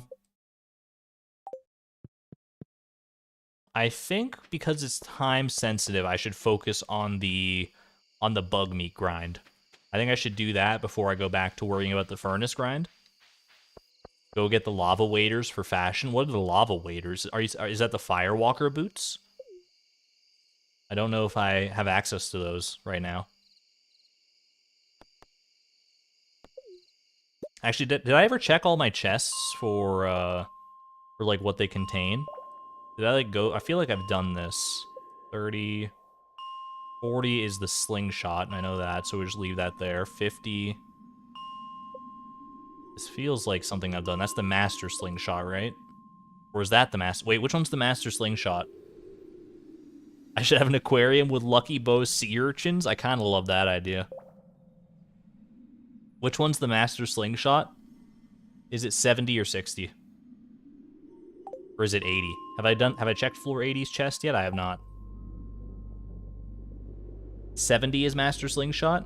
think because it's time sensitive, I should focus on the bug meat grind. I think I should do that before I go back to worrying about the furnace grind. Go get the lava waders for fashion. What are the lava waders? Is that the firewalker boots? I don't know if I have access to those right now. Actually, did I ever check all my chests for like what they contain? Did I like go? I feel like I've done this. 30, 40 is the slingshot, and I know that, so we'll just leave that there. 50 is feels like something I've done. That's the master slingshot, right? Or is that the master? Wait, which one's the master slingshot? I should have an aquarium with Lucky Bow sea urchins. I kind of love that idea. Which one's the master slingshot? Is it 70 or 60? Or is it 80? Have I checked floor 80's chest yet? I have not. 70 is master slingshot?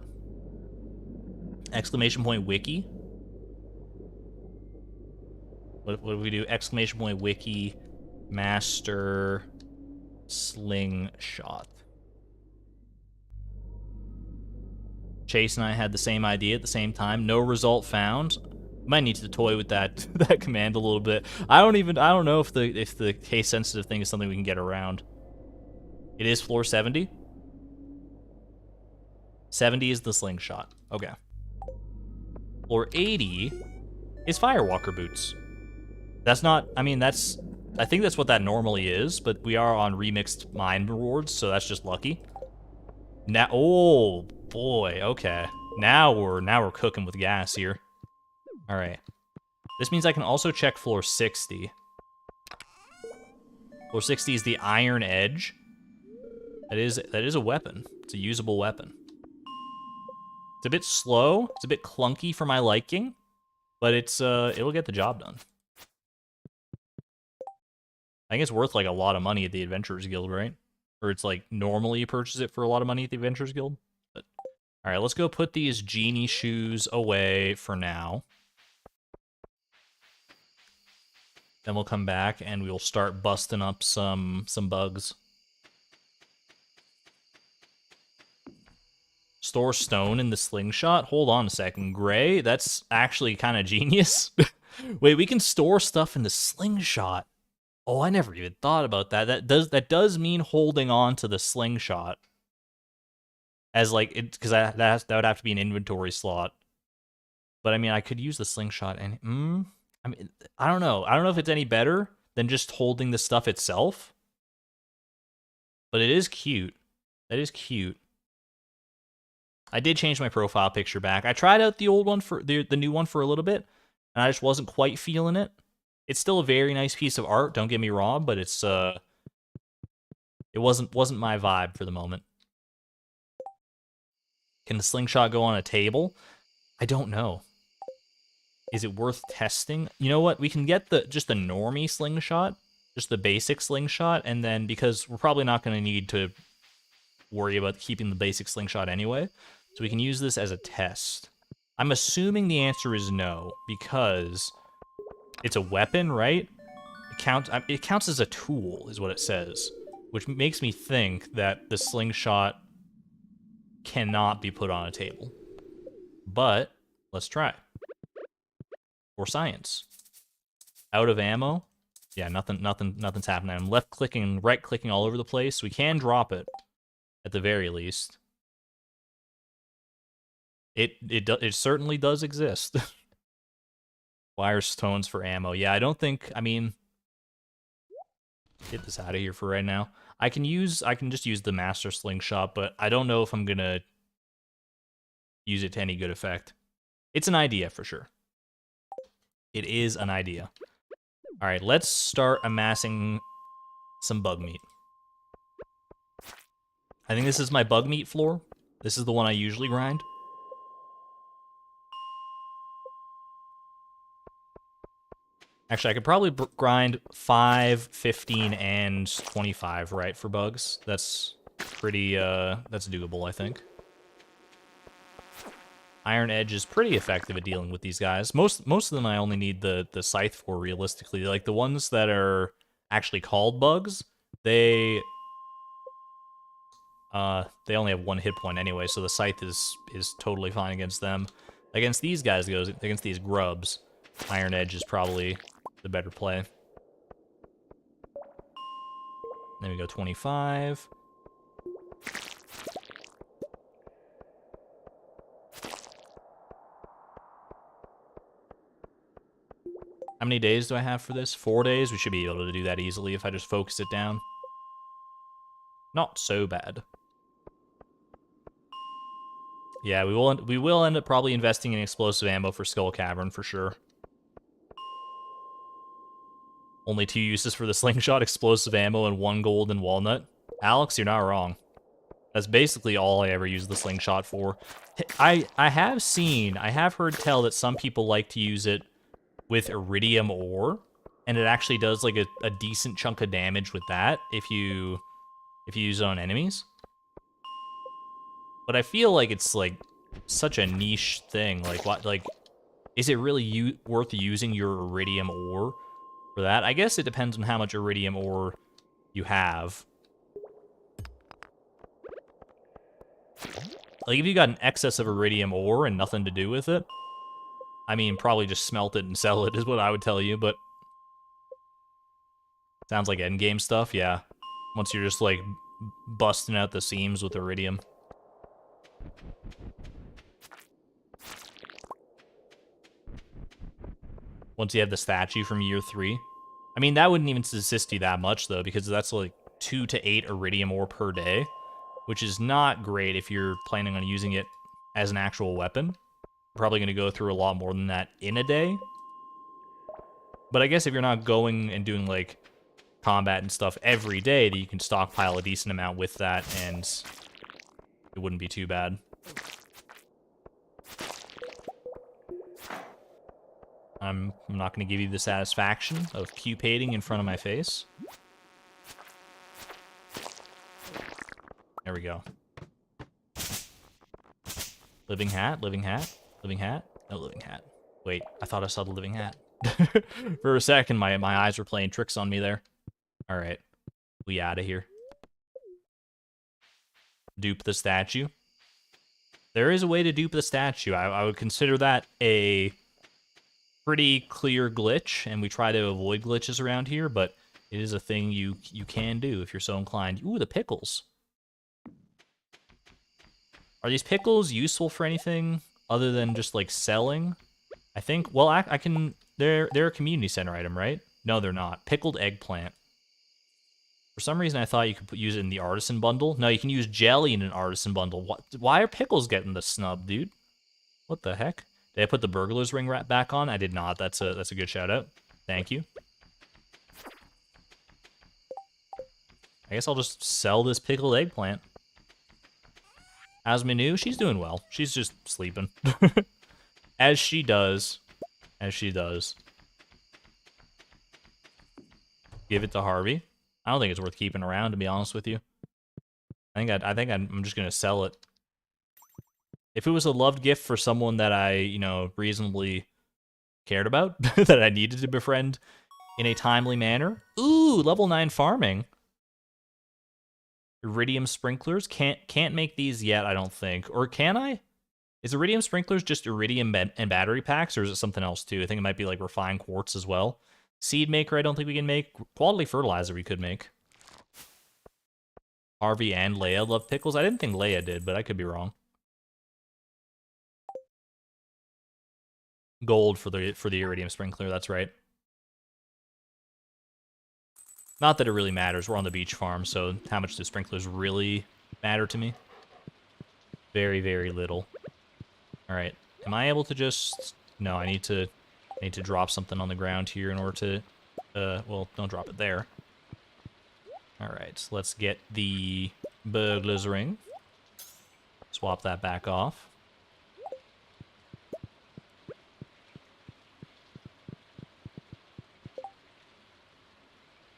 Exclamation point wiki. What do we do? Exclamation point wiki master slingshot. Chase and I had the same idea at the same time. No result found. Might need to toy with that that command a little bit. I don't know if the case sensitive thing is something we can get around. It is floor 70. 70 is the slingshot. Okay. Floor 80 is Firewalker boots. That's not, I think that's what that normally is, but we are on remixed mine rewards, so that's just lucky. Now, oh boy, okay. Now we're cooking with gas here. All right. This means I can also check floor 60. Floor 60 is the Iron Edge. That is a weapon. It's a usable weapon. It's a bit slow. It's a bit clunky for my liking, but it'll get the job done. I think it's worth like a lot of money at the Adventurers Guild, right? Or it's like normally you purchase it for a lot of money at the Adventurers Guild. But all right, let's go put these genie shoes away for now. Then we'll come back and we'll start busting up some bugs. Store stone in the slingshot? Hold on a second. Gray? That's actually kind of genius. Wait, we can store stuff in the slingshot. Oh, I never even thought about that. That does mean holding on to the slingshot. As like, because that would have to be an inventory slot. But I mean, I could use the slingshot and, I mean, I don't know. I don't know if it's any better than just holding the stuff itself. But it is cute. That is cute. I did change my profile picture back. I tried out the old one for the new one for a little bit, and I just wasn't quite feeling it. It's still a very nice piece of art, don't get me wrong, but it's it wasn't my vibe for the moment. Can the slingshot go on a table? I don't know. Is it worth testing? You know what? We can get just the normie slingshot, just the basic slingshot, and then because we're probably not going to need to worry about keeping the basic slingshot anyway, so we can use this as a test. I'm assuming the answer is no, because it's a weapon, right? It counts as a tool, is what it says, which makes me think that the slingshot cannot be put on a table. But let's try. For science. Out of ammo. Yeah, nothing's happening. I'm left clicking, right clicking all over the place. We can drop it, at the very least. It certainly does exist. Wire stones for ammo. Yeah, I don't think, I mean, get this out of here for right now. I can just use the master slingshot, but I don't know if I'm gonna use it to any good effect. It's an idea for sure. It is an idea. All right, let's start amassing some bug meat. I think this is my bug meat floor. This is the one I usually grind. Actually, I could probably grind 5, 15, and 25, right, for bugs. That's pretty, that's doable, I think. Iron Edge is pretty effective at dealing with these guys. Most of them I only need the scythe for, realistically. Like, the ones that are actually called bugs, they only have 1 hit point anyway, so the scythe is totally fine against them. Against these guys, against these grubs, Iron Edge is probably the better play. Then we go 25. How many days do I have for this? 4 days? We should be able to do that easily if I just focus it down. Not so bad. Yeah, we will end up probably investing in explosive ammo for Skull Cavern for sure. Only 2 uses for the slingshot, explosive ammo, and 1 gold and walnut. Alex, you're not wrong. That's basically all I ever use the slingshot for. I have heard tell that some people like to use it with iridium ore, and it actually does like a decent chunk of damage with that if you use it on enemies. But I feel like it's like such a niche thing. Like what? Like, is it really worth using your iridium ore for that? I guess it depends on how much iridium ore you have. Like, if you got an excess of iridium ore and nothing to do with it, I mean, probably just smelt it and sell it is what I would tell you, but sounds like endgame stuff, yeah. Once you're just, like, busting out the seams with iridium. Once you have the statue from year 3. I mean, that wouldn't even assist you that much, though, because that's, like, 2 to 8 iridium ore per day, which is not great if you're planning on using it as an actual weapon. Probably going to go through a lot more than that in a day. But I guess if you're not going and doing, like, combat and stuff every day, that you can stockpile a decent amount with that, and it wouldn't be too bad. I'm not going to give you the satisfaction of cupating in front of my face. There we go. Living hat, living hat, living hat, no living hat. Wait, I thought I saw the living hat. For a second, my eyes were playing tricks on me there. Alright, we out of here. Dupe the statue. There is a way to dupe the statue. I would consider that a pretty clear glitch, and we try to avoid glitches around here, but it is a thing you can do if you're so inclined. Ooh, the pickles. Are these pickles useful for anything other than just, like, selling? I think, well, I can, they're a community center item, right? No, they're not. Pickled eggplant. For some reason, I thought you could use it in the artisan bundle. No, you can use jelly in an artisan bundle. What? Why are pickles getting the snub, dude? What the heck? Did I put the burglar's ring wrap back on? I did not. That's a good shout out. Thank you. I guess I'll just sell this pickled eggplant. How's Minu? She's doing well. She's just sleeping. As she does. As she does. Give it to Harvey. I don't think it's worth keeping around, to be honest with you. I think I'm just gonna sell it. If it was a loved gift for someone that I, you know, reasonably cared about, that I needed to befriend in a timely manner. Ooh, level 9 farming. Iridium sprinklers. Can't make these yet, I don't think. Or can I? Is iridium sprinklers just iridium and battery packs, or is it something else too? I think it might be like refined quartz as well. Seed maker, I don't think we can make. Quality fertilizer we could make. Harvey and Leia love pickles. I didn't think Leia did, but I could be wrong. Gold for the iridium sprinkler, that's right. Not that it really matters. We're on the beach farm, so how much do sprinklers really matter to me? Very, very little. All right. Am I able to just... No, I need to drop something on the ground here in order to... well, don't drop it there. All right, so let's get the burglar's ring. Swap that back off.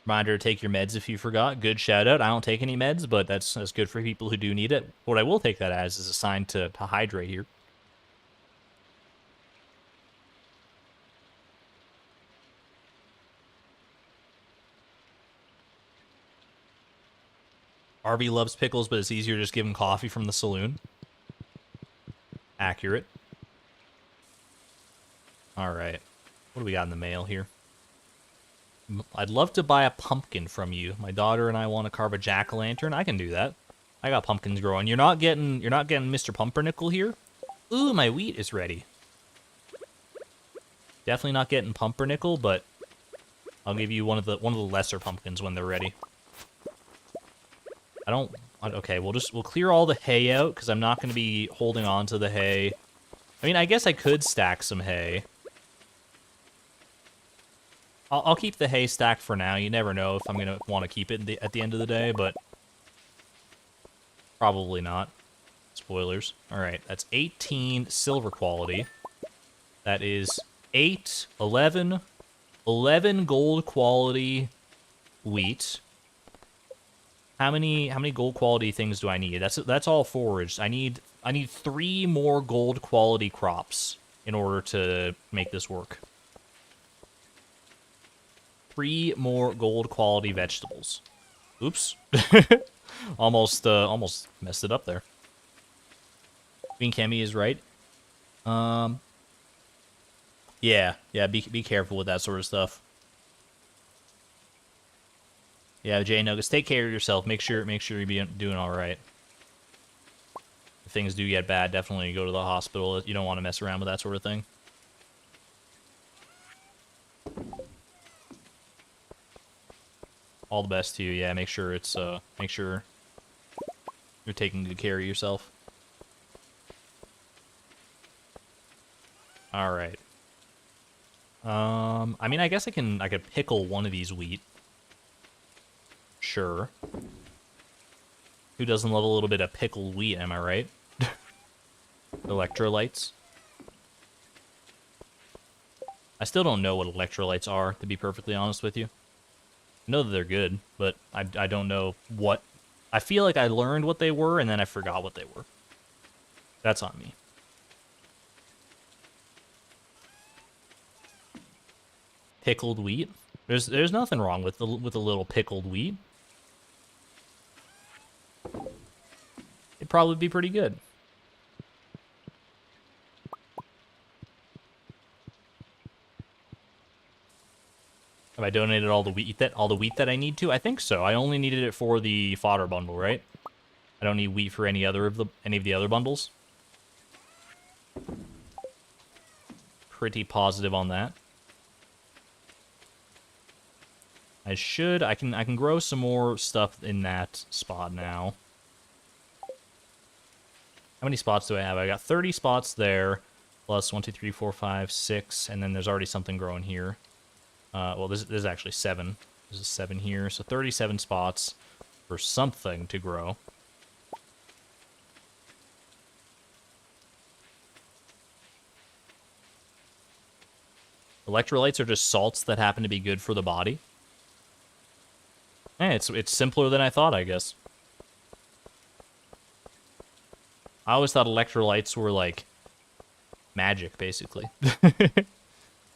Reminder to take your meds if you forgot. Good shout out. I don't take any meds, but that's good for people who do need it. What I will take that as is a sign to hydrate here. Arby loves pickles, but it's easier to just give him coffee from the saloon. Accurate. All right. What do we got in the mail here? I'd love to buy a pumpkin from you. My daughter and I want to carve a jack-o'-lantern. I can do that. I got pumpkins growing. You're not getting Mr. Pumpernickel here. Ooh, my wheat is ready. Definitely not getting pumpernickel, but I'll give you one of the lesser pumpkins when they're ready. Okay, we'll clear all the hay out because I'm not going to be holding on to the hay. I mean, I guess I could stack some hay. I'll keep the hay stacked for now. You never know if I'm gonna want to keep it at the end of the day, but probably not. Spoilers. All right, that's 18 silver quality. That is 8, 11, 11 gold quality wheat. How many gold quality things do I need? That's all foraged. I need 3 more gold quality crops in order to make this work. 3 more gold quality vegetables. Oops. almost messed it up there. Being Kemi is right. Yeah, be careful with that sort of stuff. Yeah, Jay Nuggets, take care of yourself. Make sure you're doing all right. If things do get bad, definitely go to the hospital. You don't want to mess around with that sort of thing. All the best to you. Yeah, make sure you're taking good care of yourself. All right. I mean, I guess I could pickle one of these wheat. Sure. Who doesn't love a little bit of pickled wheat, am I right? Electrolytes. I still don't know what electrolytes are, to be perfectly honest with you. I know that they're good, but I don't know what... I feel like I learned what they were, and then I forgot what they were. That's on me. Pickled wheat? There's nothing wrong with a little pickled wheat. It'd probably be pretty good. Have I donated all the wheat that I need to? I think so. I only needed it for the fodder bundle, right? I don't need wheat for any of the other bundles. Pretty positive on that. I can grow some more stuff in that spot now. How many spots do I have? I got 30 spots there, plus 1, 2, 3, 4, 5, 6, and then there's already something growing here. Well, this is actually 7. There's a 7 here, so 37 spots for something to grow. Electrolytes are just salts that happen to be good for the body. Eh, it's simpler than I thought, I guess. I always thought electrolytes were like magic, basically.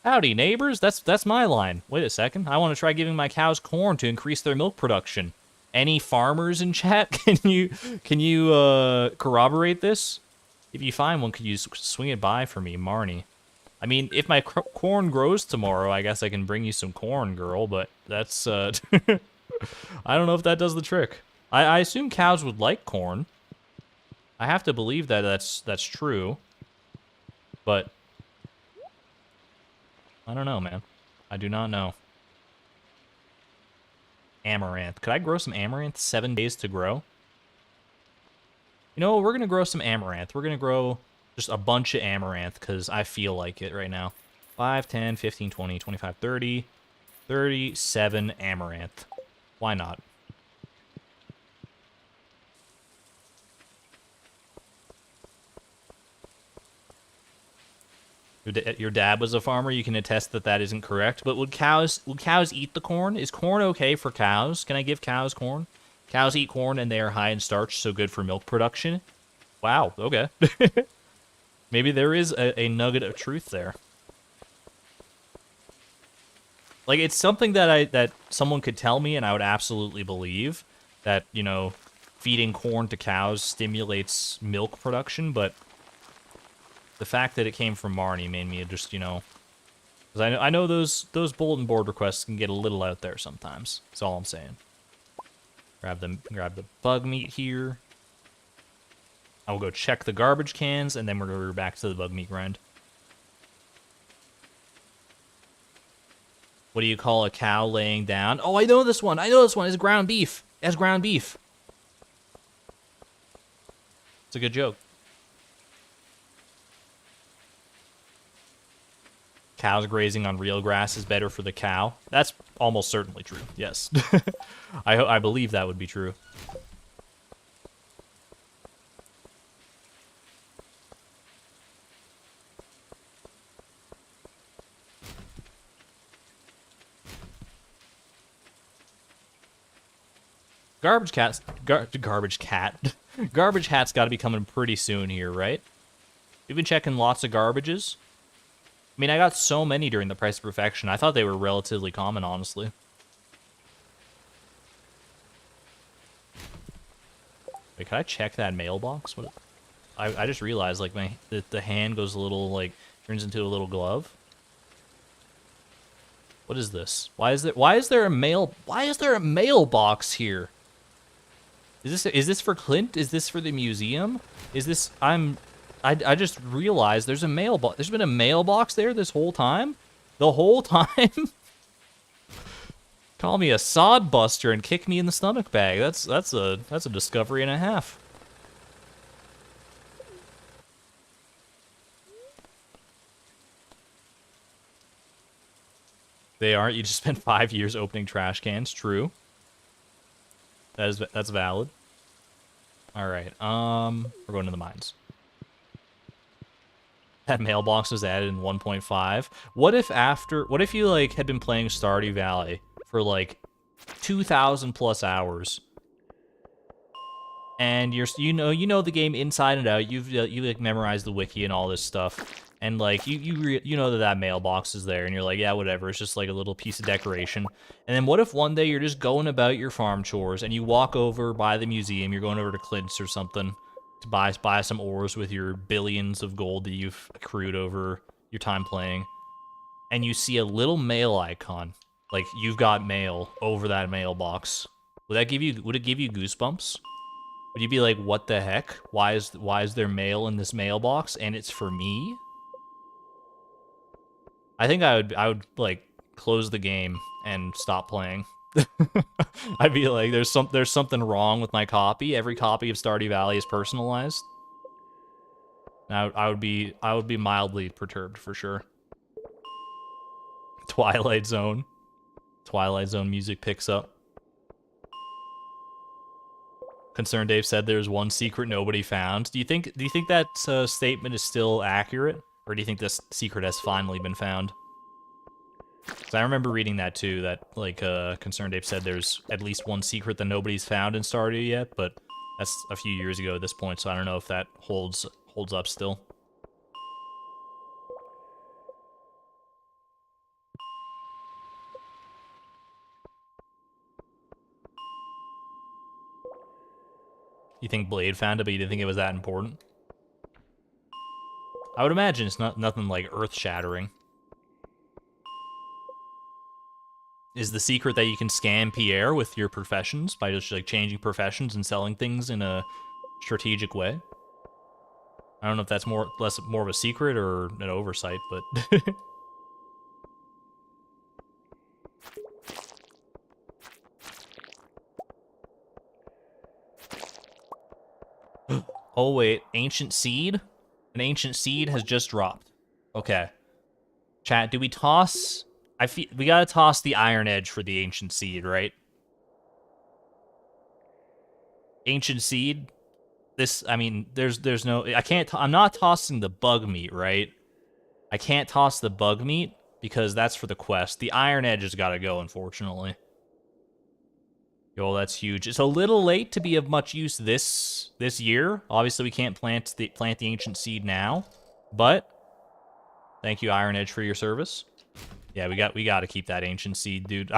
Howdy, neighbors. That's my line. Wait a second. I want to try giving my cows corn to increase their milk production. Any farmers in chat? Can you corroborate this? If you find one, could you swing it by for me, Marnie? I mean, if my corn grows tomorrow, I guess I can bring you some corn, girl. But that's I don't know if that does the trick. I assume cows would like corn. I have to believe that that's true. But I don't know, man. I do not know. Amaranth. Could I grow some amaranth? 7 days to grow? You know, we're going to grow some amaranth. We're going to grow just a bunch of amaranth because I feel like it right now. 5, 10, 15, 20, 25, 30, 37 amaranth. Why not? Your dad was a farmer. You can attest that that isn't correct. But would cows eat the corn? Is corn okay for cows? Can I give cows corn? Cows eat corn and they are high in starch, so good for milk production. Wow. Okay. Maybe there is a nugget of truth there. Like, it's something that someone could tell me and I would absolutely believe that, you know, feeding corn to cows stimulates milk production, but the fact that it came from Marnie made me just, you know, because I know those bulletin board requests can get a little out there sometimes. That's all I'm saying. Grab the bug meat here. I will go check the garbage cans, and then we're going to go back to the bug meat grind. What do you call a cow laying down? Oh, I know this one. It's ground beef. It's ground beef. It's a good joke. cows grazing on real grass is better for the cow. That's almost certainly true. Yes. I believe that would be true. Garbage cat's got to be coming pretty soon here, right? We've been checking lots of garbages. I mean, I got so many during the Price of Perfection. I thought they were relatively common, honestly. Wait, can I check that mailbox? What? I just realized, like, the hand goes a little, like, turns into a little glove. What is this? Why is there a mailbox here? Is this for Clint? Is this for the museum? Is this I just realized there's a mailbox. There's been a mailbox there this whole time? The whole time? Call me a sod buster and kick me in the stomach bag. That's a discovery and a half. They aren't. You just spent 5 years opening trash cans. True. That's valid. All right. We're going to the mines. That mailbox was added in 1.5. What if you like had been playing Stardew Valley for like 2,000 plus hours, and you know the game inside and out. You like memorized the wiki and all this stuff, and like you know that mailbox is there, and you're like, yeah, whatever. It's just like a little piece of decoration. And then what if one day you're just going about your farm chores and you walk over by the museum? You're going over to Clint's or something to buy some ores with your billions of gold that you've accrued over your time playing, and you see a little mail icon, like you've got mail over that mailbox. Would it give you goosebumps? Would you be like, what the heck? Why is there mail in this mailbox and it's for me? I think I would like close the game and stop playing. I'd be like, there's something wrong with my copy. Every copy of Stardew Valley is personalized. Now I would be mildly perturbed for sure. Twilight Zone music picks up. Concerned Dave said there's one secret nobody found. Do you think that statement is still accurate, or do you think this secret has finally been found? Because I remember reading that too, that like Concerned Dave said there's at least one secret that nobody's found in Stardew yet, but that's a few years ago at this point, so I don't know if that holds up still. You think Blade found it, but you didn't think it was that important? I would imagine it's nothing like earth-shattering. Is the secret that you can scam Pierre with your professions by just like changing professions and selling things in a strategic way? I don't know if that's more of a secret or an oversight, but oh wait, ancient seed? An ancient seed has just dropped. Okay. Chat, do we toss? We gotta toss the Iron Edge for the ancient seed, right? Ancient seed. I mean, there's no. I'm not tossing the bug meat, right? I can't toss the bug meat because that's for the quest. The Iron Edge has gotta go, unfortunately. Yo, that's huge. It's a little late to be of much use this year. Obviously, we can't plant the ancient seed now, but thank you, Iron Edge, for your service. Yeah, we got to keep that ancient seed, dude.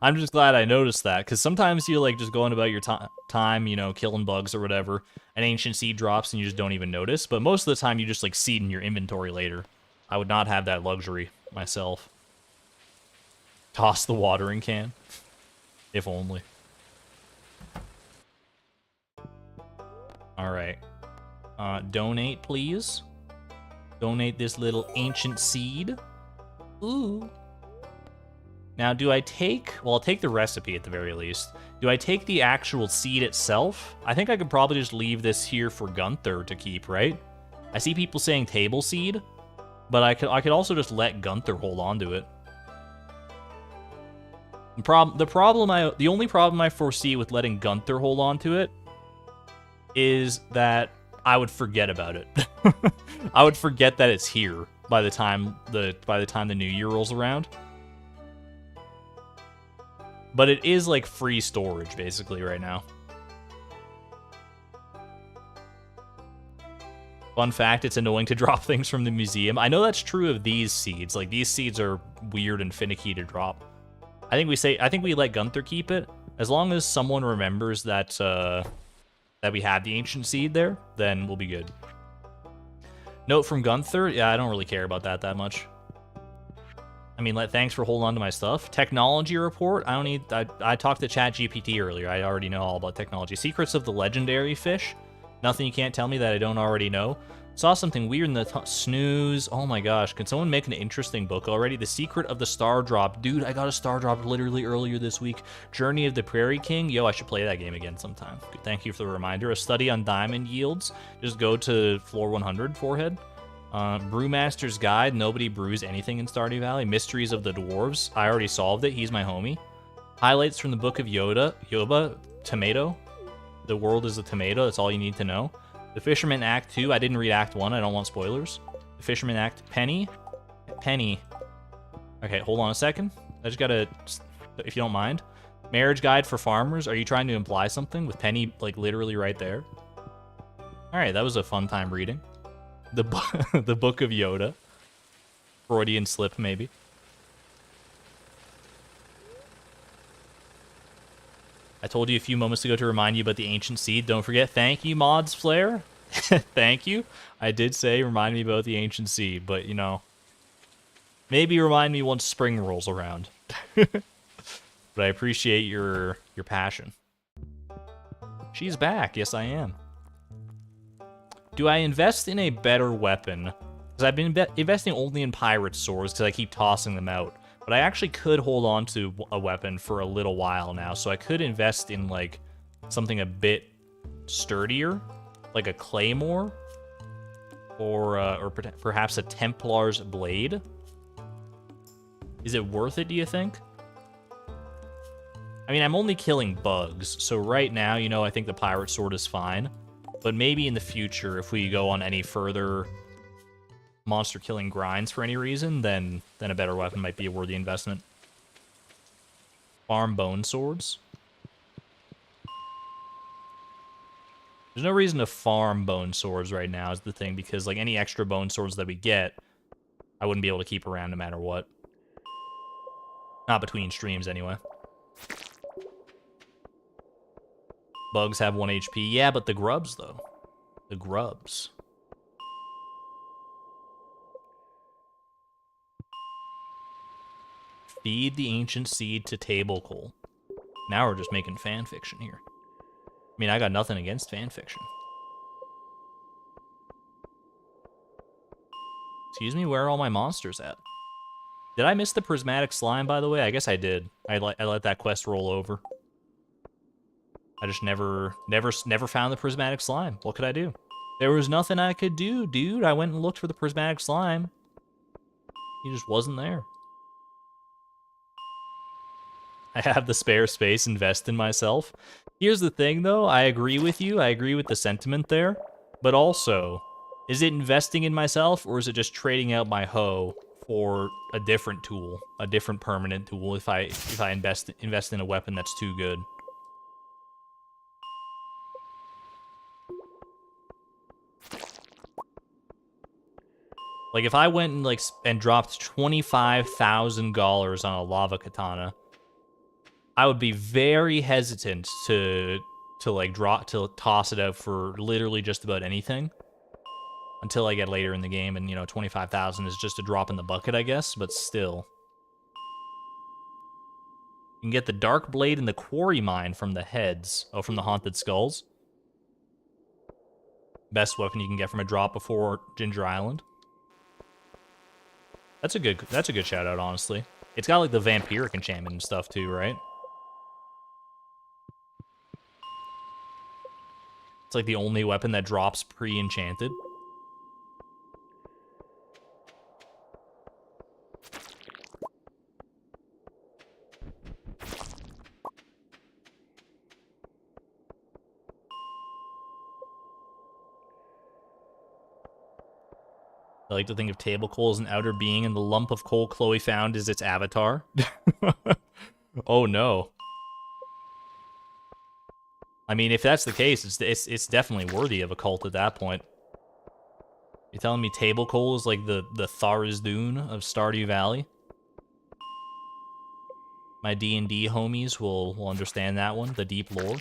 I'm just glad I noticed that, because sometimes you're like just going about your time, you know, killing bugs or whatever, an ancient seed drops and you just don't even notice. But most of the time, you just like seed in your inventory later. I would not have that luxury myself. Toss the watering can, if only. All right, donate, please. Donate this little ancient seed. Ooh. Now, do I take... Well, I'll take the recipe at the very least. Do I take the actual seed itself? I think I could probably just leave this here for Gunther to keep, right? I see people saying table seed. But I could also just let Gunther hold on to it. The only problem I foresee with letting Gunther hold on to it is that I would forget about it. I would forget that it's here by the time the new year rolls around. But it is like free storage basically right now. Fun fact, it's annoying to drop things from the museum. I know that's true of these seeds. Like, these seeds are weird and finicky to drop. I think we let Gunther keep it. As long as someone remembers that that we have the ancient seed there, then we'll be good. Note from Gunther, yeah, I don't really care about that much. I mean, thanks for holding on to my stuff. Technology report, I talked to ChatGPT earlier. I already know all about technology. Secrets of the legendary fish. Nothing you can't tell me that I don't already know. Saw something weird in the snooze. Oh my gosh, can someone make an interesting book already? The Secret of the Star Drop. Dude, I got a Star Drop literally earlier this week. Journey of the Prairie King. Yo, I should play that game again sometime. Thank you for the reminder. A study on diamond yields. Just go to floor 100, forehead. Brewmaster's Guide. Nobody brews anything in Stardew Valley. Mysteries of the Dwarves. I already solved it. He's my homie. Highlights from the Book of Yoba. Tomato. The world is a tomato. That's all you need to know. The Fisherman Act 2. I didn't read Act 1. I don't want spoilers. The Fisherman Act. Penny. Okay, hold on a second. I just gotta, if you don't mind. Marriage Guide for Farmers. Are you trying to imply something with Penny, like, literally right there? Alright, that was a fun time reading. The Book of Yoda. Freudian slip, maybe. I told you a few moments ago to remind you about the ancient seed. Don't forget. Thank you, Mods Flare. Thank you. I did say remind me about the ancient seed, but, you know, maybe remind me once spring rolls around. But I appreciate your passion. She's back. Yes, I am. Do I invest in a better weapon? Because I've been investing only in pirate swords because I keep tossing them out. But I actually could hold on to a weapon for a little while now, so I could invest in, like, something a bit sturdier, like a claymore, or perhaps a Templar's blade. Is it worth it, do you think? I mean, I'm only killing bugs, so right now, you know, I think the pirate sword is fine. But maybe in the future, if we go on any further monster killing grinds for any reason, then a better weapon might be a worthy investment. Farm bone swords. There's no reason to farm bone swords right now is the thing, because like any extra bone swords that we get, I wouldn't be able to keep around no matter what. Not between streams anyway. Bugs have 1 HP. Yeah, but the grubs though. The grubs. Feed the ancient seed to table coal. Now we're just making fan fiction here. I mean, I got nothing against fan fiction. Excuse me, where are all my monsters at? Did I miss the prismatic slime, by the way? I guess I did. I let that quest roll over. I just never found the prismatic slime. What could I do? There was nothing I could do, dude. I went and looked for the prismatic slime. He just wasn't there. I have the spare space, invest in myself. Here's the thing, though. I agree with you. I agree with the sentiment there. But also, is it investing in myself, or is it just trading out my hoe for a different tool, a different permanent tool if I invest in a weapon that's too good? Like, if I went and, and dropped $25,000 on a lava katana, I would be very hesitant to toss it out for literally just about anything until I get later in the game, and, you know, 25,000 is just a drop in the bucket, I guess, but still. You can get the Dark Blade and the Quarry Mine from the heads. Oh, from the Haunted Skulls. Best weapon you can get from a drop before Ginger Island. That's a good shout out, honestly. It's got like the vampiric enchantment and stuff too, right? It's like the only weapon that drops pre-enchanted. I like to think of table coal as an outer being, and the lump of coal Chloe found is its avatar. Oh no. I mean, if that's the case, it's definitely worthy of a cult at that point. You're telling me table coal is like the Tharizdun of Stardew Valley? My D&D homies will understand that one, the deep lore.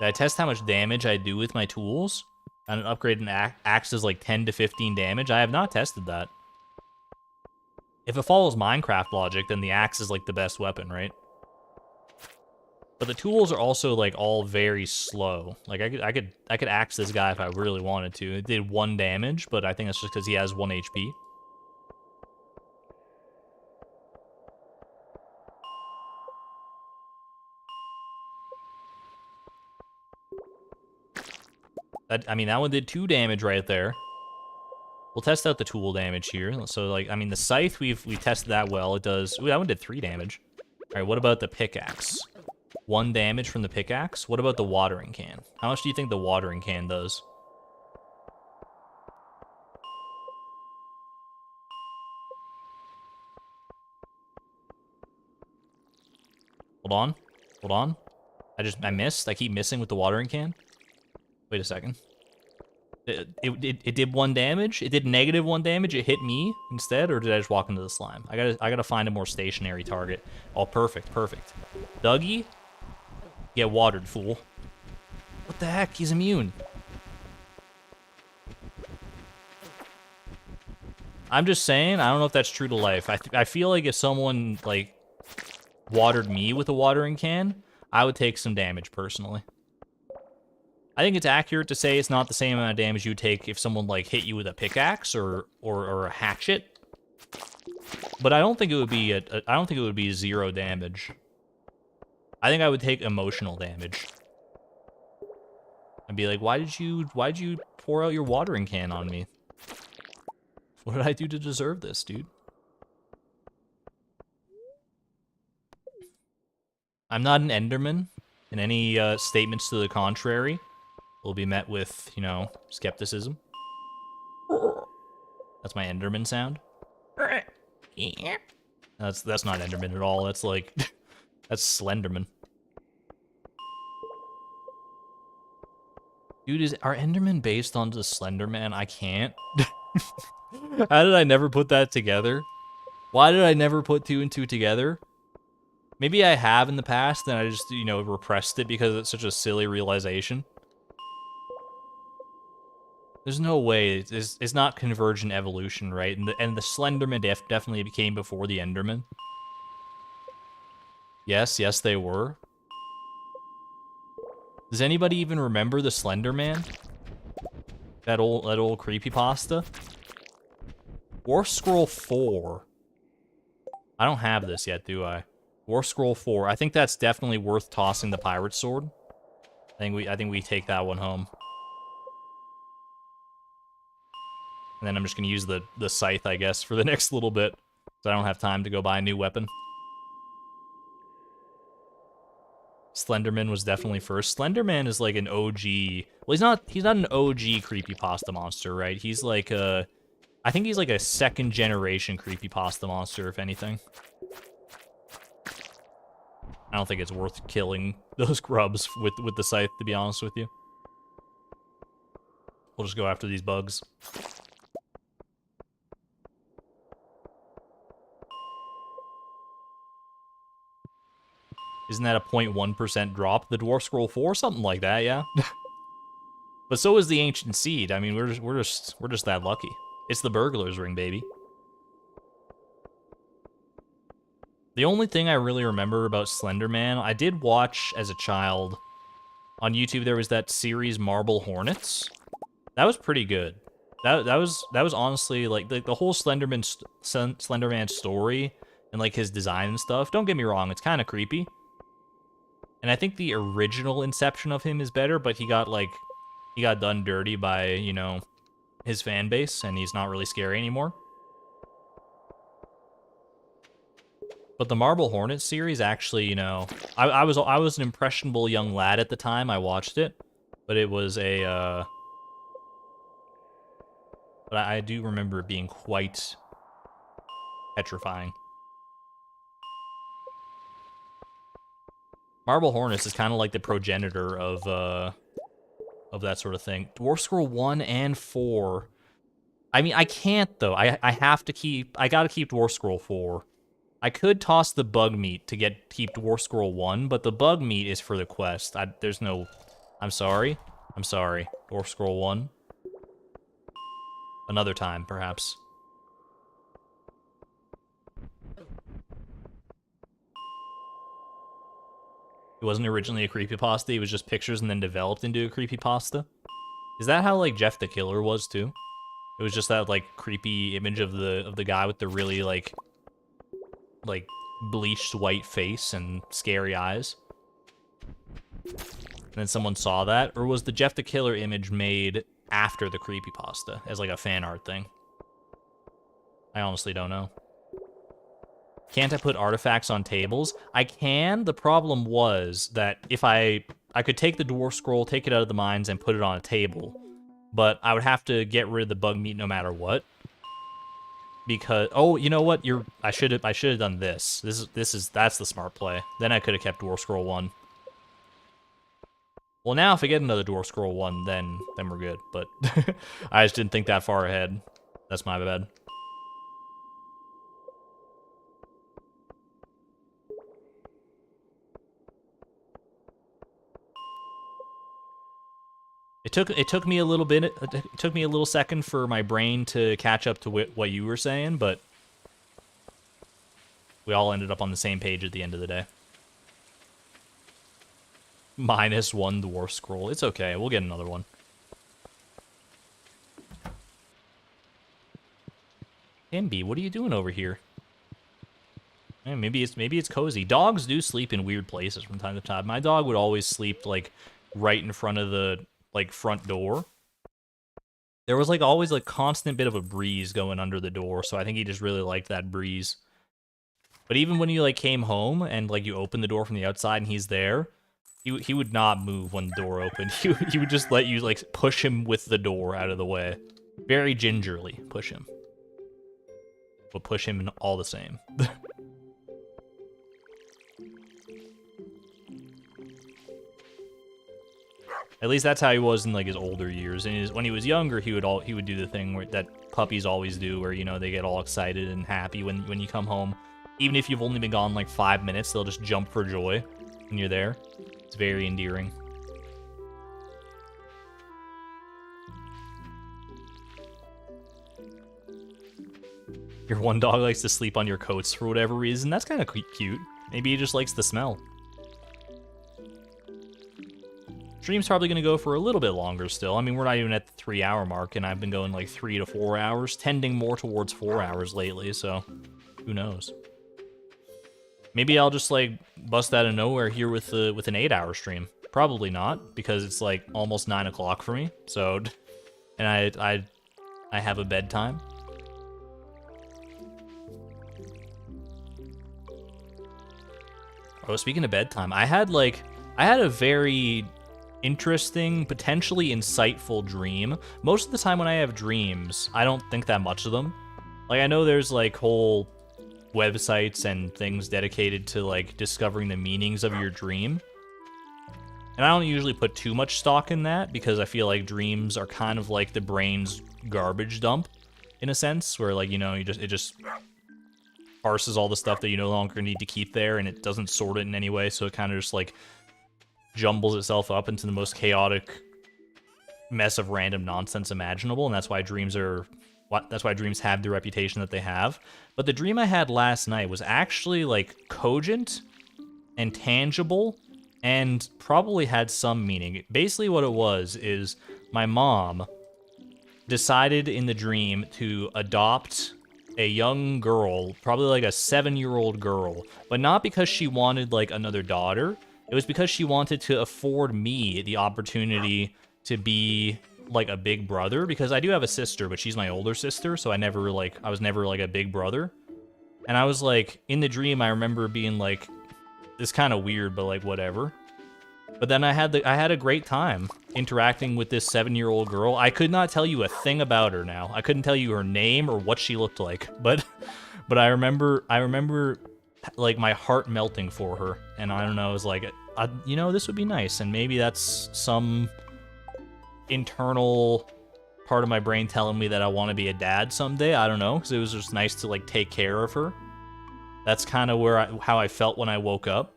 Did I test how much damage I do with my tools? And an upgrade in axe is like 10 to 15 damage? I have not tested that. If it follows Minecraft logic, then the axe is like the best weapon, right? But the tools are also like all very slow. Like I could axe this guy if I really wanted to. It did 1 damage, but I think that's just because he has 1 HP. I mean, that one did 2 damage right there. We'll test out the tool damage here. So, like, I mean, the scythe, we tested that well. It does... Ooh, that one did 3 damage. All right, what about the pickaxe? 1 damage from the pickaxe? What about the watering can? How much do you think the watering can does? Hold on. Hold on. I missed. I keep missing with the watering can. Wait a second. It did 1 damage? It did -1 damage? It hit me instead? Or did I just walk into the slime? I gotta find a more stationary target. Oh, perfect, perfect. Dougie? Get watered, fool. What the heck? He's immune. I'm just saying, I don't know if that's true to life. I feel like if someone, like, watered me with a watering can, I would take some damage, personally. I think it's accurate to say it's not the same amount of damage you would take if someone, like, hit you with a pickaxe or a hatchet. But I don't think it would be I don't think it would be 0 damage. I think I would take emotional damage. I'd be like, why'd you pour out your watering can on me? What did I do to deserve this, dude? I'm not an Enderman, and any statements to the contrary will be met with, you know, skepticism. That's my Enderman sound. That's not Enderman at all. That's like, that's Slenderman. Dude, are Enderman based on the Slenderman? I can't. How did I never put that together? Why did I never put 2 and 2 together? Maybe I have in the past, and I just, you know, repressed it because it's such a silly realization. There's no way. It's not convergent evolution, right? And the Slenderman definitely became before the Enderman. Yes, they were. Does anybody even remember the Slenderman? That old creepypasta? Dwarf Scroll 4. I don't have this yet, do I? Dwarf Scroll 4. I think that's definitely worth tossing the pirate sword. I think we take that one home. And then I'm just gonna use the scythe, I guess, for the next little bit. So I don't have time to go buy a new weapon. Slenderman was definitely first. Slenderman is like an OG. Well, he's not an OG creepypasta monster, right? He's like I think he's like a 2nd generation creepypasta monster, if anything. I don't think it's worth killing those grubs with the scythe, to be honest with you. We'll just go after these bugs. Isn't that a 0.1% drop? The Dwarf Scroll 4? Something like that, yeah. But so is the Ancient Seed. I mean, we're just that lucky. It's the burglar's ring, baby. The only thing I really remember about Slenderman, I did watch as a child. On YouTube, there was that series Marble Hornets. That was pretty good. That was honestly like the whole Slenderman story and like his design and stuff. Don't get me wrong, it's kind of creepy. And I think the original inception of him is better, but he got done dirty by, you know, his fan base, and he's not really scary anymore. But the Marble Hornet series actually, you know, I was an impressionable young lad at the time I watched it, but it was a But I do remember it being quite petrifying. Marble Hornets is kind of like the progenitor of that sort of thing. Dwarf Scroll 1 and 4. I mean, I can't, though. I have to keep... I gotta keep Dwarf Scroll 4. I could toss the bug meat to keep Dwarf Scroll 1, but the bug meat is for the quest. There's no... I'm sorry. I'm sorry. Dwarf Scroll 1. Another time, perhaps. It wasn't originally a creepypasta, it was just pictures and then developed into a creepypasta. Is that how, like, Jeff the Killer was, too? It was just that, like, creepy image of the guy with the really, like, bleached white face and scary eyes. And then someone saw that? Or was the Jeff the Killer image made after the creepypasta as, like, a fan art thing? I honestly don't know. Can't I put artifacts on tables? I can. The problem was that if I could take the dwarf scroll, take it out of the mines, and put it on a table, but I would have to get rid of the bug meat no matter what. Because you know what? I should have done this. That's the smart play. Then I could have kept dwarf scroll 1. Well, now if I get another dwarf scroll 1, then we're good. But I just didn't think that far ahead. That's my bad. It took me a little bit. It took me a little second for my brain to catch up to what you were saying, but we all ended up on the same page at the end of the day. -1 dwarf scroll. It's okay. We'll get another one. Imby, what are you doing over here? Yeah, maybe it's cozy. Dogs do sleep in weird places from time to time. My dog would always sleep like right in front of the front door. There was like always like constant bit of a breeze going under the door, so I think he just really liked that breeze. But even when you like came home and like you opened the door from the outside and he's there, he would not move when the door opened. He would just let you like push him with the door out of the way. Very gingerly push him. But push him all the same. At least that's how he was in like his older years. And when he was younger, he would do the thing that puppies always do, where you know they get all excited and happy when you come home. Even if you've only been gone like 5 minutes, they'll just jump for joy when you're there. It's very endearing. Your one dog likes to sleep on your coats for whatever reason. That's kind of cute. Maybe he just likes the smell. Stream's probably going to go for a little bit longer still. I mean, we're not even at the 3-hour mark, and I've been going like 3 to 4 hours, tending more towards 4 hours lately, so who knows. Maybe I'll just like bust out of nowhere here with an 8-hour stream. Probably not, because it's like almost 9 o'clock for me, so, and I have a bedtime. Oh, speaking of bedtime, I had a very interesting, potentially insightful dream. Most of the time when I have dreams, I don't think that much of them. Like, I know there's like whole websites and things dedicated to like discovering the meanings of your dream. And I don't usually put too much stock in that because I feel like dreams are kind of like the brain's garbage dump in a sense, where like, you know, it just parses all the stuff that you no longer need to keep there, and it doesn't sort it in any way, so it kind of just like jumbles itself up into the most chaotic mess of random nonsense imaginable, and that's why dreams have the reputation that they have. But the dream I had last night was actually like cogent and tangible and probably had some meaning. Basically what it was is my mom decided in the dream to adopt a young girl, probably like a 7-year-old girl, but not because she wanted like another daughter. It was because she wanted to afford me the opportunity to be like a big brother, because I do have a sister, but she's my older sister, so I was never like a big brother. And I was like, in the dream, I remember being like, this kind of weird, but like whatever. But then I had a great time. interacting with this 7-year-old girl. I could not tell you a thing about her now. I couldn't tell you her name or what she looked like, but I remember like my heart melting for her, and I don't know, I was like, you know, this would be nice, and maybe that's some internal part of my brain telling me that I want to be a dad someday. I don't know, because it was just nice to like take care of her. That's kind of how I felt when I woke up,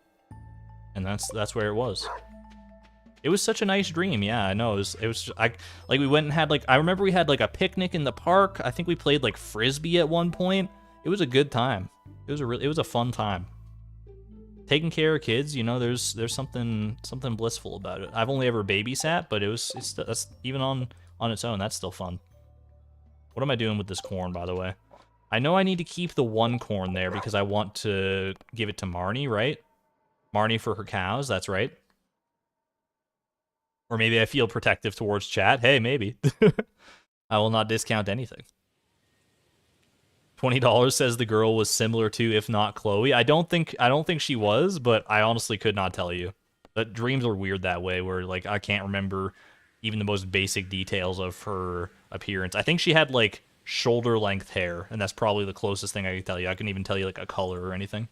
and that's where it was. It was such a nice dream. Yeah, I know. We went and had like, I remember we had like a picnic in the park. I think we played like frisbee at one point. It was a good time. It was a fun time. Taking care of kids, you know, there's something blissful about it. I've only ever babysat, but that's even on its own, that's still fun. What am I doing with this corn, by the way? I know I need to keep the one corn there because I want to give it to Marnie, right? Marnie for her cows, that's right. Or maybe I feel protective towards chat. Hey, maybe. I will not discount anything. $20 says the girl was similar to, if not Chloe. I don't think she was, but I honestly could not tell you. But dreams are weird that way, where like I can't remember even the most basic details of her appearance. I think she had like shoulder length hair, and that's probably the closest thing I can tell you. I couldn't even tell you like a color or anything.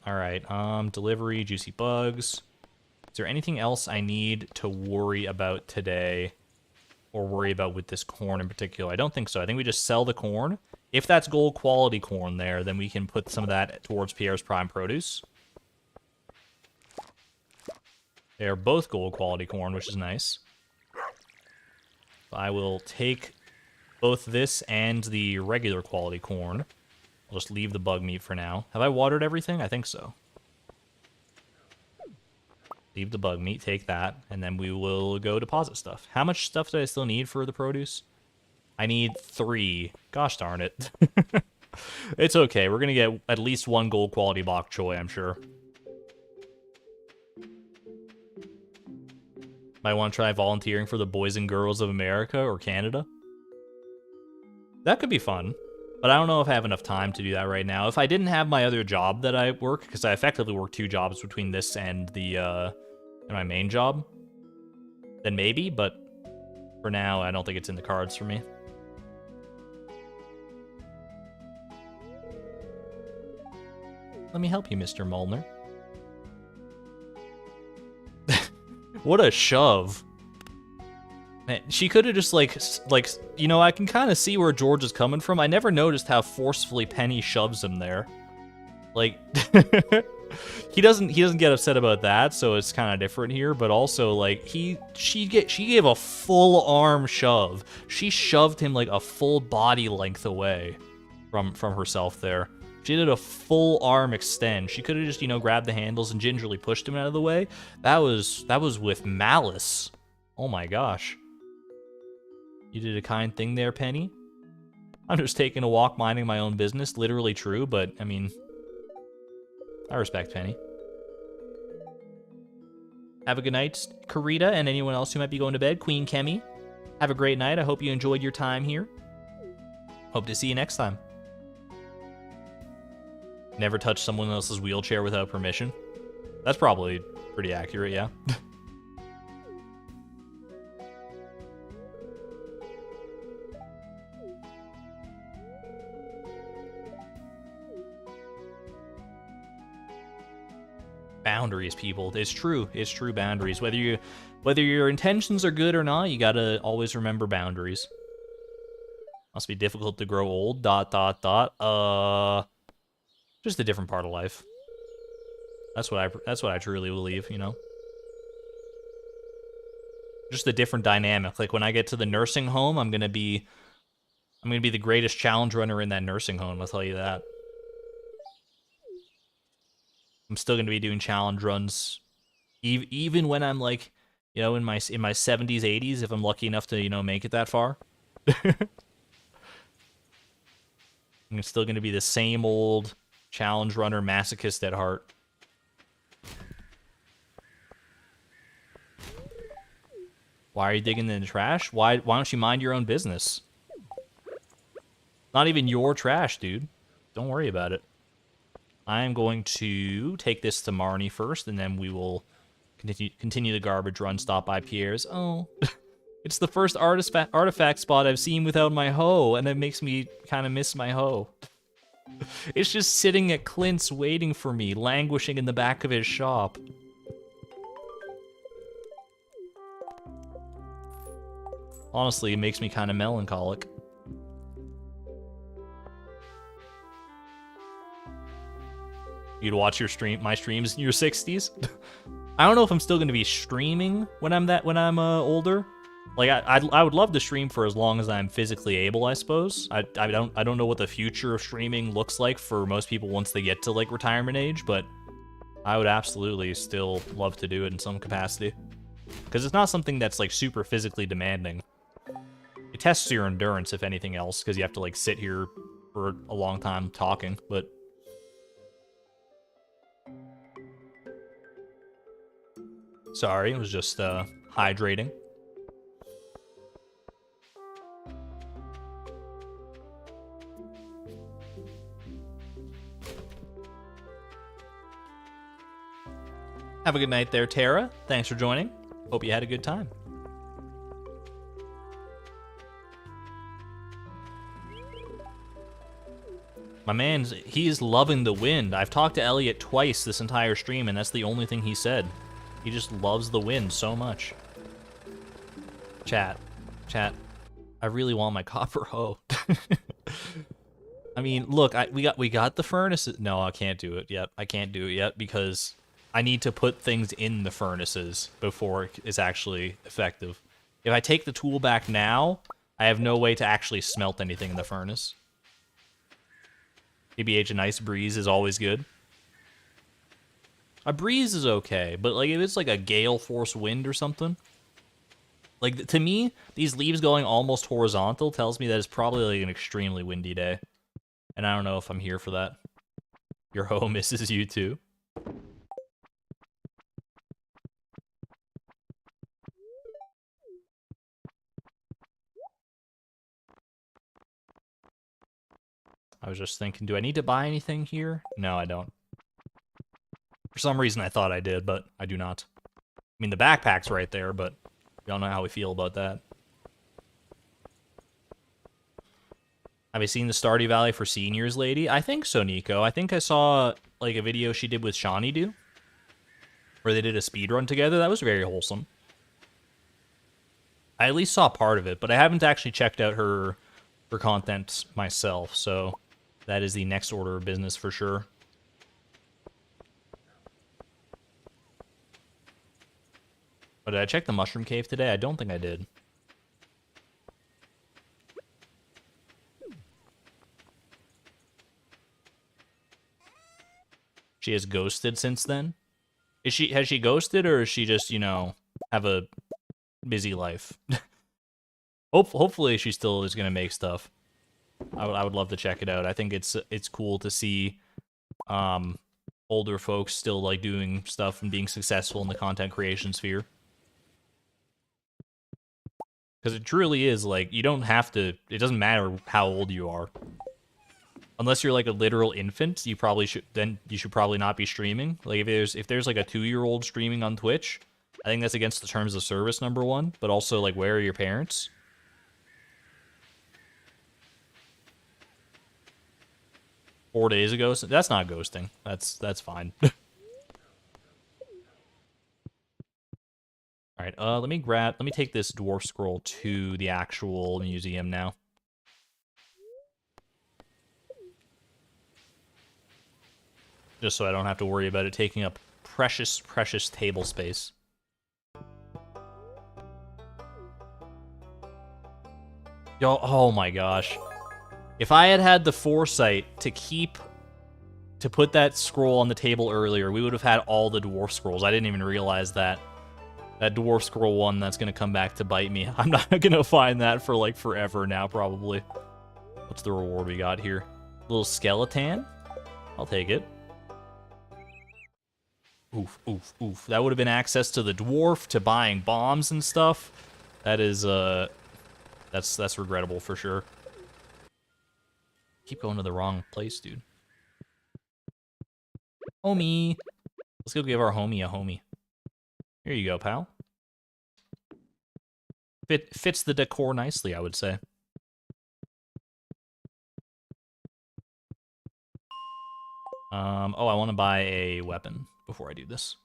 All right, delivery, juicy bugs. Is there anything else I need to worry about today, or worry about with this corn in particular? I don't think so. I think we just sell the corn. If that's gold quality corn there, then we can put some of that towards Pierre's Prime Produce. They are both gold quality corn, which is nice. I will take both this and the regular quality corn. I'll just leave the bug meat for now. Have I watered everything? I think so. Leave the bug meat, take that, and then we will go deposit stuff. How much stuff do I still need for the produce? I need 3. Gosh darn it. It's okay. We're going to get at least 1 gold quality bok choy, I'm sure. Might want to try volunteering for the Boys and Girls of America or Canada. That could be fun, but I don't know if I have enough time to do that right now. If I didn't have my other job that I work, because I effectively work 2 jobs between this and my main job, then maybe, but for now, I don't think it's in the cards for me. Let me help you, Mr. Molnar. What a shove. Man, she could have just like, you know, I can kind of see where George is coming from. I never noticed how forcefully Penny shoves him there. Like, he doesn't get upset about that, so it's kind of different here. But also, like, she gave a full arm shove. She shoved him like a full body length away from herself there. She did a full arm extend. She could have just, you know, grabbed the handles and gingerly pushed him out of the way. That was with malice. Oh my gosh. You did a kind thing there, Penny. I'm just taking a walk minding my own business. Literally true, but I mean, I respect Penny. Have a good night, Karita, and anyone else who might be going to bed. Queen Kemi, have a great night. I hope you enjoyed your time here. Hope to see you next time. Never touch someone else's wheelchair without permission. That's probably pretty accurate, yeah. Boundaries, people. It's true. It's true, boundaries. Whether your intentions are good or not, you gotta always remember boundaries. Must be difficult to grow old. ... Just a different part of life. That's what I truly believe, you know. Just a different dynamic. Like when I get to the nursing home, I'm gonna be the greatest challenge runner in that nursing home, I'll tell you that. I'm still gonna be doing challenge runs even when I'm like, you know, in my 70s, 80s, if I'm lucky enough to, you know, make it that far. I'm still gonna be the same old challenge runner masochist at heart. Why are you digging in the trash? Why don't you mind your own business? Not even your trash, dude. Don't worry about it. I am going to take this to Marnie first, and then we will Continue the garbage run. Stop by Pierre's. Oh, it's the first artifact spot I've seen without my hoe, and it makes me kind of miss my hoe. It's just sitting at Clint's waiting for me, languishing in the back of his shop. Honestly, it makes me kind of melancholic. You'd watch my streams in your 60s? I don't know if I'm still going to be streaming when I'm older. Like I would love to stream for as long as I'm physically able, I suppose. I don't know what the future of streaming looks like for most people once they get to like retirement age, but I would absolutely still love to do it in some capacity. Because it's not something that's like super physically demanding. It tests your endurance, if anything else, because you have to like sit here for a long time talking, but sorry, it was just hydrating. Have a good night there, Tara. Thanks for joining. Hope you had a good time. My man's, he is loving the wind. I've talked to Elliot twice this entire stream, and that's the only thing he said. He just loves the wind so much. Chat. I really want my copper hoe. I mean, look, we got the furnaces. No, I can't do it yet. I can't do it yet because I need to put things in the furnaces before it's actually effective. If I take the tool back now, I have no way to actually smelt anything in the furnace. TBH, a nice breeze is always good. A breeze is okay, but like if it's like a gale force wind or something, like to me, these leaves going almost horizontal tells me that it's probably like an extremely windy day. And I don't know if I'm here for that. Your hoe misses you too. I was just thinking, do I need to buy anything here? No, I don't. For some reason, I thought I did, but I do not. I mean, the backpack's right there, but we all know how we feel about that. Have you seen the Stardew Valley for Seniors lady? I think so, Nico. I think I saw like a video she did with Shawneedo, where they did a speedrun together. That was very wholesome. I at least saw part of it, but I haven't actually checked out her content myself, so that is the next order of business for sure. But did I check the mushroom cave today? I don't think I did. She has ghosted since then? Has she ghosted, or is she just, you know, have a busy life? Hopefully she still is gonna make stuff. I would love to check it out. I think it's cool to see older folks still like doing stuff and being successful in the content creation sphere. Because it truly is like you don't have to. It doesn't matter how old you are. Unless you're like a literal infant, you should probably not be streaming. Like if there's like a 2-year-old streaming on Twitch, I think that's against the terms of service, number one. But also like, where are your parents? Four days ago, so that's not ghosting. That's fine. All right, let me take this dwarf scroll to the actual museum now. Just so I don't have to worry about it taking up precious, precious table space. Yo, oh my gosh. If I had had the foresight to put that scroll on the table earlier, we would have had all the dwarf scrolls. I didn't even realize that. That dwarf scroll one, that's gonna come back to bite me. I'm not gonna find that for like forever now, probably. What's the reward we got here? Little skeleton? I'll take it. Oof, oof, oof. That would have been access to the dwarf, to buying bombs and stuff. That is, that's regrettable for sure. Keep going to the wrong place, dude. Homie. Let's go give our homie a homie. Here you go, pal. Fits the decor nicely, I would say. Oh, I want to buy a weapon before I do this.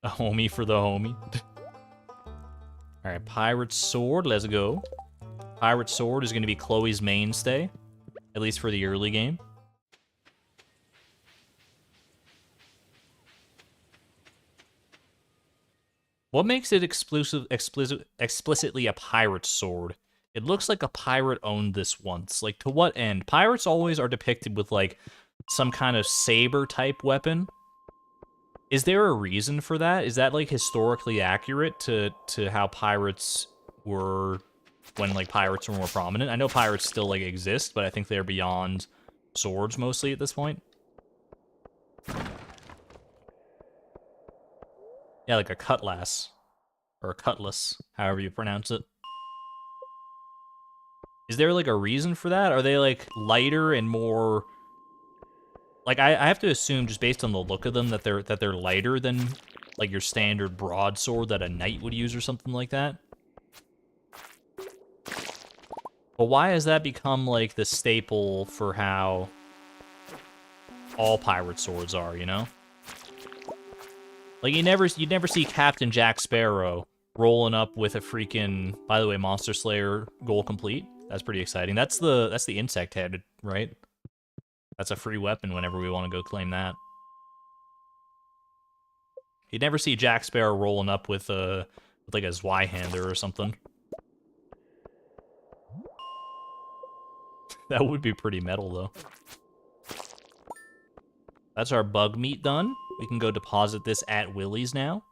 A homie for the homie. Alright, Pirate Sword, let's go. Pirate Sword is going to be Chloe's mainstay, at least for the early game. What makes it explicitly a pirate sword? It looks like a pirate owned this once. Like, to what end? Pirates always are depicted with, like, some kind of saber-type weapon. Is there a reason for that? Is that, like, historically accurate to how pirates were when, like, pirates were more prominent? I know pirates still, like, exist, but I think they're beyond swords mostly at this point. Yeah, like a cutlass. Or a cutlass, however you pronounce it. Is there, like, a reason for that? Are they, like, lighter and more... Like, I have to assume, just based on the look of them, that they're lighter than, like, your standard broadsword that a knight would use or something like that. But why has that become, like, the staple for how all pirate swords are, you know? Like, you'd never see Captain Jack Sparrow rolling up with a freaking, by the way, Monster Slayer goal complete. That's pretty exciting. That's the insect head, right? That's a free weapon whenever we want to go claim that. You'd never see Jack Sparrow rolling up with like a Zweihander or something. That would be pretty metal, though. That's our bug meat done. We can go deposit this at Willie's now.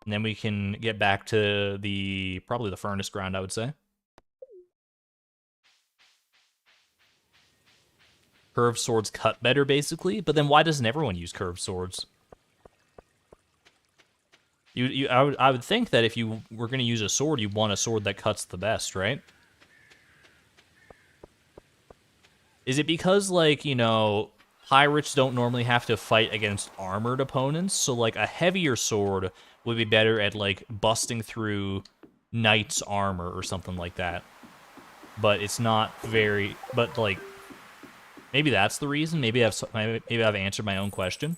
And then we can get back to probably the furnace ground, I would say. Curved swords cut better, basically. But then why doesn't everyone use curved swords? I would think that if you were going to use a sword, you want a sword that cuts the best, right? Is it because, like, you know, pirates don't normally have to fight against armored opponents, so, like, a heavier sword would be better at, like, busting through knight's armor or something like that. But it's not very... But, like, maybe that's the reason. Maybe I've answered my own question.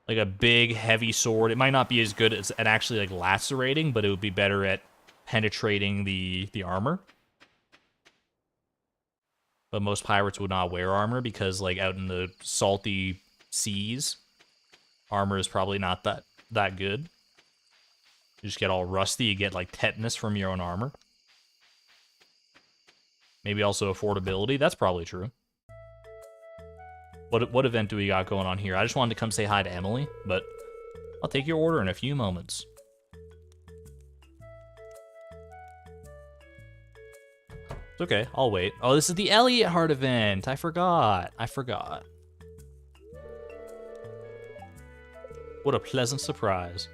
Like, a big, heavy sword, it might not be as good at actually, like, lacerating, but it would be better at penetrating the armor. But most pirates would not wear armor because, like, out in the salty seas, armor is probably not that good. You just get all rusty, you get, like, tetanus from your own armor. Maybe also affordability, that's probably true. What event do we got going on here? I just wanted to come say hi to Emily, but I'll take your order in a few moments. It's okay, I'll wait. Oh, this is the Elliot Heart event. I forgot. What a pleasant surprise.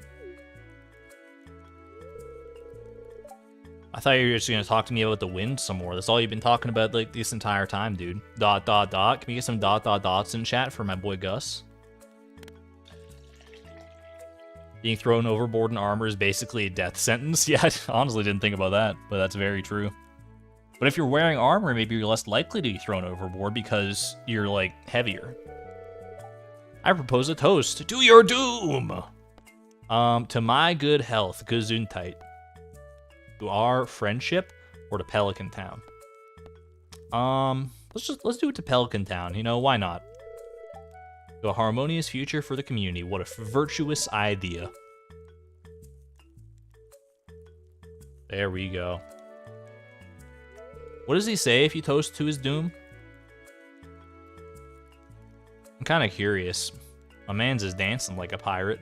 I thought you were just gonna talk to me about the wind some more. That's all you've been talking about, like, this entire time, dude. ... Can we get some ... dots in chat for my boy Gus? Being thrown overboard in armor is basically a death sentence. Yeah, I honestly didn't think about that, but that's very true. But if you're wearing armor, maybe you're less likely to be thrown overboard because you're, like, heavier. I propose a toast to your doom! To my good health, Gesundheit. To our friendship, or to Pelican Town? Let's do it to Pelican Town, you know, why not? To a harmonious future for the community. What a virtuous idea. There we go. What does he say if you toast to his doom? I'm kind of curious. My man's just dancing like a pirate.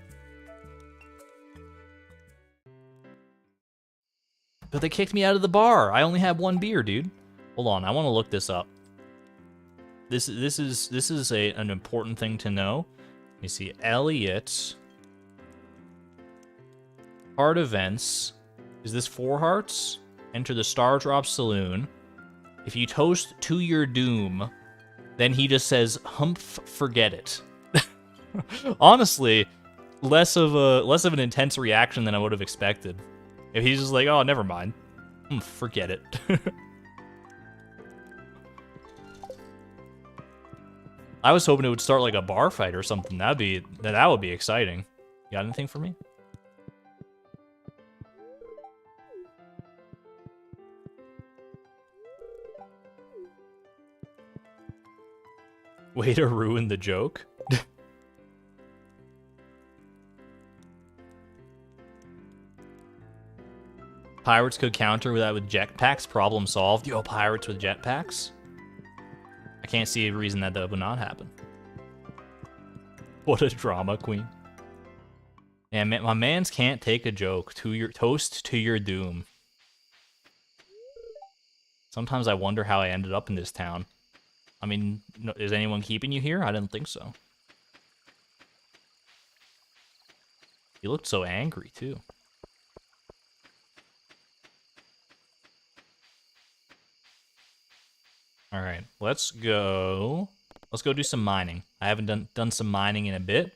But they kicked me out of the bar. I only have one beer, dude. Hold on, I want to look this up. This is an important thing to know. Let me see. Elliot. Heart events. Is this 4 hearts? Enter the Star Drop Saloon. If you toast to your doom, then he just says, humph, forget it. Honestly, less of an intense reaction than I would have expected. If he's just like, oh, never mind. Forget it. I was hoping it would start like a bar fight or something. That would be exciting. You got anything for me? Way to ruin the joke. Pirates could counter that with jetpacks. Problem solved. Yo, pirates with jetpacks? I can't see a reason that would not happen. What a drama queen. Yeah, man, my mans can't take a joke. Toast to your doom. Sometimes I wonder how I ended up in this town. I mean, is anyone keeping you here? I didn't think so. You looked so angry, too. Alright, let's go do some mining. I haven't done some mining in a bit.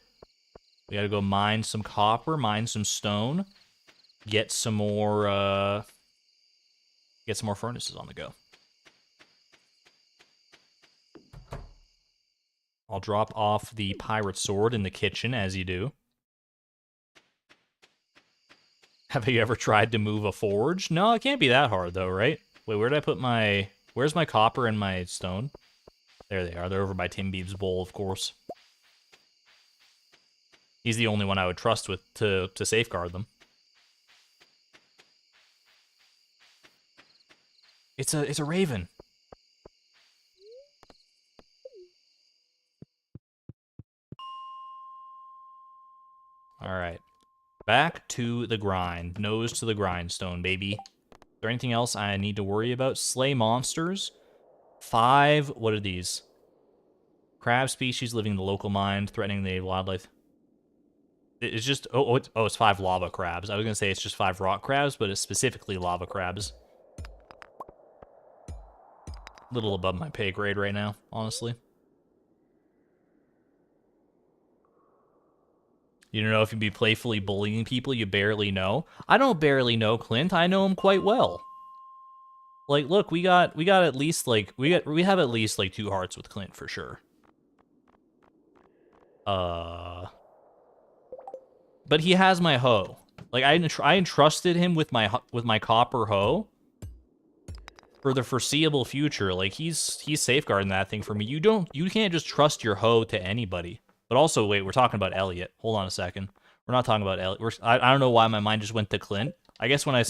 We gotta go mine some copper, mine some stone, get some more furnaces on the go. I'll drop off the pirate sword in the kitchen, as you do. Have you ever tried to move a forge? No, it can't be that hard, though, right? Wait, where did I put my... Where's my copper and my stone? There they are. They're over by Tim Beeb's bowl, of course. He's the only one I would trust with to safeguard them. It's a raven. Alright. Back to the grind. Nose to the grindstone, baby. Is there anything else I need to worry about? Slay monsters. 5, what are these? Crab species living in the local mine, threatening the wildlife. It's just, it's 5 lava crabs. I was gonna say it's just 5 rock crabs, but it's specifically lava crabs. A little above my pay grade right now, honestly. You don't know if you'd be playfully bullying people you barely know. I don't barely know Clint. I know him quite well. Like, look, we got at least like we have at least like 2 hearts with Clint for sure. But he has my hoe. Like I entrusted him with my copper hoe for the foreseeable future. Like he's safeguarding that thing for me. You can't just trust your hoe to anybody. But also, wait, we're talking about Elliot. Hold on a second. We're not talking about Elliot. I don't know why my mind just went to Clint. I guess when I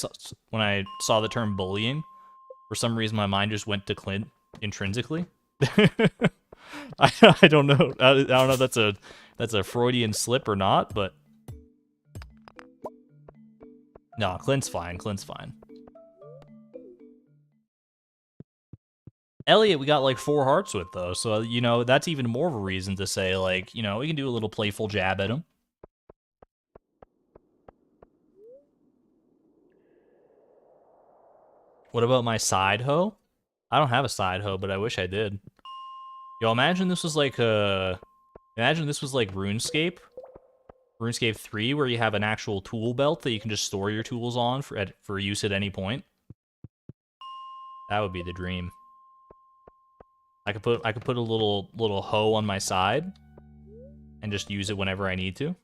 saw the term bullying, for some reason my mind just went to Clint intrinsically. I don't know. I don't know if that's a Freudian slip or not, but no, Clint's fine. Clint's fine. Elliot, we got like 4 hearts with, though, so, you know, that's even more of a reason to say, like, you know, we can do a little playful jab at him. What about my side hoe? I don't have a side hoe, but I wish I did. Yo, imagine this was like RuneScape. RuneScape 3, where you have an actual tool belt that you can just store your tools on for use at any point. That would be the dream. I could put a little hoe on my side and just use it whenever I need to.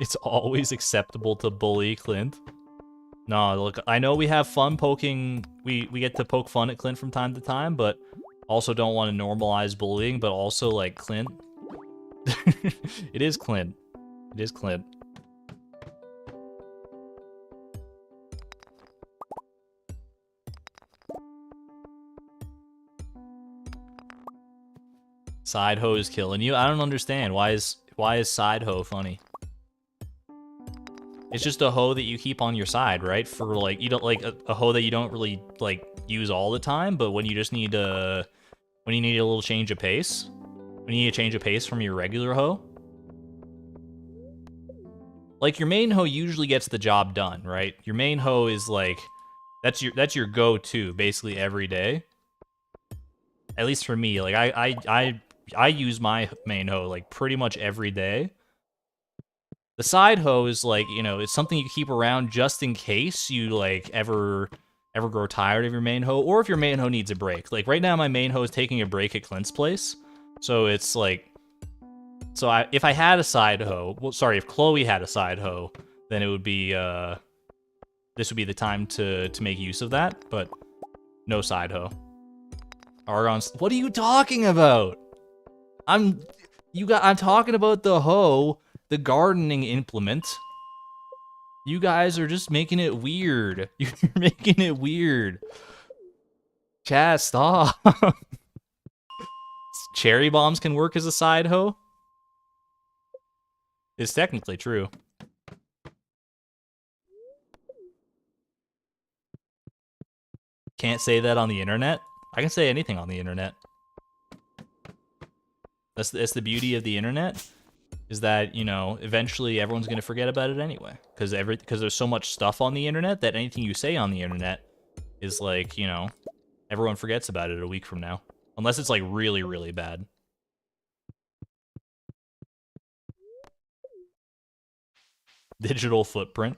It's always acceptable to bully Clint. No, look, I know we have fun poking, we get to poke fun at Clint from time to time, but also don't want to normalize bullying, but also, like, Clint. It is Clint. It is Clint. Side hoe is killing you? I don't understand. Why is side hoe funny? It's just a hoe that you keep on your side, right? For like, you don't like a hoe that you don't really like use all the time, but when you just need when you need a little change of pace, when you need a change of pace from your regular hoe. like your main hoe usually gets the job done, right? Your main hoe is like that's your go-to basically every day. At least for me, like I use my main hoe like pretty much every day. The side hoe is like, you know, it's something you keep around just in case you like ever grow tired of your main hoe, or if your main hoe needs a break. Like right now my main hoe is taking a break at Clint's place. So it's like, if I had a side hoe, well, sorry, if Chloe had a side hoe, then it would be this would be the time to make use of that, but no side hoe. Argon's, what are you talking about? I'm talking about the hoe, the gardening implement. You guys are just making it weird. You're making it weird. Chat, stop. Cherry bombs can work as a side hoe? It's technically true. Can't say that on the internet? I can say anything on the internet. That's the beauty of the internet, is that, you know, eventually everyone's going to forget about it anyway. Because there's so much stuff on the internet that anything you say on the internet is like, you know, everyone forgets about it a week from now. Unless it's like really, really bad. Digital footprint.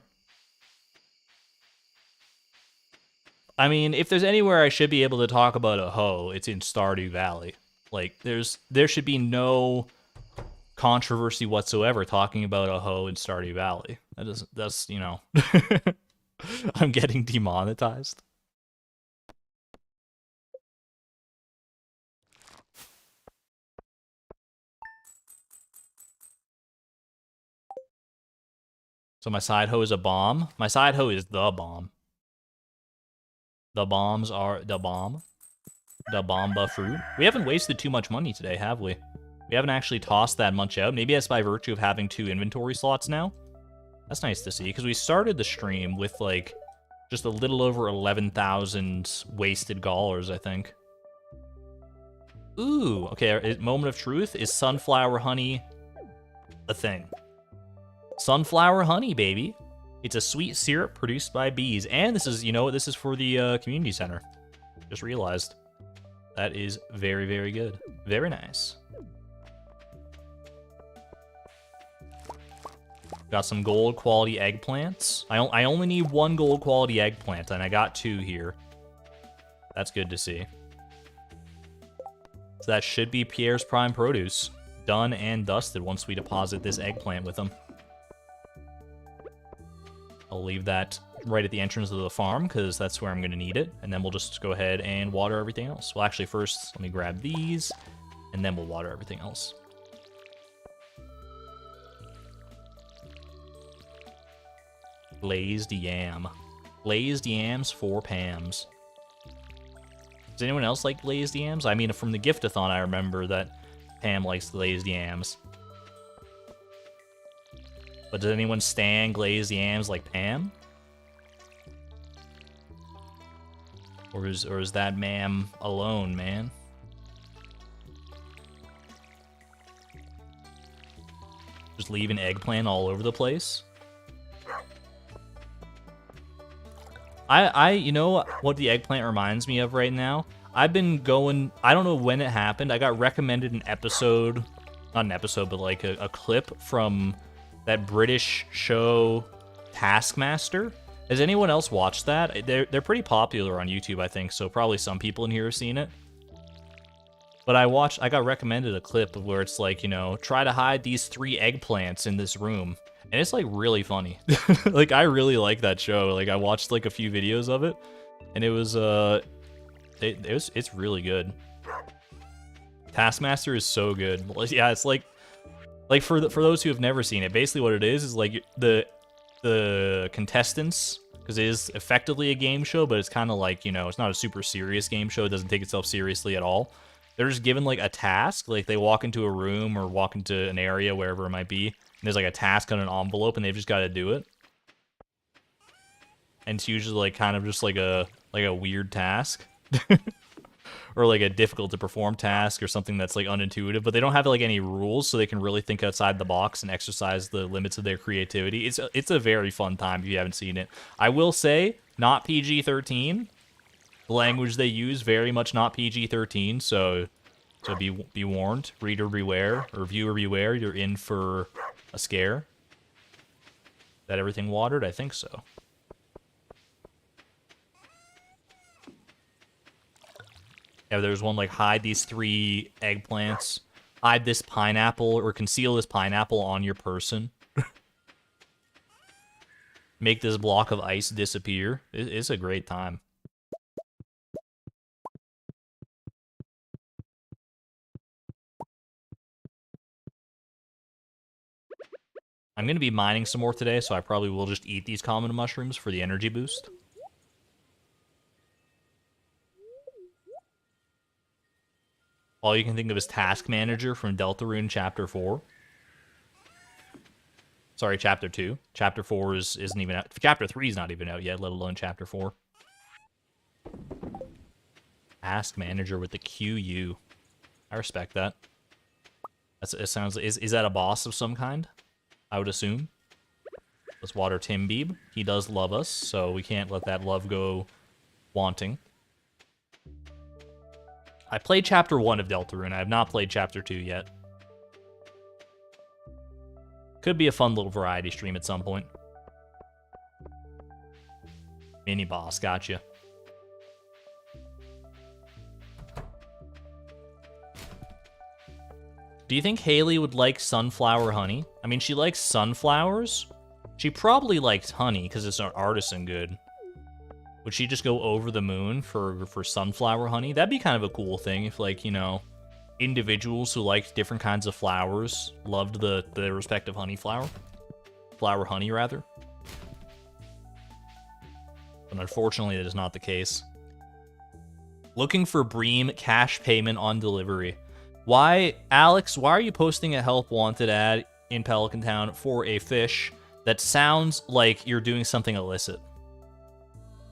I mean, if there's anywhere I should be able to talk about a hoe, it's in Stardew Valley. Like, there should be no controversy whatsoever talking about a hoe in Stardew Valley. That's, you know, I'm getting demonetized. So my side hoe is a bomb. My side hoe is the bomb. The bombs are the bomb. The bomba fruit. We haven't wasted too much money today, have we? We haven't actually tossed that much out. Maybe that's by virtue of having 2 inventory slots now. That's nice to see, because we started the stream with, like, just a little over 11,000 wasted dollars, I think. Ooh, okay, moment of truth. Is sunflower honey a thing? Sunflower honey, baby. It's a sweet syrup produced by bees. And this is, you know what, this is for the community center. Just realized. That is very, very good. Very nice. Got some gold quality eggplants. I only need 1 gold quality eggplant, and I got 2 here. That's good to see. So that should be Pierre's prime produce. Done and dusted once we deposit this eggplant with him. I'll leave that right at the entrance of the farm, because that's where I'm going to need it. And then we'll just go ahead and water everything else. Well, actually, first, let me grab these, and then we'll water everything else. Glazed yam. Glazed yams for Pams. Does anyone else like glazed yams? I mean, from the gift-a-thon, I remember that Pam likes glazed yams. But does anyone stan glazed yams like Pam? Or is that ma'am alone, man? Just leaving eggplant all over the place? You know what the eggplant reminds me of right now? I've been going, I don't know when it happened, I got recommended an episode, not an episode, but like a clip from that British show Taskmaster. Has anyone else watched that? They're pretty popular on YouTube, I think, so probably some people in here have seen it. But I got recommended a clip of where it's like, you know, try to hide these 3 eggplants in this room. And it's like really funny. Like, I really like that show. Like, I watched like a few videos of it, and it was it's really good. Taskmaster is so good. Yeah, it's like for those who have never seen it, basically what it is like the contestants, because it is effectively a game show, but it's kind of like, you know, it's not a super serious game show. It doesn't take itself seriously at all. They're just given like a task, like they walk into a room or walk into an area, wherever it might be, and there's like a task on an envelope, and they've just got to do it. And it's usually like kind of just like a weird task. or like a difficult to perform task or something that's like unintuitive, but they don't have like any rules, so they can really think outside the box and exercise the limits of their creativity. It's a very fun time if you haven't seen it. I will say, not PG-13. The language they use very much not PG-13, so be warned, reader beware or viewer beware. You're in for a scare. Is that everything watered? I think so. Yeah, there's one like hide these 3 eggplants, hide this pineapple, or conceal this pineapple on your person. Make this block of ice disappear. It's a great time. I'm going to be mining some more today, so I probably will just eat these common mushrooms for the energy boost. All you can think of is Task Manager from Deltarune Chapter 4. Sorry, Chapter 2. Chapter 4 isn't even out. Chapter 3 is not even out yet, let alone Chapter 4. Task Manager with the QU. I respect that. It sounds... Is that a boss of some kind? I would assume. Let's water Tim Beeb. He does love us, so we can't let that love go wanting. I played Chapter 1 of Deltarune. I have not played Chapter 2 yet. Could be a fun little variety stream at some point. Mini boss, gotcha. Do you think Haley would like sunflower honey? I mean, she likes sunflowers. She probably likes honey because it's an artisan good. Would she just go over the moon for sunflower honey? That'd be kind of a cool thing if, like, you know, individuals who liked different kinds of flowers loved the respective flower honey rather. But unfortunately, that is not the case. Looking for Bream cash payment on delivery. Why, Alex, why are you posting a help wanted ad in Pelican Town for a fish that sounds like you're doing something illicit?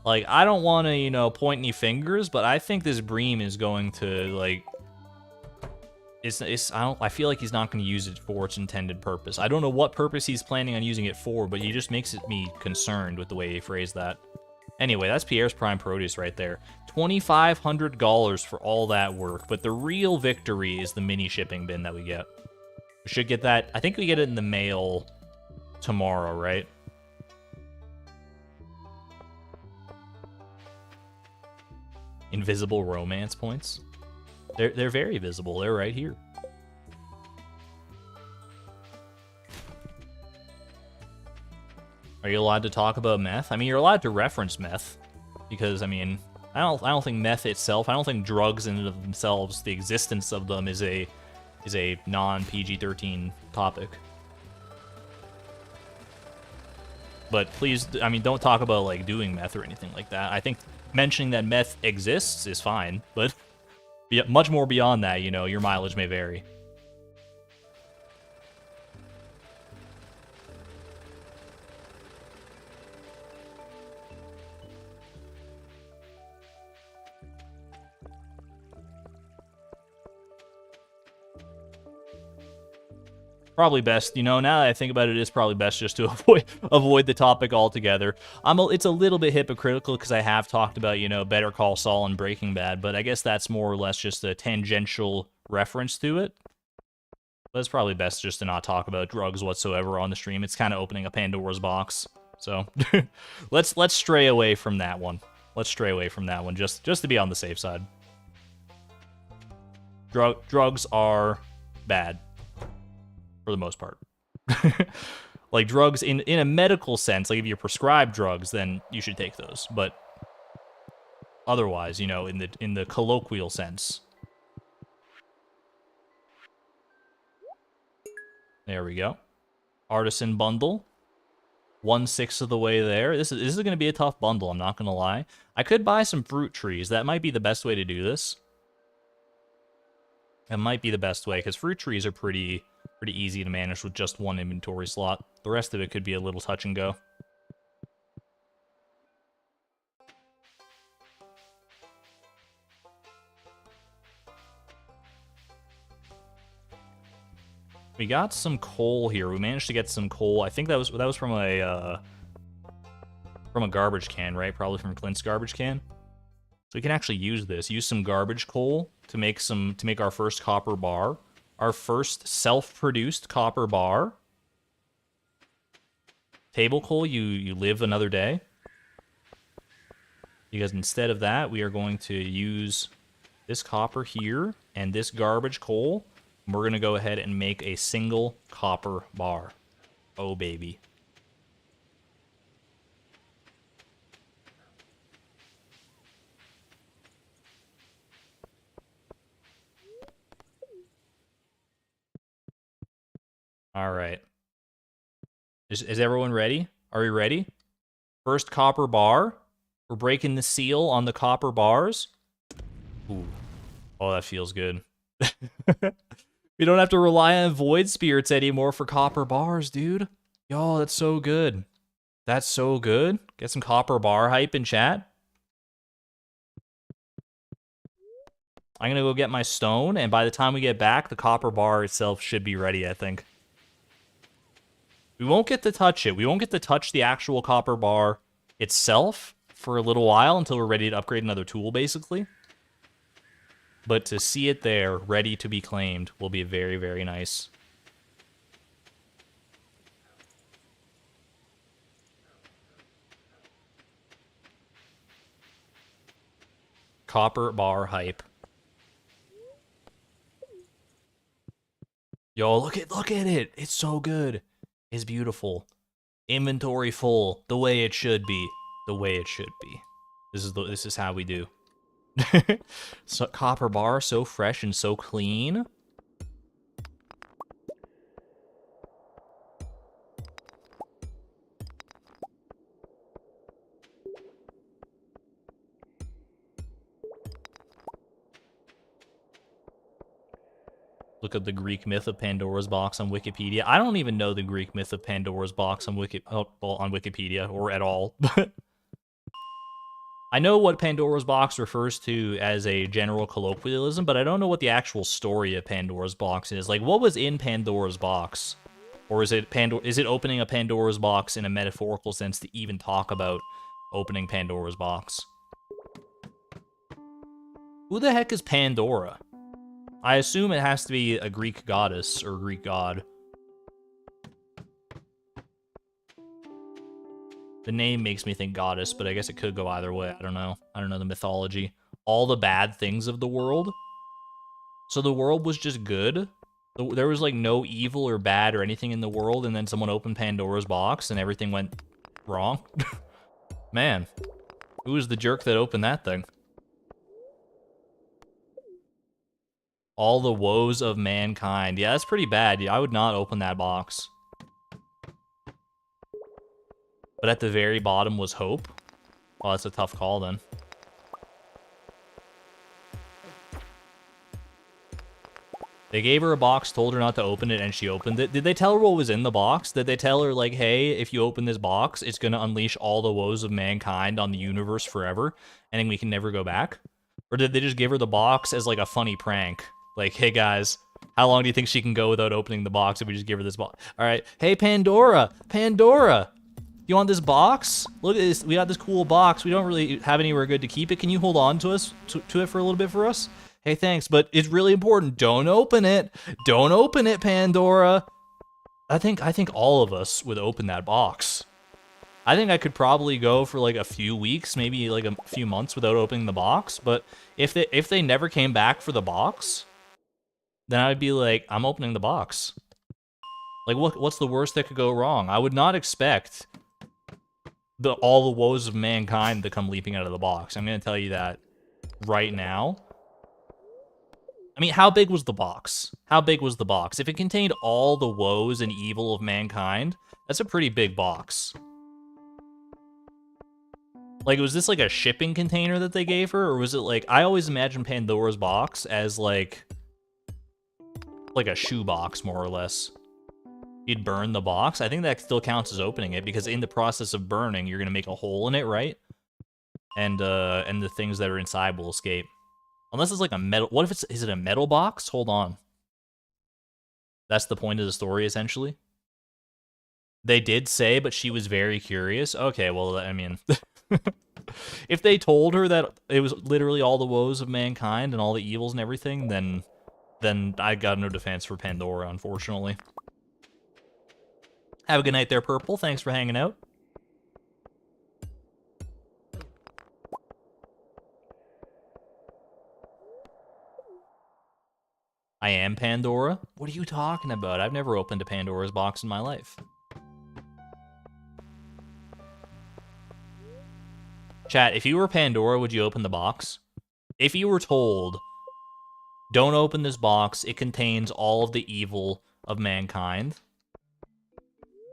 Like, I don't want to, you know, point any fingers, but I think this Bream is going to, like... I feel like he's not going to use it for its intended purpose. I don't know what purpose he's planning on using it for, but he just makes me concerned with the way he phrased that. Anyway, that's Pierre's Prime Produce right there. $2,500 for all that work, but the real victory is the mini shipping bin that we get. We should get that. I think we get it in the mail tomorrow, right? Invisible romance points. They're very visible. They're right here. Are you allowed to talk about meth? I mean, you're allowed to reference meth, because I mean, I don't think meth itself. I don't think drugs in and of themselves, the existence of them, is a non-PG-13 topic. But please, I mean, don't talk about like doing meth or anything like that. I think mentioning that meth exists is fine, but much more beyond that, you know, your mileage may vary. Probably best, you know, now that I think about it, it's probably best just to avoid the topic altogether. It's a little bit hypocritical because I have talked about, you know, Better Call Saul and Breaking Bad, but I guess that's more or less just a tangential reference to it. But it's probably best just to not talk about drugs whatsoever on the stream. It's kind of opening a Pandora's box. So let's stray away from that one. Let's stray away from that one just to be on the safe side. Drugs are bad. For the most part. Like drugs in a medical sense, like if you're prescribed drugs, then you should take those. But otherwise, you know, in the colloquial sense. There we go. Artisan bundle. 1/6 of the way there. This is going to be a tough bundle, I'm not going to lie. I could buy some fruit trees. That might be the best way to do this. That might be the best way, because fruit trees are pretty easy to manage with just one inventory slot. The rest of it could be a little touch and go. We got some coal here. We managed to get some coal. I think that was from a garbage can, right? Probably from Clint's garbage can. So we can actually use this. Use some garbage coal to make our first copper bar. Our first self-produced copper bar. Table coal, you live another day. Because instead of that, we are going to use this copper here and this garbage coal. And we're going to go ahead and make a single copper bar. Oh, baby. All right. Is everyone ready? Are we ready? First copper bar. We're breaking the seal on the copper bars. Ooh. Oh, that feels good. We don't have to rely on void spirits anymore for copper bars, dude. Yo, that's so good. That's so good. Get some copper bar hype in chat. I'm gonna go get my stone, and by the time we get back, the copper bar itself should be ready, I think. We won't get to touch it. We won't get to touch the actual copper bar itself for a little while until we're ready to upgrade another tool, basically. But to see it there, ready to be claimed, will be very, very nice. Copper bar hype. Yo, look at it. It's so good. It's beautiful. Inventory full, the way it should be. The way it should be. This is how we do. So, copper bar, so fresh and so clean. Look up the Greek myth of Pandora's box on Wikipedia. I don't even know the Greek myth of Pandora's box on Wikipedia or at all. I know what Pandora's box refers to as a general colloquialism, but I don't know what the actual story of Pandora's box is. Like, what was in Pandora's box? Or is it opening a Pandora's box in a metaphorical sense to even talk about opening Pandora's box? Who the heck is Pandora? I assume it has to be a Greek goddess or Greek god. The name makes me think goddess, but I guess it could go either way. I don't know. I don't know the mythology. All the bad things of the world. So the world was just good. There was like no evil or bad or anything in the world, and then someone opened Pandora's box and everything went wrong. Man, who was the jerk that opened that thing? All the woes of mankind. Yeah, that's pretty bad. Yeah, I would not open that box. But at the very bottom was hope. Well, that's a tough call then. They gave her a box, told her not to open it, and she opened it. Did they tell her what was in the box? Did they tell her, like, hey, if you open this box, it's gonna unleash all the woes of mankind on the universe forever, and then we can never go back? Or did they just give her the box as, like, a funny prank? Like, hey, guys, how long do you think she can go without opening the box if we just give her this box? All right, hey, Pandora, Pandora, you want this box? Look at this, we got this cool box. We don't really have anywhere good to keep it. Can you hold on to us, to it for a little bit for us? Hey, thanks, but it's really important. Don't open it. Don't open it, Pandora. I think all of us would open that box. I think I could probably go for like a few weeks, maybe like a few months without opening the box. But if they never came back for the box, then I'd be like, I'm opening the box. Like, what's the worst that could go wrong? I would not expect all the woes of mankind to come leaping out of the box. I'm gonna tell you that right now. I mean, how big was the box? How big was the box? If it contained all the woes and evil of mankind, that's a pretty big box. Like, was this like a shipping container that they gave her? Or was it like, I always imagine Pandora's box as like a shoebox, more or less. You'd burn the box. I think that still counts as opening it, because in the process of burning, you're gonna make a hole in it, right? And the things that are inside will escape. Unless it's like a metal... What if is it a metal box? Hold on. That's the point of the story, essentially. They did say, but she was very curious. Okay, well, I mean, if they told her that it was literally all the woes of mankind and all the evils and everything, then I got no defense for Pandora, unfortunately. Have a good night there, Purple. Thanks for hanging out. I am Pandora? What are you talking about? I've never opened a Pandora's box in my life. Chat, if you were Pandora, would you open the box? If you were told, don't open this box, it contains all of the evil of mankind,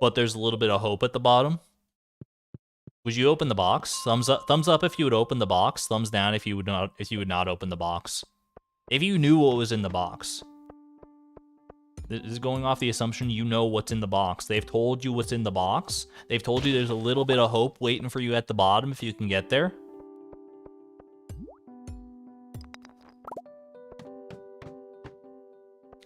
but there's a little bit of hope at the bottom, would you open the box? Thumbs up if you would open the box. Thumbs down if you would not open the box. If you knew what was in the box. This is going off the assumption you know what's in the box. They've told you what's in the box. They've told you there's a little bit of hope waiting for you at the bottom if you can get there.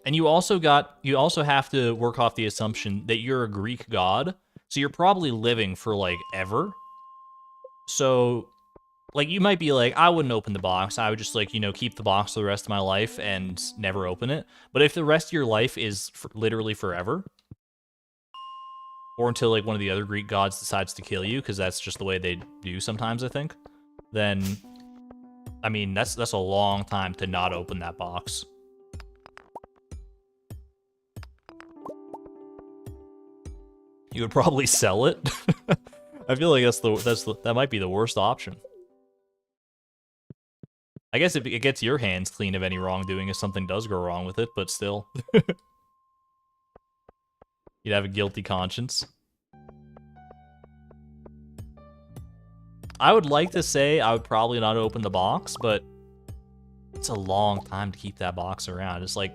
And you also have to work off the assumption that you're a Greek god, so you're probably living for like ever. So like, you might be like, I wouldn't open the box. I would just, like, you know, keep the box for the rest of my life and never open it. But if the rest of your life is literally forever, or until, like, one of the other Greek gods decides to kill you, because that's just the way they do sometimes, I think, then, I mean, that's a long time to not open that box. You would probably sell it. I feel like that might be the worst option. I guess if it gets your hands clean of any wrongdoing if something does go wrong with it, but still. You'd have a guilty conscience. I would like to say I would probably not open the box, but it's a long time to keep that box around. It's like,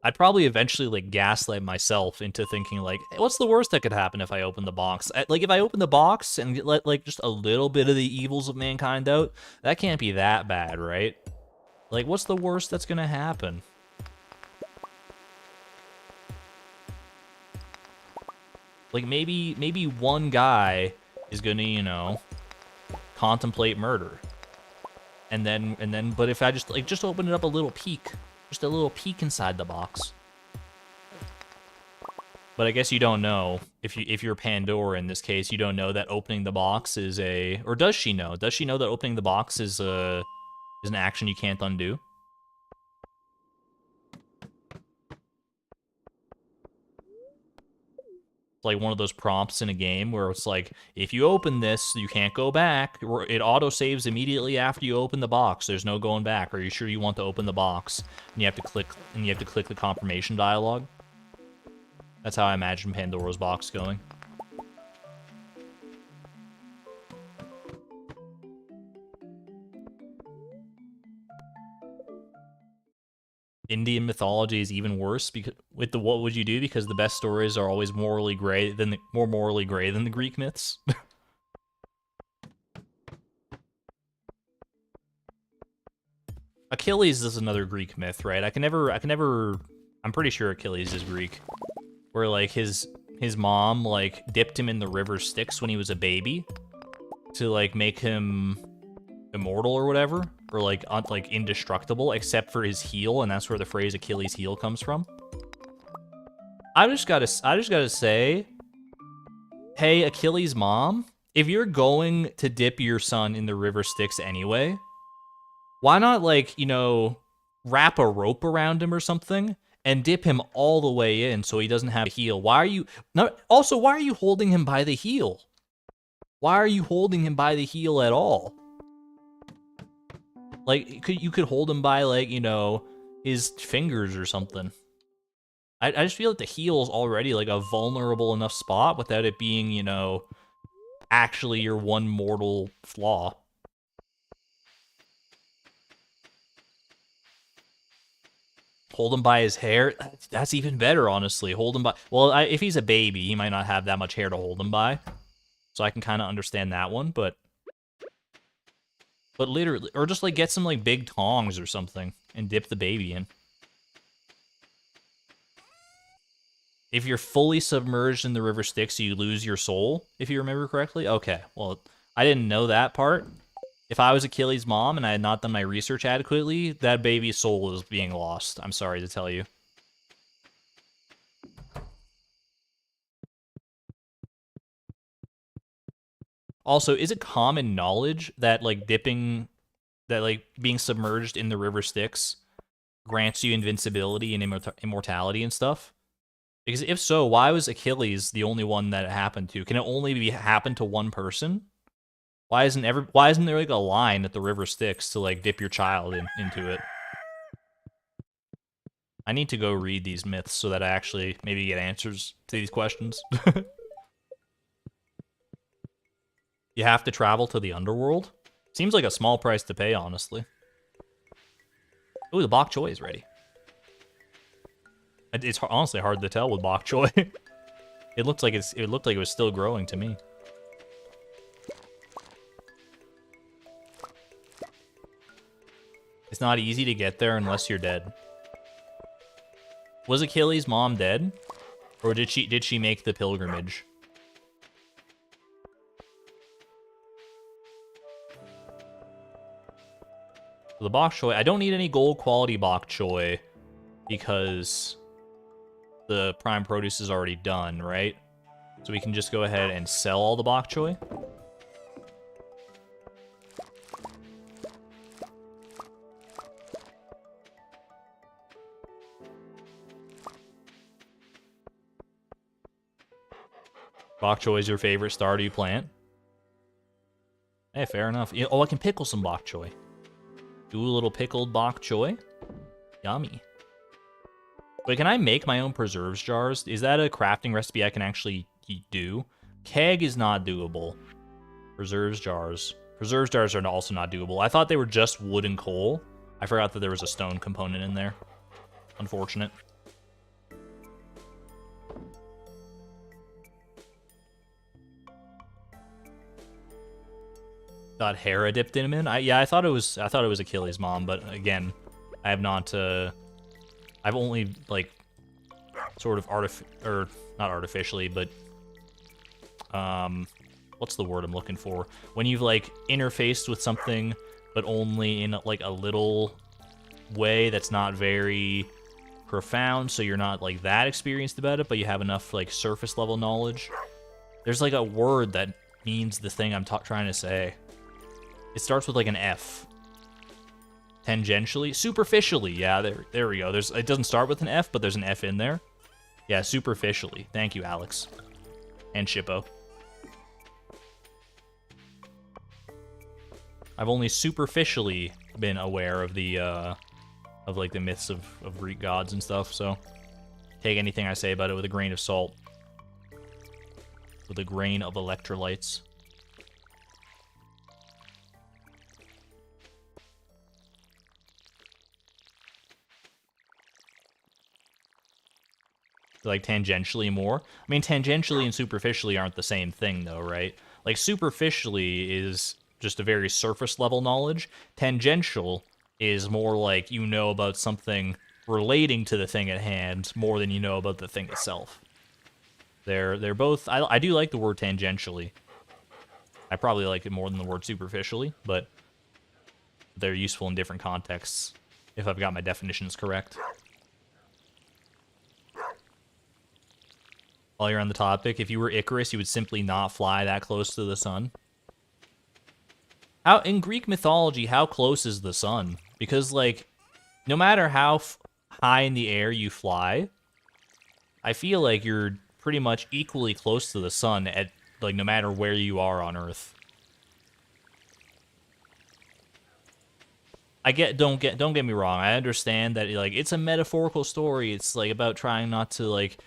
I'd probably eventually, like, gaslight myself into thinking, like, hey, what's the worst that could happen if I open the box? Like, if I open the box and let, like, just a little bit of the evils of mankind out, that can't be that bad, right? Like, what's the worst that's gonna happen? Like, maybe one guy is gonna, you know, contemplate murder. And then, but if I just open it up a little peek, just a little peek inside the box. But I guess you don't know, if you're Pandora in this case, you don't know that opening the box is or does she know? Does she know that opening the box is an action you can't undo? It's like one of those prompts in a game where it's like, if you open this, you can't go back. It auto-saves immediately after you open the box. There's no going back. Are you sure you want to open the box? And you have to click the confirmation dialogue. That's how I imagine Pandora's box going. Indian mythology is even worse because with the what would you do, because the best stories are always more morally gray than the Greek myths. Achilles is another Greek myth, right? I'm pretty sure Achilles is Greek. Where like his mom like dipped him in the river Styx when he was a baby to like make him immortal or whatever, or like indestructible, except for his heel, and that's where the phrase Achilles' heel comes from. I just gotta say, hey, Achilles' mom, if you're going to dip your son in the river Styx anyway, why not, like, you know, wrap a rope around him or something and dip him all the way in so he doesn't have a heel? Why are you holding him by the heel? Why are you holding him by the heel at all? Like, you could hold him by, like, you know, his fingers or something. I just feel like the heel is already, like, a vulnerable enough spot without it being, you know, actually your one mortal flaw. Hold him by his hair? That's even better, honestly. Hold him by... Well, if he's a baby, he might not have that much hair to hold him by. So I can kind of understand that one, but literally... Or just, like, get some, like, big tongs or something and dip the baby in. If you're fully submerged in the river Styx, you lose your soul, if you remember correctly. Okay, well, I didn't know that part. If I was Achilles' mom and I had not done my research adequately, that baby's soul is being lost. I'm sorry to tell you. Also, is it common knowledge that, like, being submerged in the river Styx grants you invincibility and immortality and stuff? Because if so, why was Achilles the only one that it happened to? Can it only be happen to one person? Why isn't there like a line at the river Styx to like dip your child into it? I need to go read these myths so that I actually maybe get answers to these questions. You have to travel to the underworld? Seems like a small price to pay, honestly. Ooh, the bok choy is ready. It's honestly hard to tell with bok choy. It looked like it was still growing to me. It's not easy to get there unless you're dead. Was Achilles' mom dead? Or did she make the pilgrimage? The bok choy, I don't need any gold quality bok choy because the prime produce is already done, right? So we can just go ahead and sell all the bok choy. Bok choy is your favorite Stardew plant. Hey, fair enough. Oh, I can pickle some bok choy. Do a little pickled bok choy. Yummy. Wait, can I make my own preserves jars? Is that a crafting recipe I can actually do? Keg is not doable. Preserves jars. Preserves jars are also not doable. I thought they were just wood and coal. I forgot that there was a stone component in there. Unfortunate. Thought Hera dipped him in. I thought it was Achilles' mom, but again, I have not. I've only like sort of not artificially, but what's the word I'm looking for? When you've like interfaced with something, but only in like a little way that's not very profound, so you're not like that experienced about it, but you have enough like surface level knowledge. There's like a word that means the thing I'm trying to say. It starts with like an F. Tangentially? Superficially. Yeah, there we go. It doesn't start with an F, but there's an F in there. Yeah, superficially. Thank you, Alex. And Shippo. I've only superficially been aware of the, of like the myths of Greek gods and stuff, so take anything I say about it with a grain of salt. With a grain of electrolytes. Like tangentially more. I mean, tangentially and superficially aren't the same thing, though, right? Like superficially is just a very surface level knowledge. Tangential is more like you know about something relating to the thing at hand more than you know about the thing itself. They're both. I do like the word tangentially. I probably like it more than the word superficially, but they're useful in different contexts. If I've got my definitions correct. While you're on the topic, if you were Icarus, you would simply not fly that close to the sun. In Greek mythology, how close is the sun? Because, like, no matter how high in the air you fly, I feel like you're pretty much equally close to the sun at, like, no matter where you are on Earth. Don't get me wrong. I understand that, like, it's a metaphorical story. It's, like, about trying not to, like,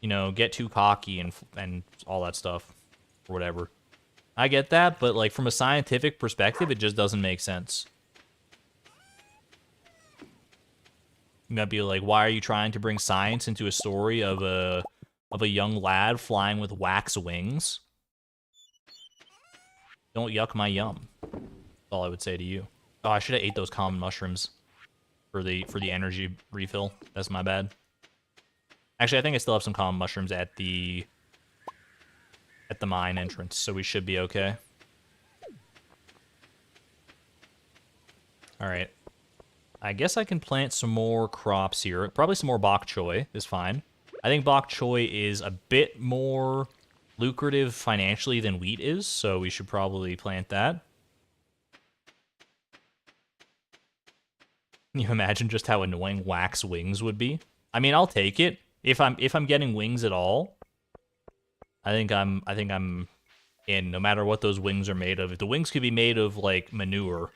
you know, get too cocky and all that stuff, or whatever. I get that, but like from a scientific perspective, it just doesn't make sense. You might be like, why are you trying to bring science into a story of a young lad flying with wax wings? Don't yuck my yum. That's all I would say to you. Oh, I should have ate those common mushrooms for the energy refill. That's my bad. Actually, I think I still have some common mushrooms at the mine entrance, so we should be okay. All right. I guess I can plant some more crops here. Probably some more bok choy is fine. I think bok choy is a bit more lucrative financially than wheat is, so we should probably plant that. Can you imagine just how annoying wax wings would be? I mean, I'll take it if I'm getting wings at all. I think I'm in, no matter what those wings are made of. If the wings could be made of like manure,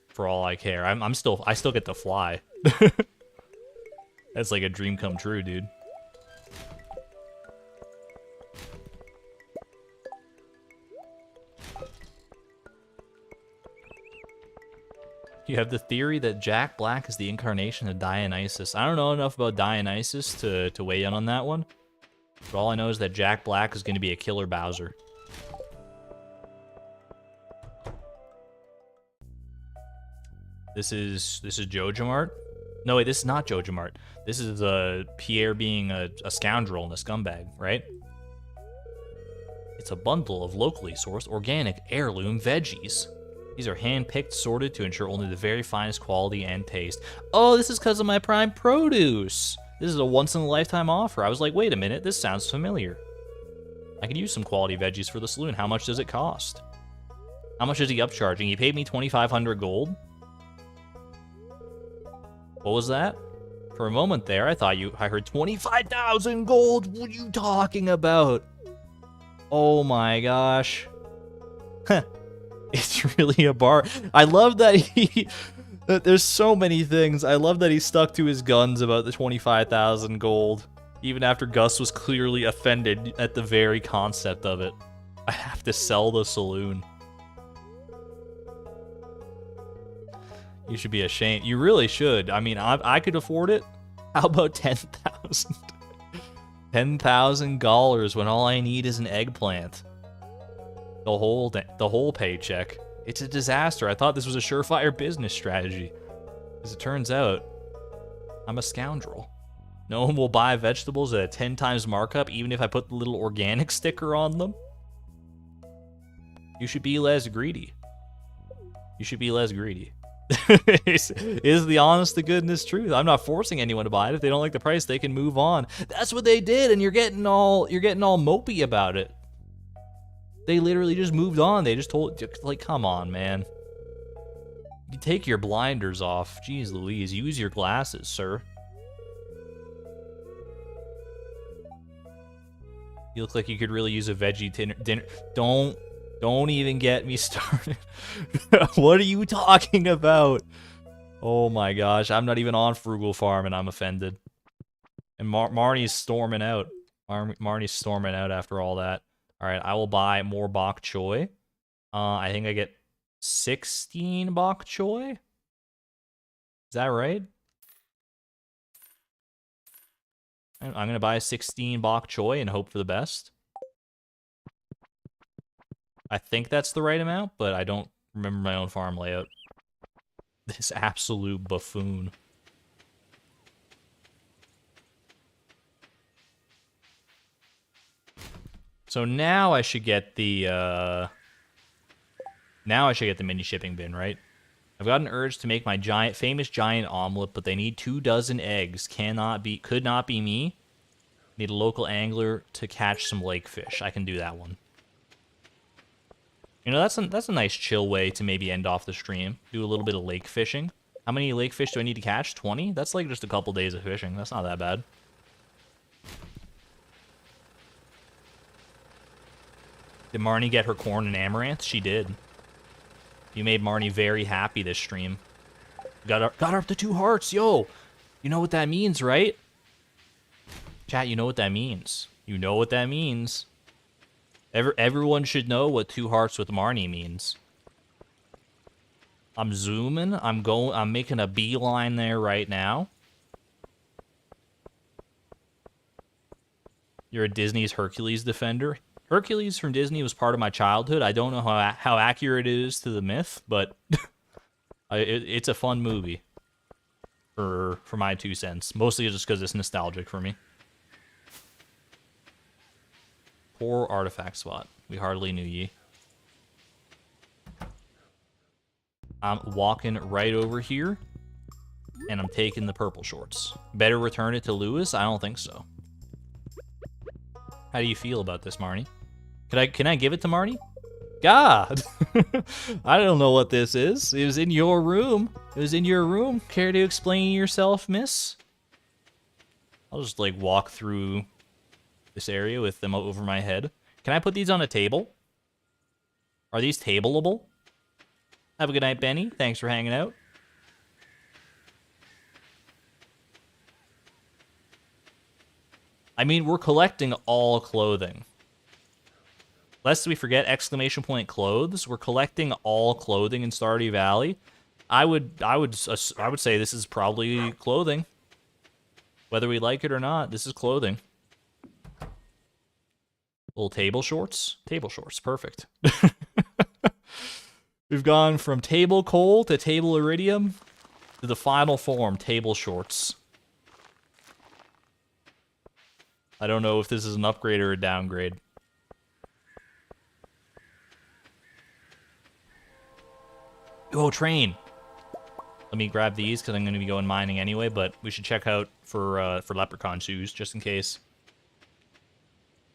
for all I care, I still get to fly. That's like a dream come true, dude. You have the theory that Jack Black is the incarnation of Dionysus. I don't know enough about Dionysus to weigh in on that one. But all I know is that Jack Black is going to be a killer Bowser. This is Jojo Mart? No, wait, this is not Jojo Mart. This is Pierre being a scoundrel and a scumbag, right? It's a bundle of locally sourced organic heirloom veggies. These are hand-picked, sorted to ensure only the very finest quality and taste. Oh, this is because of my Prime Produce. This is a once-in-a-lifetime offer. I was like, wait a minute, this sounds familiar. I could use some quality veggies for the saloon. How much does it cost? How much is he upcharging? He paid me 2,500 gold? What was that? For a moment there, I thought I heard 25,000 gold. What are you talking about? Oh my gosh. It's really a bar. I love that there's so many things. I love that he stuck to his guns about the 25,000 gold, even after Gus was clearly offended at the very concept of it. I have to sell the saloon. You should be ashamed. You really should. I mean, I could afford it. How about 10,000? $10,000 when all I need is an eggplant. The whole paycheck. It's a disaster. I thought this was a surefire business strategy. As it turns out, I'm a scoundrel. No one will buy vegetables at a 10 times markup, even if I put the little organic sticker on them. You should be less greedy. You should be less greedy. is the honest to goodness truth. I'm not forcing anyone to buy it. If they don't like the price, they can move on. That's what they did, and you're getting all mopey about it. They literally just moved on. They just told, like, come on, man. You take your blinders off. Jeez Louise, use your glasses, sir. You look like you could really use a veggie dinner. Don't even get me started. What are you talking about? Oh my gosh, I'm not even on Frugal Farm and I'm offended. And Marnie's storming out. Marnie's storming out after all that. All right, I will buy more bok choy. I think I get 16 bok choy. Is that right? I'm going to buy 16 bok choy and hope for the best. I think that's the right amount, but I don't remember my own farm layout. This absolute buffoon. So now I should get the mini shipping bin, right? I've got an urge to make my famous giant omelet, but they need 24 eggs. Could not be me. Need a local angler to catch some lake fish. I can do that one. You know, that's a nice chill way to maybe end off the stream. Do a little bit of lake fishing. How many lake fish do I need to catch? 20? That's like just a couple days of fishing. That's not that bad. Did Marnie get her corn and amaranth? She did. You made Marnie very happy this stream. Got her up to 2 hearts, yo! You know what that means, right? Chat, you know what that means. You know what that means. Everyone should know what 2 hearts with Marnie means. I'm zooming. I'm making a beeline there right now. You're a Disney's Hercules defender. Hercules from Disney was part of my childhood. I don't know how accurate it is to the myth, but it's a fun movie. For my 2 cents. Mostly just because it's nostalgic for me. Poor artifact spot. We hardly knew ye. I'm walking right over here, and I'm taking the purple shorts. Better return it to Lewis? I don't think so. How do you feel about this, Marnie? Can I give it to Marnie? God! I don't know what this is. It was in your room. It was in your room. Care to explain yourself, miss? I'll just, like, walk through this area with them over my head. Can I put these on a table? Are these tableable? Have a good night, Benny. Thanks for hanging out. I mean, we're collecting all clothing. Lest we forget, exclamation point clothes. We're collecting all clothing in Stardew Valley. I would say this is probably clothing. Whether we like it or not, this is clothing. Little table shorts. Table shorts, perfect. We've gone from table coal to table iridium to the final form, table shorts. I don't know if this is an upgrade or a downgrade. Oh, train. Let me grab these because I'm going to be going mining anyway, but we should check out for leprechaun shoes just in case.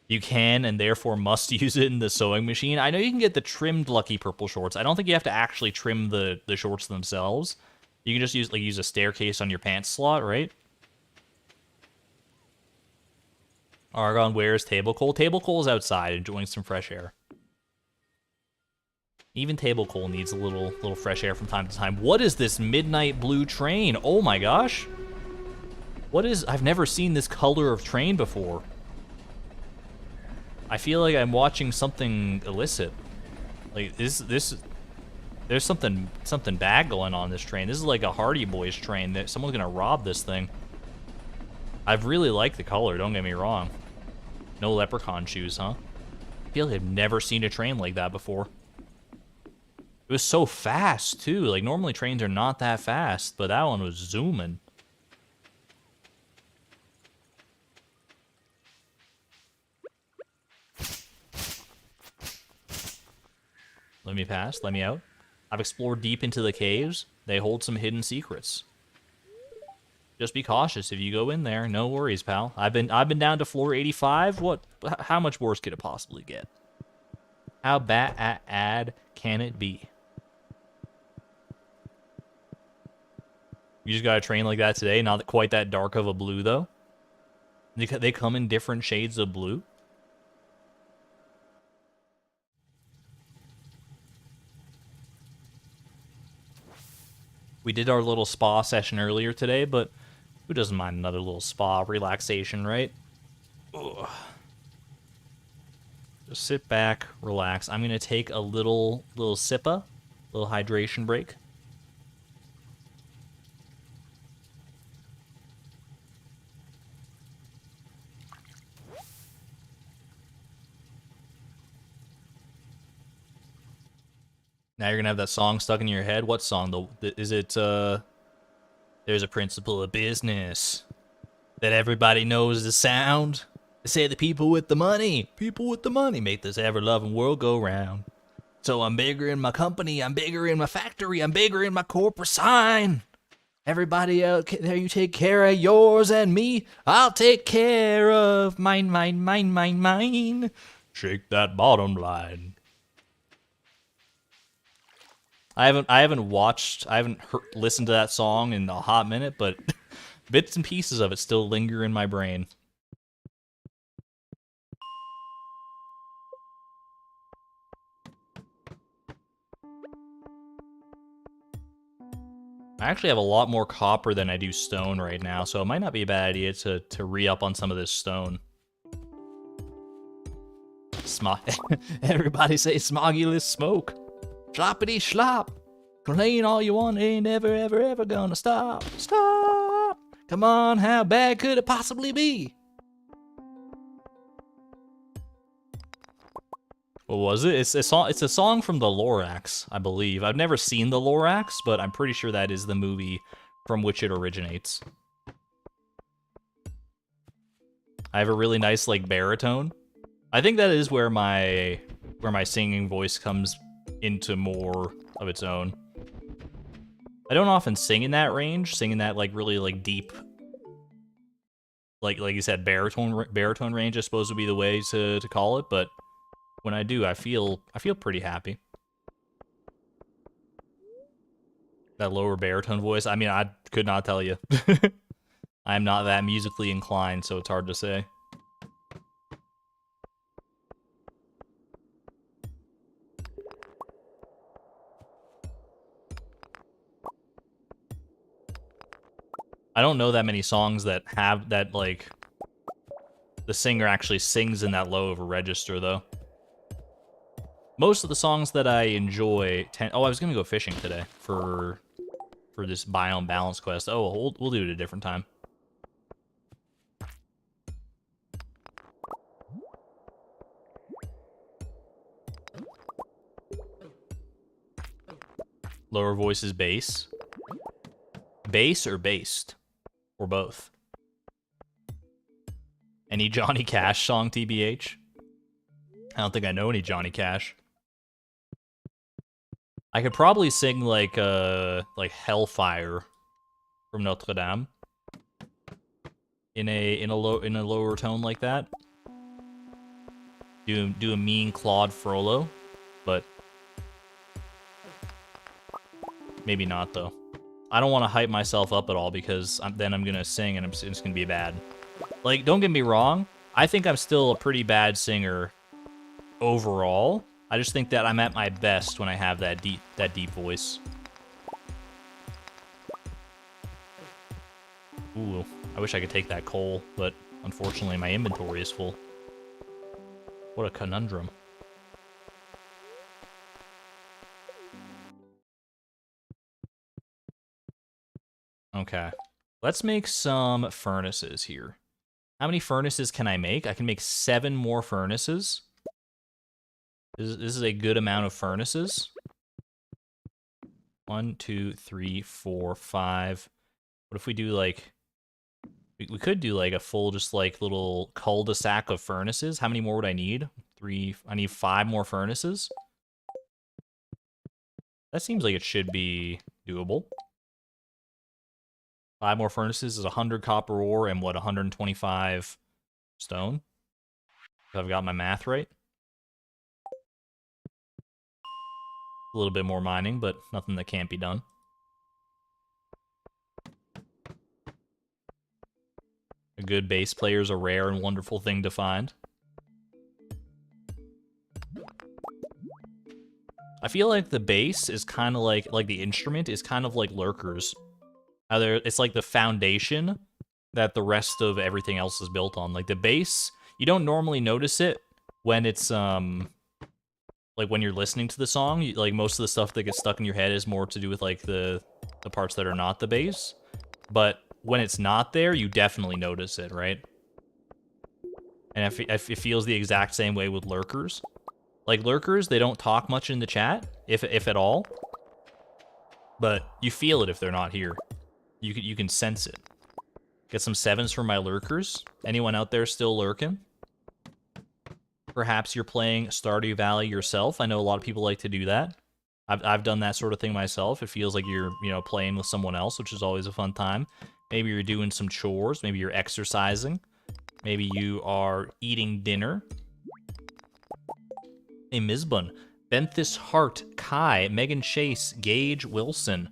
You can and therefore must use it in the sewing machine. I know you can get the trimmed lucky purple shorts. I don't think you have to actually trim the shorts themselves. You can just use a staircase on your pants slot, right? Argon wears table coal. Table coal is outside enjoying some fresh air. Even table coal needs a little fresh air from time to time. What is this midnight blue train? Oh my gosh. What is... I've never seen this color of train before. I feel like I'm watching something illicit. Like, this there's something bad going on this train. This is like a Hardy Boys train. That someone's gonna rob this thing. I really like the color, don't get me wrong. No leprechaun shoes, huh? I feel like I've never seen a train like that before. It was so fast, too. Like, normally trains are not that fast, but that one was zooming. Let me pass. Let me out. I've explored deep into the caves. They hold some hidden secrets. Just be cautious if you go in there. No worries, pal. I've been down to floor 85. What? How much worse could it possibly get? How bad can it be? You just got a train like that today. Not quite that dark of a blue though. They come in different shades of blue. We did our little spa session earlier today, but who doesn't mind another little spa relaxation, right? Ugh. Just sit back, relax. I'm gonna take a little sippa, little hydration break. Now you're gonna have that song stuck in your head. What song? Is it, there's a principle of business that everybody knows the sound. They say the people with the money make this ever-loving world go round. So I'm bigger in my company, I'm bigger in my factory, I'm bigger in my corporate sign. Everybody out there, you take care of yours and me. I'll take care of mine. Shake that bottom line. I haven't listened to that song in a hot minute, but bits and pieces of it still linger in my brain. I actually have a lot more copper than I do stone right now, so it might not be a bad idea to re-up on some of this stone. Everybody say smoggy-less smoke. Sloppity slop. Complain all you want, ain't ever gonna stop. Stop! Come on, how bad could it possibly be? What was it? It's a song from the Lorax, I believe. I've never seen the Lorax, but I'm pretty sure that is the movie from which it originates. I have a really nice, like, baritone. I think that is where my singing voice comes into more of its own. I don't often sing in that range, sing in that like really like deep, like you said, baritone range, I suppose would be the way to call it. But when I do, I feel pretty happy. That lower baritone voice, I mean, I could not tell you. I'm not that musically inclined, so it's hard to say. I don't know that many songs that have that, like, the singer actually sings in that low of a register, though. Most of the songs that I enjoy tend... Oh, I was gonna go fishing today for this biome balance quest. Oh, we'll do it at a different time. Lower voice is bass. Bass or based? Or both? Any Johnny Cash song, TBH? I don't think I know any Johnny Cash. I could probably sing like Hellfire from Notre Dame in a lower tone like that. Do a mean Claude Frollo, but maybe not though. I don't want to hype myself up at all because then I'm gonna sing and it's gonna be bad. Like, don't get me wrong, I think I'm still a pretty bad singer overall. I just think that I'm at my best when I have that deep voice. Ooh, I wish I could take that coal, but unfortunately my inventory is full. What a conundrum. Okay, let's make some furnaces here. How many furnaces can I make? I can make 7 more furnaces. This is a good amount of furnaces. 1, 2, 3, 4, 5. What if we do like... We could do like a full just like little cul-de-sac of furnaces. How many more would I need? 3. I need 5 more furnaces. That seems like it should be doable. 5 more furnaces is 100 copper ore and what, 125 stone? If I've got my math right. A little bit more mining, but nothing that can't be done. A good bass player is a rare and wonderful thing to find. I feel like the bass is kind of like the instrument is kind of like lurkers. It's like the foundation that the rest of everything else is built on. Like the bass, you don't normally notice it when it's like when you're listening to the song. Like most of the stuff that gets stuck in your head is more to do with like the parts that are not the bass. But when it's not there, you definitely notice it, right? And it feels the exact same way with lurkers. Like lurkers, they don't talk much in the chat, if at all. But you feel it if they're not here. You can sense it. Get some 7s for my lurkers. Anyone out there still lurking? Perhaps you're playing Stardew Valley yourself. I know a lot of people like to do that. I've done that sort of thing myself. It feels like you're, playing with someone else, which is always a fun time. Maybe you're doing some chores. Maybe you're exercising. Maybe you are eating dinner. Hey, Mizbun. Benthis Hart, Kai, Megan Chase, Gage Wilson,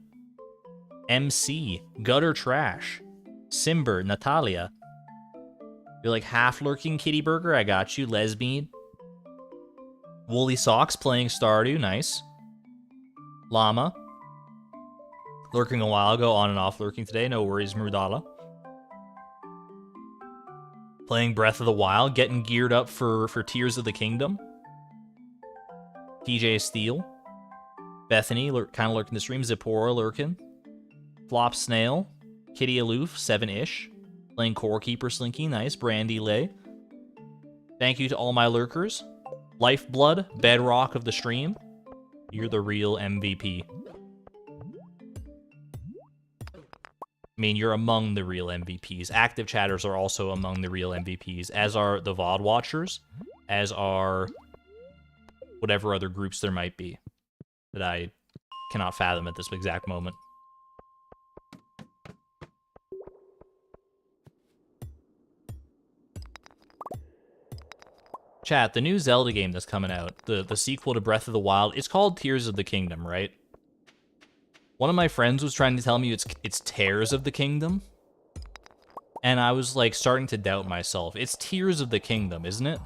MC, Gutter Trash, Simber, Natalia. You're like half lurking Kitty Burger. I got you. Lesbian. Woolly Socks playing Stardew. Nice. Llama. Lurking a while ago, on and off lurking today. No worries, Murdala. Playing Breath of the Wild. Getting geared up for Tears of the Kingdom. TJ Steele. Bethany, kind of lurking the stream. Zippora lurking. Flop Snail. Kitty Aloof, 7-ish. Playing Core Keeper Slinky, nice. Brandy Lay. Thank you to all my lurkers. Lifeblood, bedrock of the stream. You're the real MVP. I mean, you're among the real MVPs. Active chatters are also among the real MVPs, as are the VOD watchers. as are whatever other groups there might be that I cannot fathom at this exact moment. Chat, the new Zelda game that's coming out, the sequel to Breath of the Wild, it's called Tears of the Kingdom, right? One of my friends was trying to tell me it's Tears of the Kingdom, and I was like starting to doubt myself. It's Tears of the Kingdom, isn't it?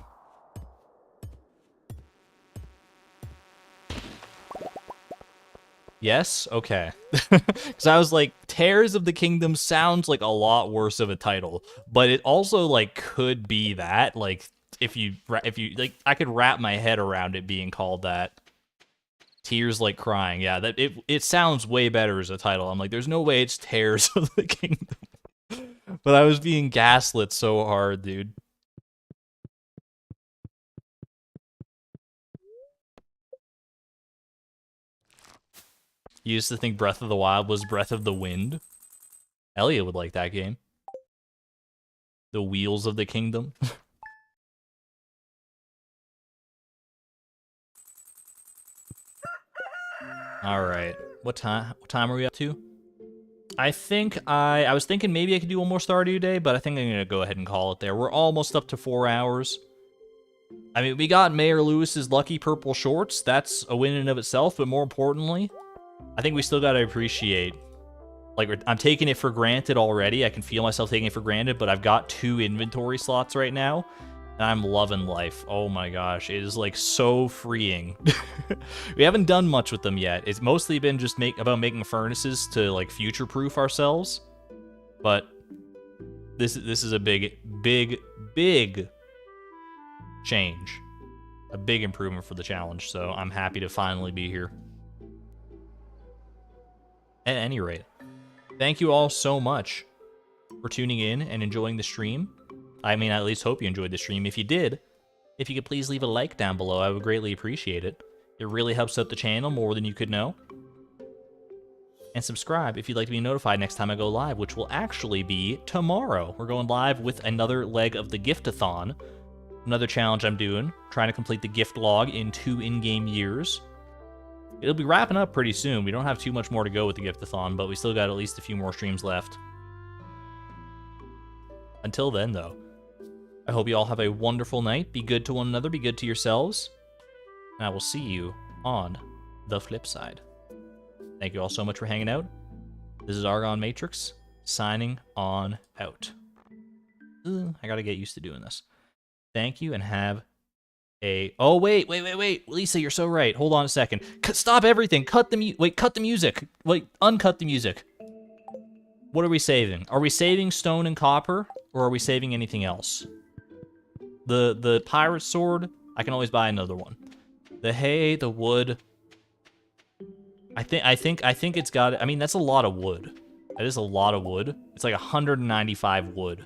Yes? Okay. Because I was like, Tears of the Kingdom sounds like a lot worse of a title, but it also like could be that, like, if you like, I could wrap my head around it being called that. Tears like crying. Yeah, that it sounds way better as a title. I'm like, there's no way it's Tears of the Kingdom. But I was being gaslit so hard, dude. You used to think Breath of the Wild was Breath of the Wind? Elliot would like that game. The Wheels of the Kingdom. All right. What time are we up to? I think I was thinking maybe I could do one more Stardew day, but I think I'm gonna go ahead and call it there. We're almost up to 4 hours. I mean, we got Mayor Lewis's lucky purple shorts. That's a win in and of itself, but more importantly, I think we still gotta appreciate. Like, I'm taking it for granted already. I can feel myself taking it for granted, but I've got 2 inventory slots right now, and I'm loving life. Oh my gosh, it is like so freeing. We haven't done much with them yet. It's mostly been just about making furnaces to like future-proof ourselves. But this is a big change. A big improvement for the challenge, so I'm happy to finally be here. At any rate, thank you all so much for tuning in and enjoying the stream. I mean, I at least hope you enjoyed the stream. If you did, if you could please leave a like down below, I would greatly appreciate it. It really helps out the channel more than you could know. And subscribe if you'd like to be notified next time I go live, which will actually be tomorrow. We're going live with another leg of the Gift-a-thon. Another challenge I'm doing, trying to complete the gift log in 2 in-game years. It'll be wrapping up pretty soon. We don't have too much more to go with the Gift-a-thon, but we still got at least a few more streams left. Until then, though, I hope you all have a wonderful night. Be good to one another, be good to yourselves, and I will see you on the flip side. Thank you all so much for hanging out. This is Argon Matrix, signing on out. I gotta get used to doing this. Thank you, and have a... Oh, wait. Lisa, you're so right. Hold on a second. Stop everything. Cut the music. Wait, uncut the music. What are we saving? Are we saving stone and copper, or are we saving anything else? The pirate sword, I can always buy another one. The hay, the wood. I think it's got... I mean, that's a lot of wood. That is a lot of wood. It's like 195 wood.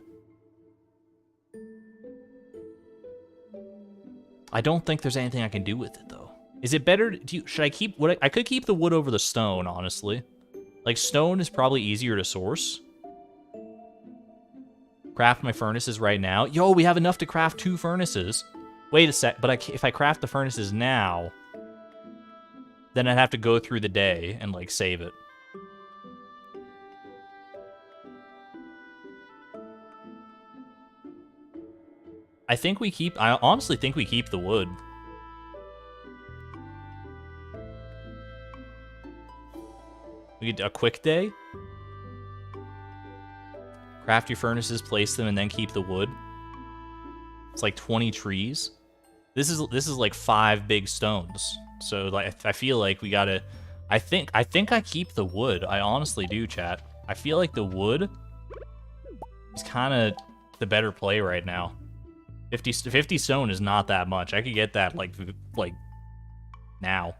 I don't think there's anything I can do with it, though. Is it better... should I keep... I could keep the wood over the stone, honestly. Like, stone is probably easier to source. Craft my furnaces right now. Yo, we have enough to craft 2 furnaces. Wait a sec, but if I craft the furnaces now, then I'd have to go through the day and, like, save it. I honestly think we keep the wood. We could do a quick day. Craft your furnaces, place them, and then keep the wood. It's like 20 trees. This is like 5 big stones. So like I feel like we gotta... I think I keep the wood. I honestly do, chat. I feel like the wood is kind of the better play right now. 50 stone is not that much. I could get that like now.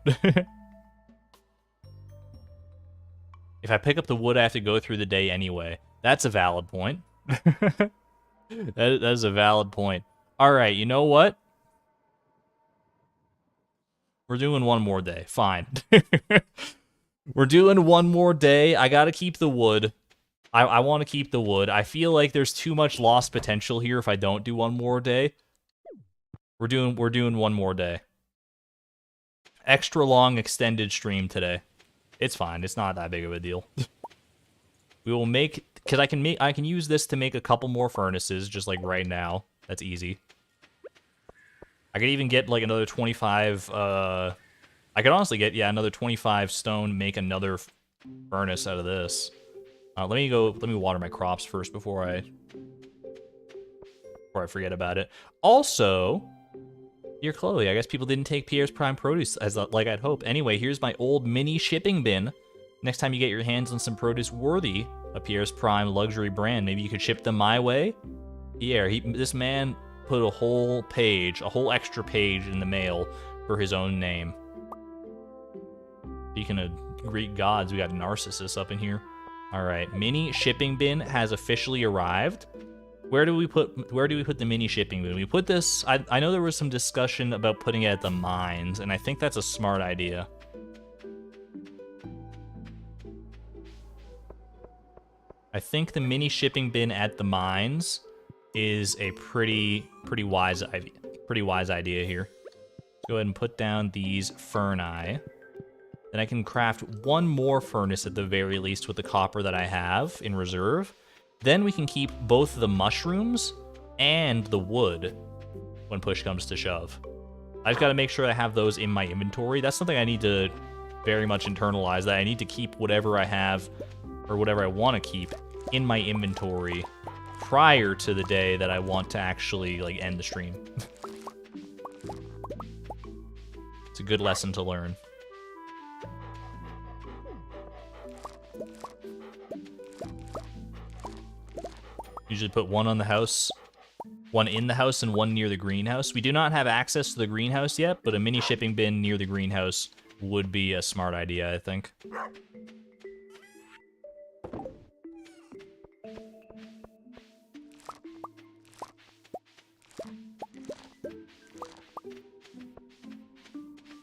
If I pick up the wood, I have to go through the day anyway. That's a valid point. That is a valid point. All right, you know what? We're doing one more day. Fine. We're doing one more day. I gotta keep the wood. I want to keep the wood. I feel like there's too much lost potential here if I don't do one more day. We're doing one more day. Extra long extended stream today. It's fine. It's not that big of a deal. We will make, because I can use this to make a couple more furnaces just like right now. That's easy. I could even get like another 25 I could honestly get another 25 stone, make another furnace out of this. Let me water my crops first before I forget about it. Also, dear Chloe, I guess people didn't take Pierre's Prime Produce as like I'd hoped. Anyway, here's my old mini shipping bin. Next time you get your hands on some produce worthy of Pierre's Prime luxury brand, maybe you could ship them my way. Pierre, this man put a whole extra page in the mail for his own name. Speaking of Greek gods, we got Narcissus up in here. All right, mini shipping bin has officially arrived. Where do we put the mini shipping bin? We put this, I know there was some discussion about putting it at the mines, and I think that's a smart idea. I think the mini shipping bin at the mines is a pretty wise idea here. Let's go ahead and put down these ferni. Then I can craft one more furnace at the very least with the copper that I have in reserve. Then we can keep both the mushrooms and the wood when push comes to shove. I just got to make sure I have those in my inventory. That's something I need to very much internalize, that I need to keep whatever I have or whatever I want to keep in my inventory prior to the day that I want to actually like end the stream. It's a good lesson to learn. Usually put one on the house, one in the house, and one near the greenhouse. We do not have access to the greenhouse yet, but a mini shipping bin near the greenhouse would be a smart idea, I think.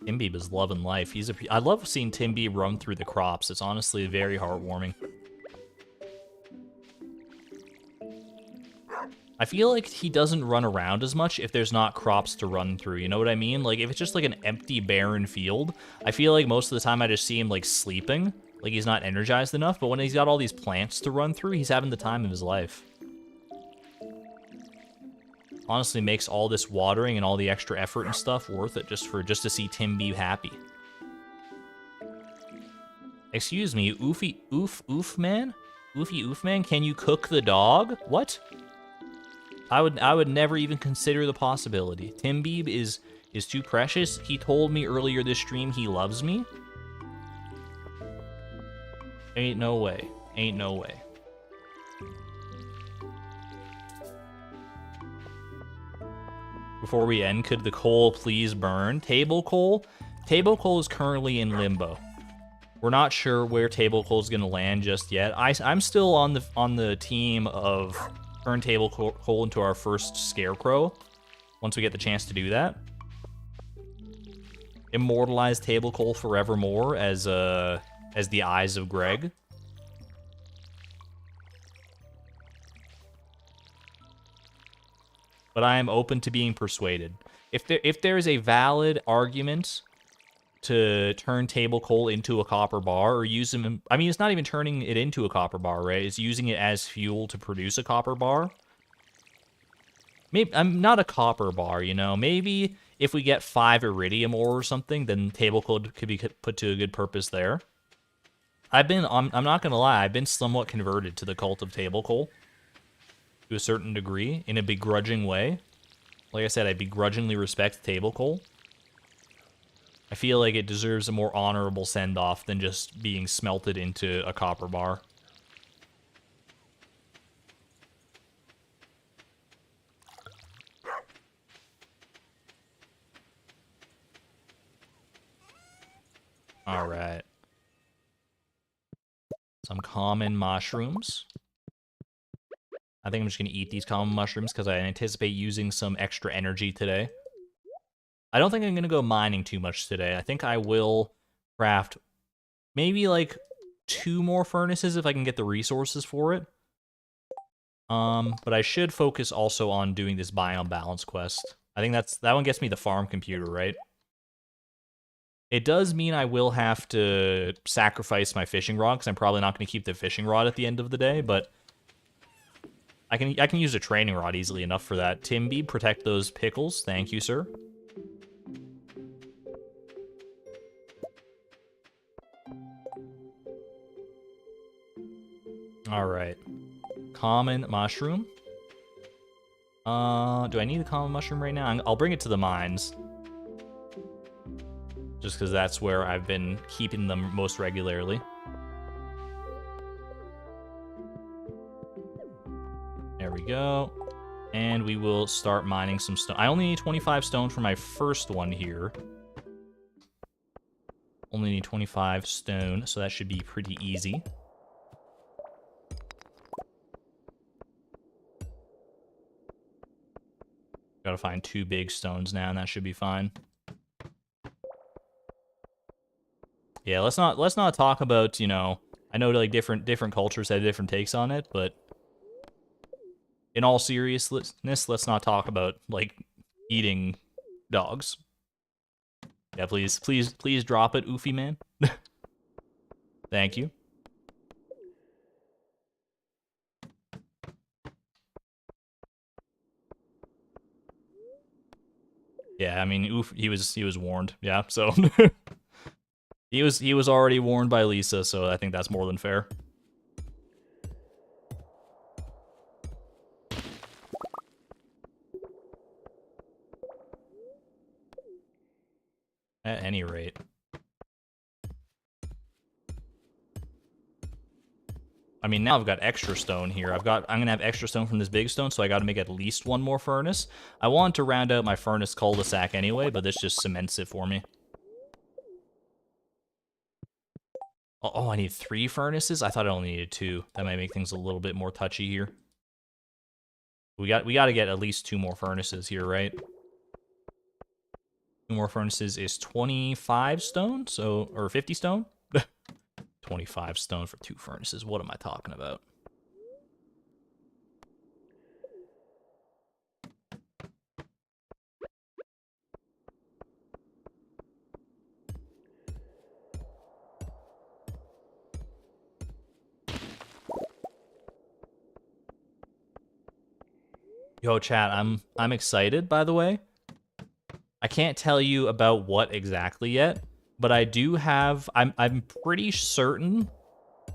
Timbeeb is loving life. I love seeing Timbeeb run through the crops. It's honestly very heartwarming. I feel like he doesn't run around as much if there's not crops to run through, you know what I mean? Like, if it's just like an empty, barren field, I feel like most of the time I just see him like sleeping, like he's not energized enough, but when he's got all these plants to run through, he's having the time of his life. Honestly makes all this watering and all the extra effort and stuff worth it just to see Timbeeb happy. Excuse me, Oof man? Oof man, can you cook the dog? What? I would never even consider the possibility. Timbeeb is too precious. He told me earlier this stream he loves me. Ain't no way. Ain't no way. Before we end, could the coal please burn? Table coal? Table coal is currently in limbo. We're not sure where table coal is going to land just yet. I'm still on the team of turn table coal into our first scarecrow once we get the chance to do that. Immortalize table coal forevermore as the eyes of Greg. But I am open to being persuaded. If there is a valid argument to turn table coal into a copper bar or use them, I mean, it's not even turning it into a copper bar, right? It's using it as fuel to produce a copper bar. Maybe I'm not a copper bar, you know. Maybe if we get 5 iridium ore or something, then table coal could be put to a good purpose there. I'm not gonna lie, I've been somewhat converted to the cult of table coal. To a certain degree, in a begrudging way. Like I said, I begrudgingly respect table coal. I feel like it deserves a more honorable send-off than just being smelted into a copper bar. Alright. Some common mushrooms. I think I'm just going to eat these common mushrooms because I anticipate using some extra energy today. I don't think I'm going to go mining too much today. I think I will craft maybe like 2 more furnaces if I can get the resources for it. But I should focus also on doing this biome balance quest. I think that one gets me the farm computer, right? It does mean I will have to sacrifice my fishing rod, because I'm probably not going to keep the fishing rod at the end of the day, but I can use a training rod easily enough for that. Timby, protect those pickles. Thank you, sir. All right. Common mushroom. Do I need the common mushroom right now? I'll bring it to the mines. Just because that's where I've been keeping them most regularly. There we go. And we will start mining some stone. I only need 25 stone for my first one here. Only need 25 stone, so that should be pretty easy. Gotta find 2 big stones now, and that should be fine. Yeah, let's not talk about, you know, I know like different cultures have different takes on it, but in all seriousness, let's not talk about like eating dogs. Yeah, please drop it, Oofy man. Thank you. Yeah, I mean, Oof, he was warned. Yeah, so he was already warned by Lisa, so I think that's more than fair. At any rate. I mean, now I've got extra stone here. I'm gonna have extra stone from this big stone, so I gotta make at least 1 more furnace. I want to round out my furnace cul-de-sac anyway, but this just cements it for me. Oh, I need 3 furnaces? I thought I only needed 2. That might make things a little bit more touchy here. We gotta get at least 2 more furnaces here, right? 2 more furnaces is 25 stone, so, or 50 stone? 25 stone for 2 furnaces. What am I talking about? Yo, chat, I'm excited, by the way. I can't tell you about what exactly yet, but I do have, I'm pretty certain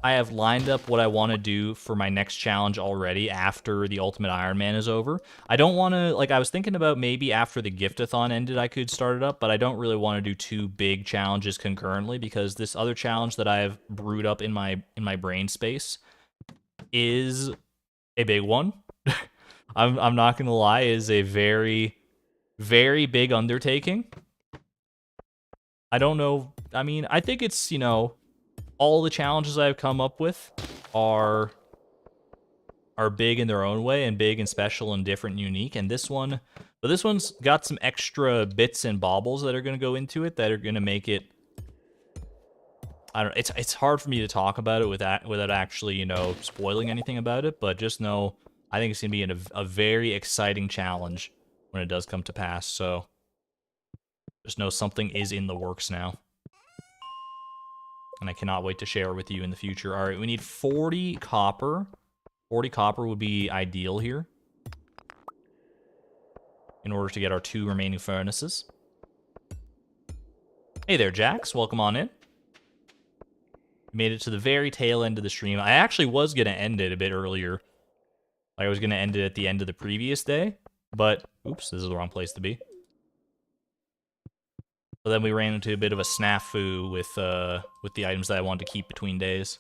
I have lined up what I want to do for my next challenge already after the Ultimate Ironman is over. I don't want to, like, I was thinking about maybe after the Giftathon ended I could start it up, but I don't really want to do 2 big challenges concurrently, because this other challenge that I have brewed up in my brain space is a big one. I'm not gonna lie, it is a very, very big undertaking. I don't know, I mean, I think it's, you know, all the challenges I've come up with are big in their own way, and big and special and different and unique, and this one, but this one's got some extra bits and baubles that are going to go into it that are going to make it, I don't know, it's hard for me to talk about it without actually, you know, spoiling anything about it, but just know, I think it's going to be a very exciting challenge when it does come to pass, so just know something is in the works now. And I cannot wait to share with you in the future. All right, we need 40 copper. 40 copper would be ideal here in order to get our 2 remaining furnaces. Hey there, Jax. Welcome on in. Made it to the very tail end of the stream. I actually was going to end it a bit earlier. Like, I was going to end it at the end of the previous day. But, oops, this is the wrong place to be. But then we ran into a bit of a snafu with the items that I wanted to keep between days.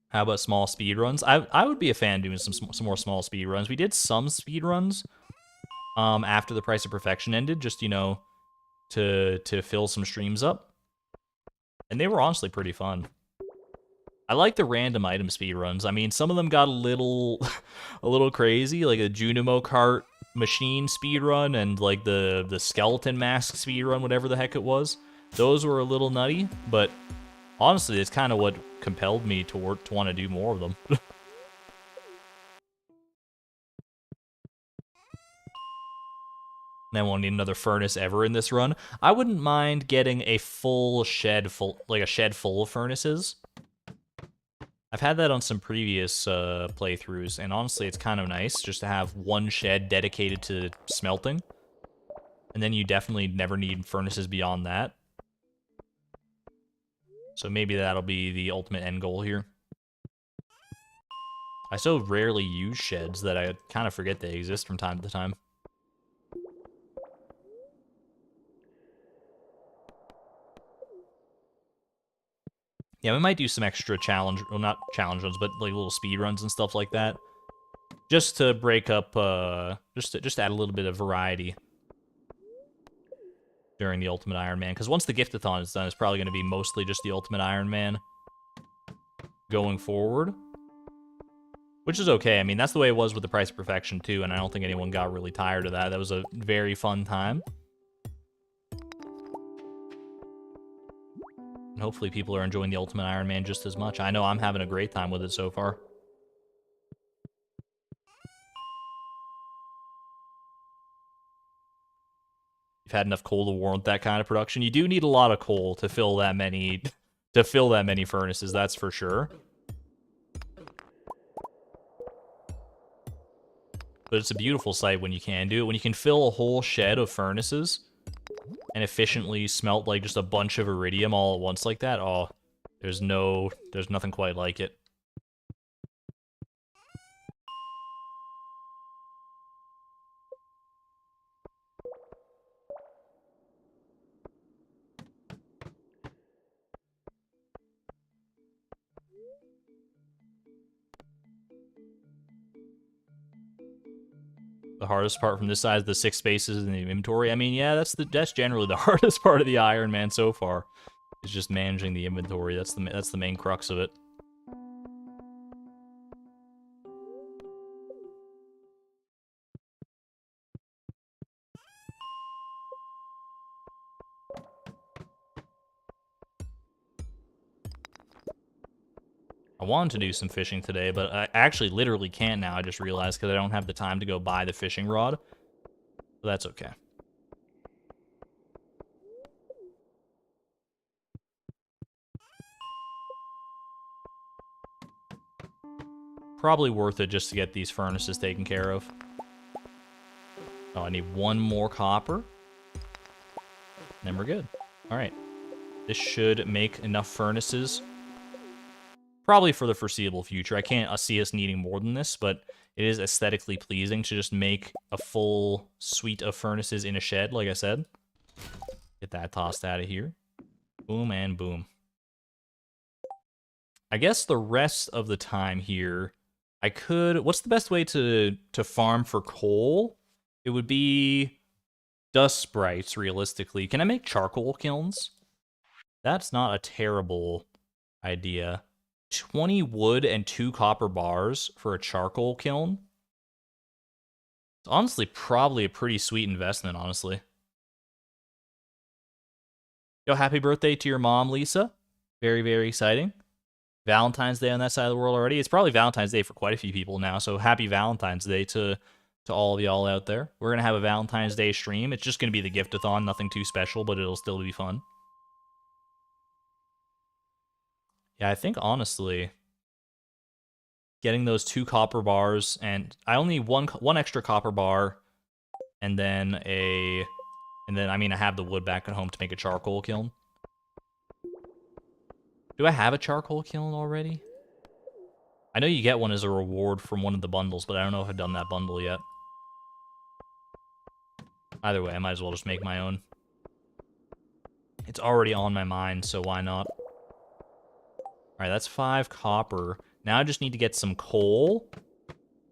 How about small speed runs? I would be a fan of doing some more small speed runs. We did some speed runs after the Price of Perfection ended, just, you know, to fill some streams up. And they were honestly pretty fun. I like the random item speed runs. I mean, some of them got a little crazy, like a Junimo cart machine speedrun and like the skeleton mask speedrun, whatever the heck it was. Those were a little nutty, but honestly, it's kind of what compelled me to want to do more of them. And I won't need another furnace ever in this run. I wouldn't mind getting a full shed full, like a shed full of furnaces. I've had that on some previous playthroughs, and honestly, it's kind of nice just to have one shed dedicated to smelting. And then you definitely never need furnaces beyond that. So maybe that'll be the ultimate end goal here. I so rarely use sheds that I kind of forget they exist from time to time. Yeah, we might do some extra challenge, well, not challenge runs, but like little speed runs and stuff like that, just to break up, just to add a little bit of variety during the Ultimate Ironman. Because once the Giftathon is done, it's probably going to be mostly just the Ultimate Ironman going forward, which is okay. I mean, that's the way it was with the Price of Perfection too, and I don't think anyone got really tired of that. That was a very fun time. And hopefully people are enjoying the Ultimate Ironman just as much. I know I'm having a great time with it so far. You've had enough coal to warrant that kind of production. You do need a lot of coal to fill that many furnaces, that's for sure. But it's a beautiful sight when you can do it. When you can fill a whole shed of furnaces and efficiently smelt like just a bunch of iridium all at once like that, oh, there's nothing quite like it. The hardest part from this side is the 6 spaces in the inventory. I mean, yeah, that's generally the hardest part of the Ironman so far. Is just managing the inventory. That's the main crux of it. I wanted to do some fishing today, but I actually literally can't now. I just realized because I don't have the time to go buy the fishing rod. But that's okay. Probably worth it just to get these furnaces taken care of. Oh, I need one more copper. Then we're good. Alright. This should make enough furnaces. Probably for the foreseeable future. I can't see us needing more than this, but it is aesthetically pleasing to just make a full suite of furnaces in a shed, like I said. Get that tossed out of here. Boom and boom. I guess the rest of the time here, I could... What's the best way to farm for coal? It would be dust sprites, realistically. Can I make charcoal kilns? That's not a terrible idea. 20 wood and 2 copper bars for a charcoal kiln. It's honestly probably a pretty sweet investment, honestly. Yo, happy birthday to your mom, Lisa. Very, very exciting. Valentine's Day on that side of the world already. It's probably Valentine's Day for quite a few people now, so happy Valentine's Day to all of y'all out there. We're going to have a Valentine's Day stream. It's just going to be the gift-a-thon, nothing too special, but it'll still be fun. Yeah, I think, honestly, getting those 2 copper bars, and I only need one extra copper bar, and then I have the wood back at home to make a charcoal kiln. Do I have a charcoal kiln already? I know you get one as a reward from one of the bundles, but I don't know if I've done that bundle yet. Either way, I might as well just make my own. It's already on my mind, so why not? Alright, that's 5 copper. Now I just need to get some coal.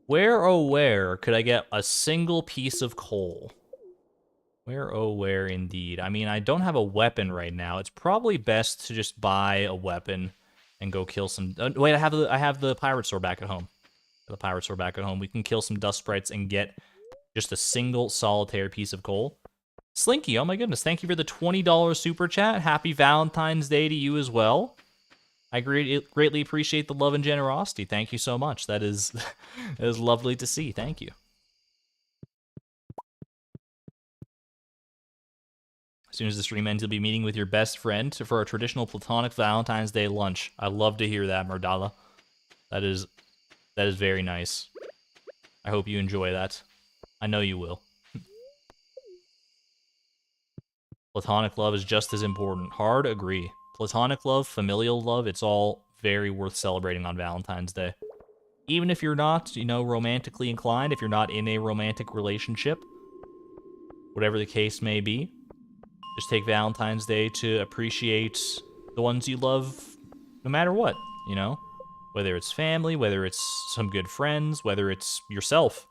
Where, oh where, could I get a single piece of coal? Where, oh where, indeed. I mean, I don't have a weapon right now. It's probably best to just buy a weapon and go kill some... wait, I have the pirate sword back at home. The pirate sword back at home. We can kill some dust sprites and get just a single solitary piece of coal. Slinky, oh my goodness, thank you for the $20 super chat. Happy Valentine's Day to you as well. I greatly appreciate the love and generosity. Thank you so much. That is lovely to see. Thank you. As soon as the stream ends, you'll be meeting with your best friend for a traditional platonic Valentine's Day lunch. I love to hear that, Murdala. That is very nice. I hope you enjoy that. I know you will. Platonic love is just as important. Hard agree. Platonic love, familial love, it's all very worth celebrating on Valentine's Day. Even if you're not, romantically inclined, if you're not in a romantic relationship, whatever the case may be, just take Valentine's Day to appreciate the ones you love no matter what, Whether it's family, whether it's some good friends, whether it's yourself.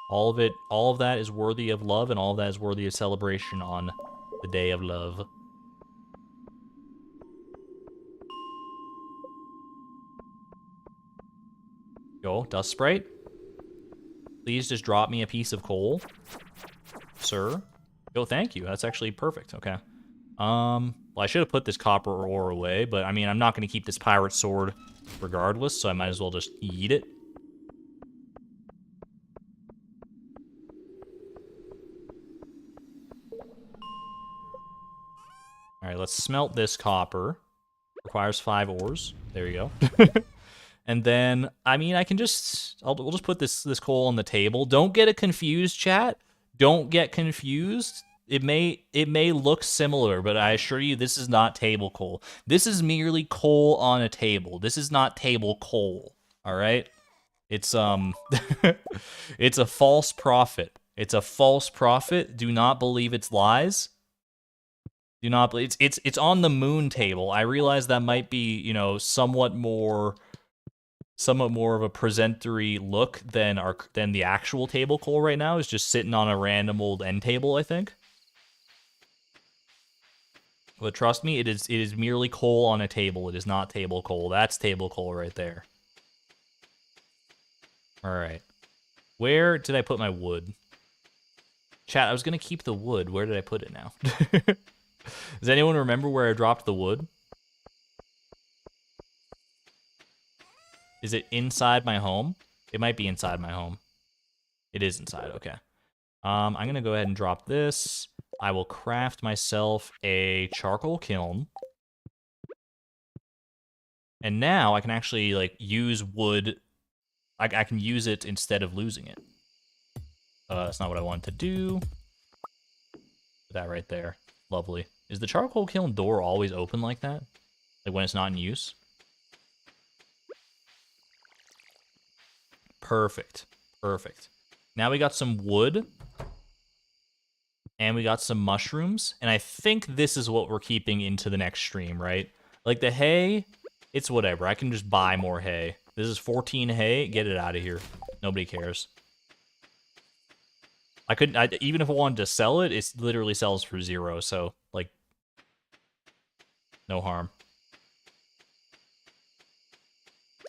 All of that is worthy of love, and all of that is worthy of celebration on the day of love. Yo, Dust Sprite. Please just drop me a piece of coal, sir. Yo, thank you. That's actually perfect. Okay. Well, I should have put this copper ore away, but I mean, I'm not going to keep this pirate sword regardless, so I might as well just eat it. All right, let's smelt this copper. Requires 5 ores. There you go. And then, I mean, we'll just put this coal on the table. Don't get it confused, chat. Don't get confused. It may look similar, but I assure you this is not table coal. This is merely coal on a table. This is not table coal. All right? It's it's a false prophet. It's a false prophet. Do not believe its lies. Do not believe it's on the moon table. I realize that might be, somewhat more of a presentory look than the actual table coal right now. Is just sitting on a random old end table, I think. But trust me, it is merely coal on a table. It is not table coal. That's table coal right there. All right. Where did I put my wood? Chat, I was going to keep the wood. Where did I put it now? Does anyone remember where I dropped the wood? Is it inside my home? It might be inside my home. It is inside, okay. I'm going to go ahead and drop this. I will craft myself a charcoal kiln. And now I can actually, use wood. I can use it instead of losing it. That's not what I wanted to do. Put that right there. Lovely. Is the charcoal kiln door always open like that? Like when it's not in use? Perfect. Perfect. Now we got some wood. And we got some mushrooms. And I think this is what we're keeping into the next stream, right? Like the hay, it's whatever. I can just buy more hay. This is 14 hay. Get it out of here. Nobody cares. Even if I wanted to sell it, it literally sells for 0. So, no harm.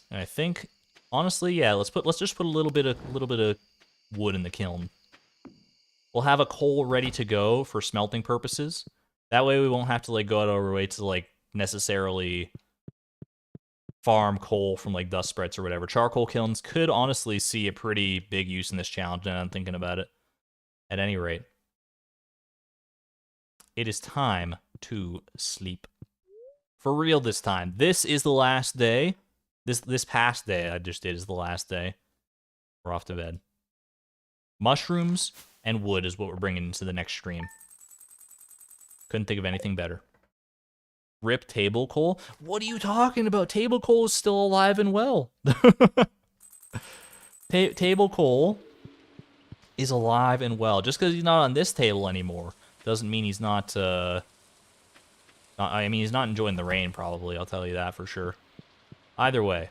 And I think, honestly, yeah, let's just put a little bit of wood in the kiln. We'll have a coal ready to go for smelting purposes. That way we won't have to go out of our way to necessarily farm coal from dust spreads or whatever. Charcoal kilns could honestly see a pretty big use in this challenge, and I'm thinking about it. At any rate, it is time to sleep. For real this time. This is the last day. This past day I just did is the last day. We're off to bed. Mushrooms and wood is what we're bringing into the next stream. Couldn't think of anything better. Rip table coal? What are you talking about? Table coal is still alive and well. Table coal is alive and well. Just because he's not on this table anymore doesn't mean he's not, I mean, he's not enjoying the rain, probably. I'll tell you that for sure. Either way.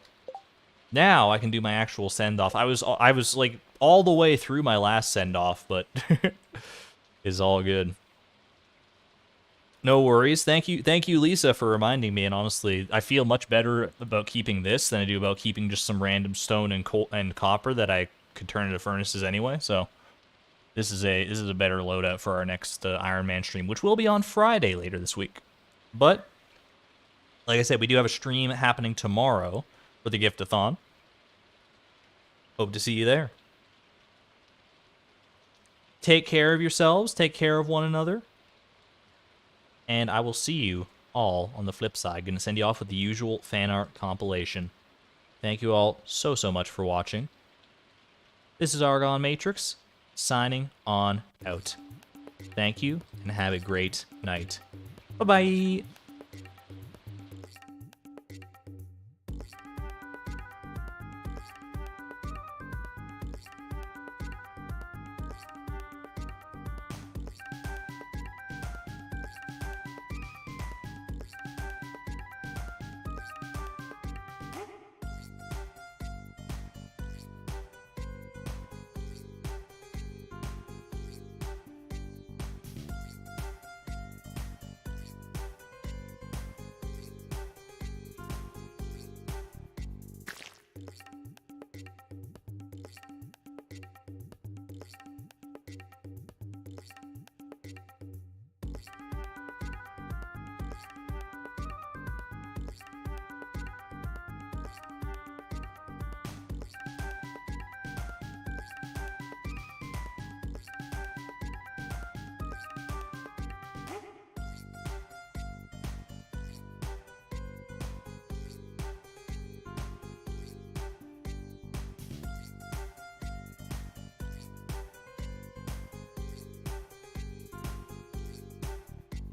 Now I can do my actual send-off. I was all the way through my last send-off, but it's all good. No worries. Thank you, Lisa, for reminding me. And honestly, I feel much better about keeping this than I do about keeping just some random stone and coal and copper that I could turn into furnaces anyway. So this is a better loadout for our next Ironman stream, which will be on Friday later this week. But like I said, we do have a stream happening tomorrow for the gift-a-thon. Hope to see you there. take care of yourselves, take care of one another, and I will see you all on the flip side. Gonna send you off with the usual fan art compilation. Thank you all so much for watching. This is Argon Matrix, signing on out. Thank you, and have a great night. Bye-bye!